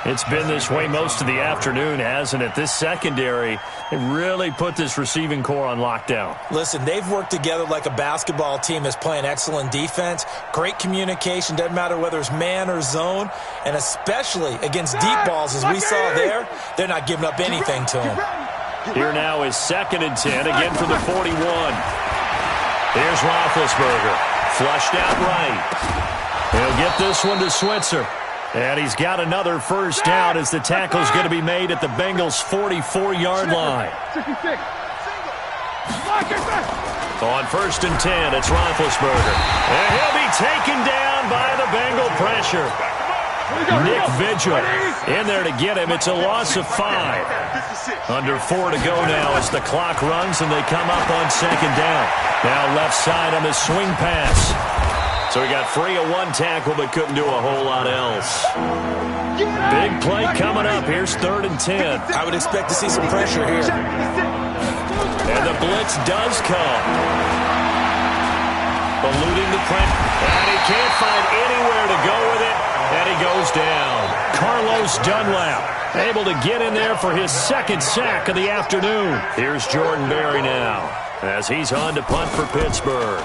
It's been this way most of the afternoon, hasn't it? This secondary, it really put this receiving core on lockdown. Listen, they've worked together like a basketball team that's playing excellent defense. Great communication, doesn't matter whether it's man or zone, and especially against deep balls, as we saw there, they're not giving up anything to them. Here now is 2nd and 10, again from the 41. Here's Roethlisberger, flushed out right. He'll get this one to Switzer. And he's got another first down as the tackle's going to be made at the Bengals' 44-yard line. 66. On 1st and 10, it's Roethlisberger. And he'll be taken down by the Bengal pressure. Nick Vigil in there to get him. It's a loss of 5. Under 4 to go now as the clock runs and they come up on 2nd down. Now left side on the swing pass. So he got free of one tackle but couldn't do a whole lot else. Big play coming up. Here's 3rd and 10. I would expect to see some pressure here. And the blitz does come. Eluding the pressure. And he can't find anywhere to go with it. And he goes down. Carlos Dunlap able to get in there for his 2nd sack of the afternoon. Here's Jordan Berry now as he's on to punt for Pittsburgh.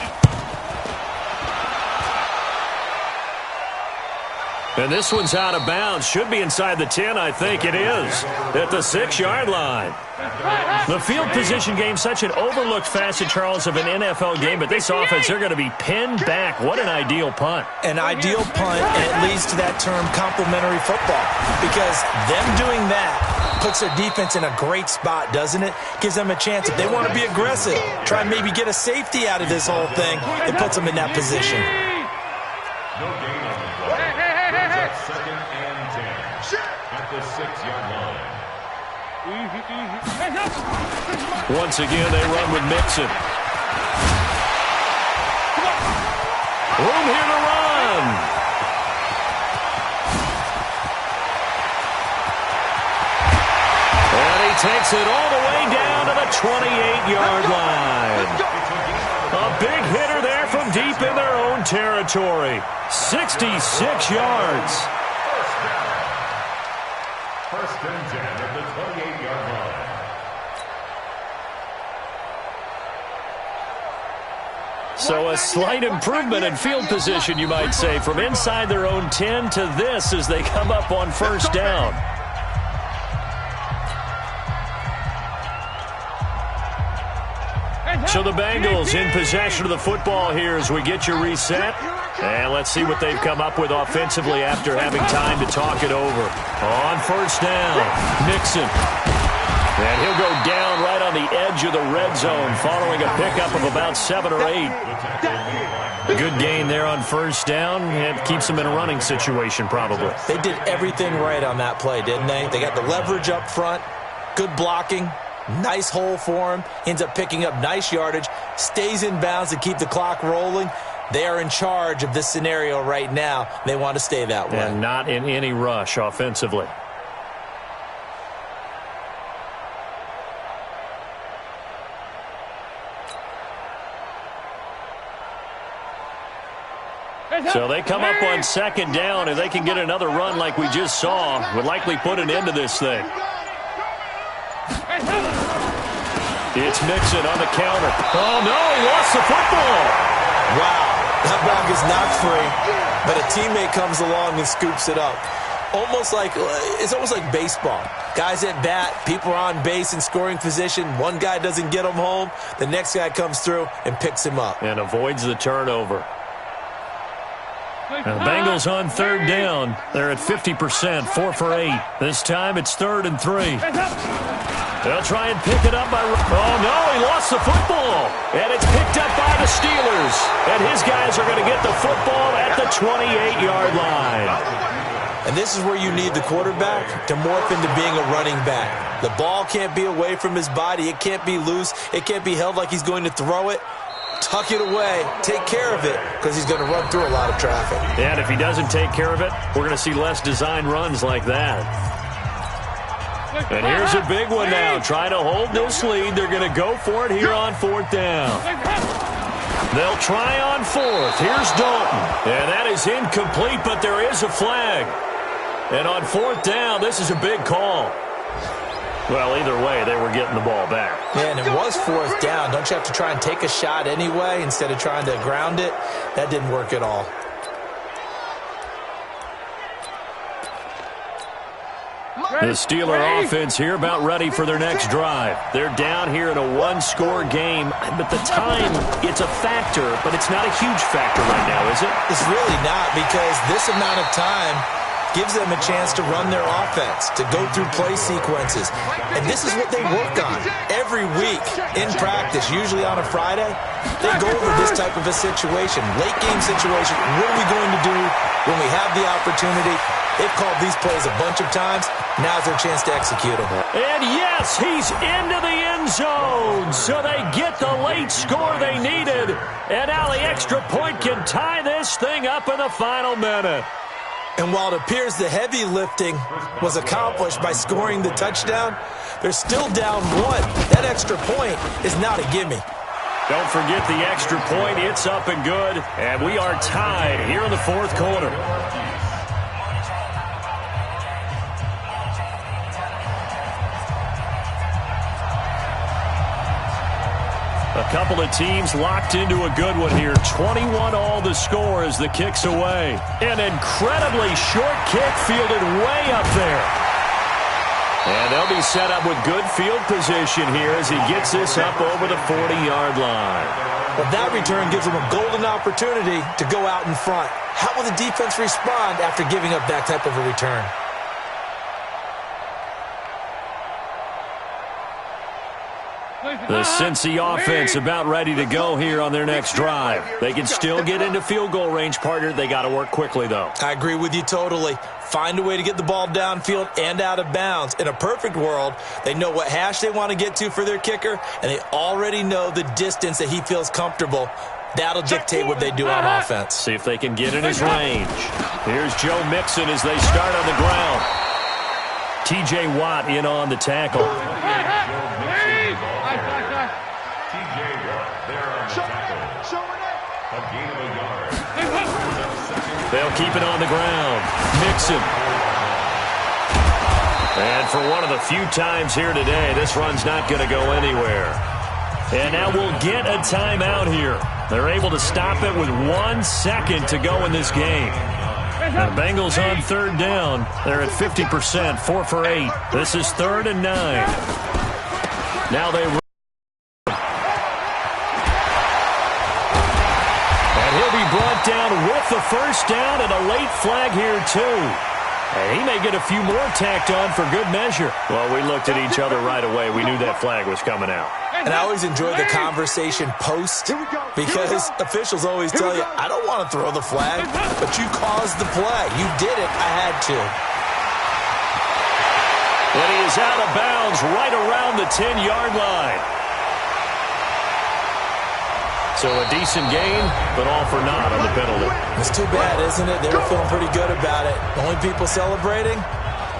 And this one's out of bounds. Should be inside the 10, I think it is. At the 6-yard line. The field position game, such an overlooked facet, Charles, of an NFL game. But this offense, they're going to be pinned back. What an ideal punt. An ideal punt, and it leads to that term complementary football. Because them doing that puts their defense in a great spot, doesn't it? Gives them a chance. If they want to be aggressive, try and maybe get a safety out of this whole thing, it puts them in that position. No gain on the play. Brings up 2nd and 10 at the 6-yard line. Once again, they run with Mixon. Room here to run. And he takes it all the way down to the 28-yard line. A big hitter there from deep in their own territory. 66 yards. First and 10 at the 28-yard line. So a slight improvement in field position, you might say, from inside their own 10 to this as they come up on 1st down. So the Bengals in possession of the football here as we get you reset. And let's see what they've come up with offensively after having time to talk it over. On 1st down, Mixon. And he'll go down right on the edge of the red zone following a pickup of about 7 or 8. Good gain there on 1st down. It keeps them in a running situation probably. They did everything right on that play, didn't they? They got the leverage up front, good blocking. Nice hole for him. Ends up picking up nice yardage. Stays in bounds to keep the clock rolling. They are in charge of this scenario right now. They want to stay that way. And not in any rush offensively. So they come up on 2nd down. If they can get another run like we just saw, would likely put an end to this thing. It's Mixon on the counter. Oh, no, he lost the football. Wow, that ball gets knocked free, but a teammate comes along and scoops it up. It's almost like baseball. Guys at bat, people are on base in scoring position. One guy doesn't get him home. The next guy comes through and picks him up. And avoids the turnover. And the Bengals on 3rd down. They're at 50%, 4 for 8. This time it's 3rd and 3. They'll try and pick it up by... Oh, no, he lost the football. And it's picked up by the Steelers. And his guys are going to get the football at the 28-yard line. And this is where you need the quarterback to morph into being a running back. The ball can't be away from his body. It can't be loose. It can't be held like he's going to throw it. Tuck it away. Take care of it because he's going to run through a lot of traffic. And if he doesn't take care of it, we're going to see less design runs like that. And here's a big one now. Trying to hold this lead. They're going to go for it here on 4th down. They'll try on 4th. Here's Dalton. And that is incomplete, but there is a flag. And on 4th down, this is a big call. Well, either way, they were getting the ball back. Yeah, and it was 4th down. Don't you have to try and take a shot anyway instead of trying to ground it? That didn't work at all. The Steeler offense here about ready for their next drive. They're down here in a one-score game, but the time, it's a factor, but it's not a huge factor right now, is it? It's really not, because this amount of time gives them a chance to run their offense, to go through play sequences. And this is what they work on every week in practice, usually on a Friday. They go over this type of a situation, late game situation. What are we going to do when we have the opportunity? They've called these plays a bunch of times. Now's their chance to execute them. And yes, he's into the end zone. So they get the late score they needed. And now the extra point can tie this thing up in the final minute. And while it appears the heavy lifting was accomplished by scoring the touchdown, they're still down 1. That extra point is not a gimme. Don't forget the extra point. It's up and good. And we are tied here in the 4th quarter. A couple of teams locked into a good one here. 21 all the score as the kick's away. An incredibly short kick fielded way up there. And they'll be set up with good field position here as he gets this up over the 40-yard line. But that return gives them a golden opportunity to go out in front. How will the defense respond after giving up that type of a return? The Cincy offense about ready to go here on their next drive. They can still get into field goal range, partner. They got to work quickly, though. I agree with you totally. Find a way to get the ball downfield and out of bounds. In a perfect world, they know what hash they want to get to for their kicker, and they already know the distance that he feels comfortable. That'll dictate what they do on offense. See if they can get in his range. Here's Joe Mixon as they start on the ground. T.J. Watt in on the tackle. They'll keep it on the ground. Mixon. And for one of the few times here today, this run's not going to go anywhere. And now we'll get a timeout here. They're able to stop it with 1 second to go in this game. The Bengals on 3rd down. They're at 50%, 4 for 8. This is 3rd and 9. Now they run. And he'll be brought down with the first down and a late flag here too. And he may get a few more tacked on for good measure. Well, we looked at each other right away. We knew that flag was coming out. And I always enjoy the conversation post because officials always tell you, I don't want to throw the flag, but you caused the play. You did it. I had to. And he is out of bounds right around the 10-yard line. So a decent gain, but all for naught on the penalty. It's too bad, isn't it? They were feeling pretty good about it. The only people celebrating,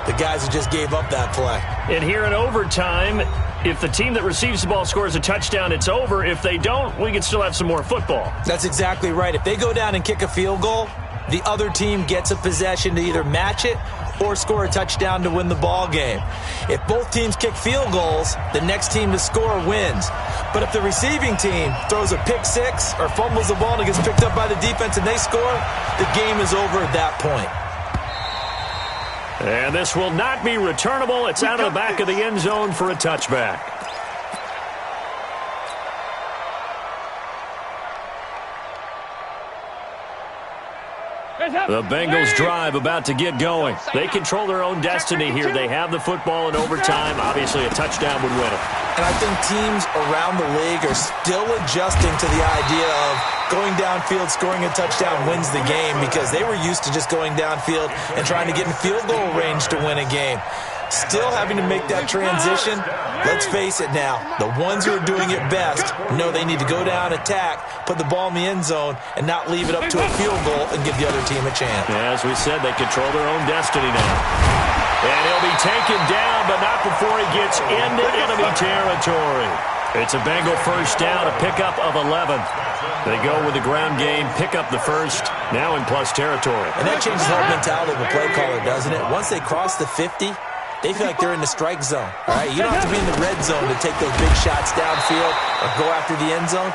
the guys who just gave up that play. And here in overtime, if the team that receives the ball scores a touchdown, it's over. If they don't, we can still have some more football. That's exactly right. If they go down and kick a field goal, the other team gets a possession to either match it or score a touchdown to win the ball game. If both teams kick field goals, the next team to score wins. But if the receiving team throws a pick six or fumbles the ball and it gets picked up by the defense and they score, the game is over at that point. And this will not be returnable. It's out of the back of the end zone for a touchback. The Bengals drive about to get going. They control their own destiny here. They have the football in overtime. Obviously, a touchdown would win it. And I think teams around the league are still adjusting to the idea of going downfield, scoring a touchdown wins the game because they were used to just going downfield and trying to get in field goal range to win a game. Still having to make that transition. Let's face it now, the ones who are doing it best know they need to go down, attack, put the ball in the end zone, and not leave it up to a field goal and give the other team a chance. Yeah, as we said, they control their own destiny now. And he'll be taken down, but not before he gets into enemy territory. It's a Bengal first down, a pickup of 11. They go with the ground game, pick up the first. Now in plus territory. And that changes the whole mentality of a play caller, doesn't it? Once they cross the 50, they feel like they're in the strike zone. All right, you don't have to be in the red zone to take those big shots downfield or go after the end zone.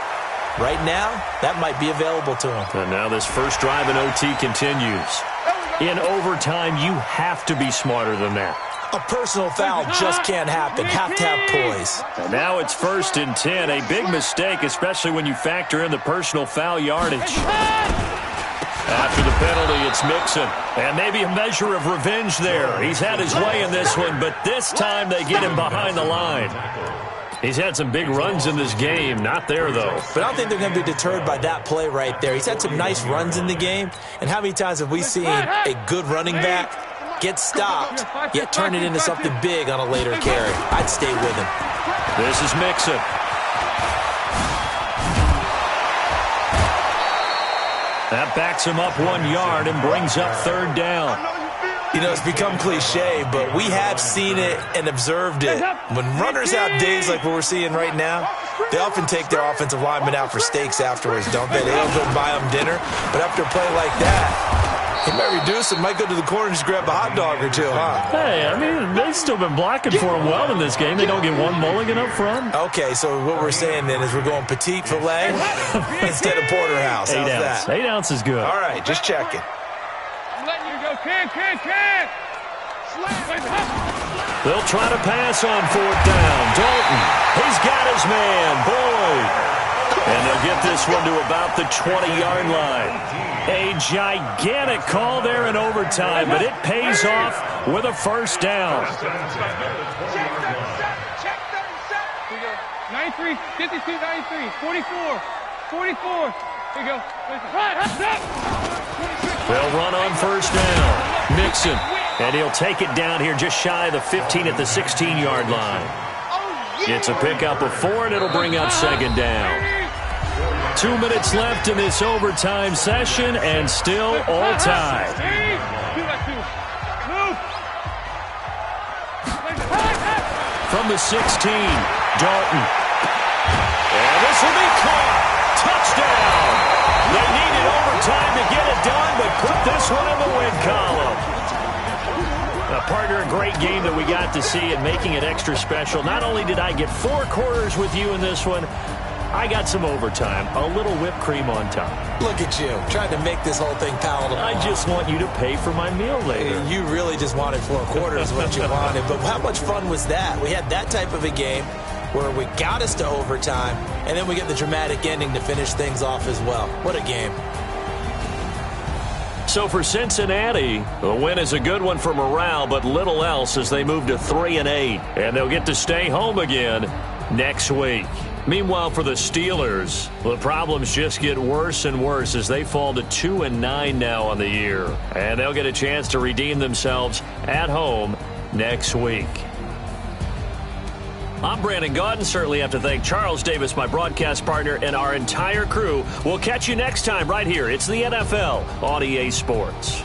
Right now, that might be available to them. And now this first drive in OT continues. In overtime, you have to be smarter than that. A personal foul just can't happen. Have to have poise. And now it's 1st and 10. A big mistake, especially when you factor in the personal foul yardage. After the penalty, it's Mixon. And maybe a measure of revenge there. He's had his way in this one, but this time they get him behind the line. He's had some big runs in this game. Not there, though. But I don't think they're going to be deterred by that play right there. He's had some nice runs in the game. And how many times have we seen a good running back get stopped, yet turn it into something big on a later carry? I'd stay with him. This is Mixon. That backs him up 1 yard and brings up 3rd down. You know, it's become cliche, but we have seen it and observed it. When runners have days like what we're seeing right now, they often take their offensive linemen out for steaks afterwards, don't they? They don't go buy them dinner. But after a play like that, he might reduce it, might go to the corner and just grab a hot dog or two, huh? Hey, I mean, they've still been blocking for him well in this game. They don't get one mulligan up front. Okay, so what we're saying then is we're going petite filet instead of porterhouse. How's that? 8 ounce is good. All right, just checking. They'll try to pass on 4th down. Dalton, he's got his man, Boyd. And they'll get this one to about the 20-yard line. A gigantic call there in overtime, but it pays off with a 1st down. 93, 52, 93, 44, 44. Here you go. They'll run on 1st down. Mixon, and he'll take it down here just shy of the 15 at the 16-yard line. It's a pickup of 4, and it'll bring up 2nd down. 2 minutes left in this overtime session, and still all tied. From the 16, Dalton. And this will be caught. Touchdown. They needed overtime to get it done, but put this one in the win column. Partner, a great game that we got to see and making it extra special. Not only did I get 4 quarters with you in this one, I got some overtime, a little whipped cream on top. Look at you, trying to make this whole thing palatable. I just want you to pay for my meal later. You really just wanted 4 quarters what you wanted, but how much fun was that? We had that type of a game where we got us to overtime, and then we get the dramatic ending to finish things off as well. What a game. So for Cincinnati, the win is a good one for morale, but little else as they move to 3-8, and they'll get to stay home again next week. Meanwhile, for the Steelers, the problems just get worse and worse as they fall to 2-9 now on the year, and they'll get a chance to redeem themselves at home next week. I'm Brandon Gaudin. Certainly have to thank Charles Davis, my broadcast partner, and our entire crew. We'll catch you next time right here. It's the NFL on EA Sports.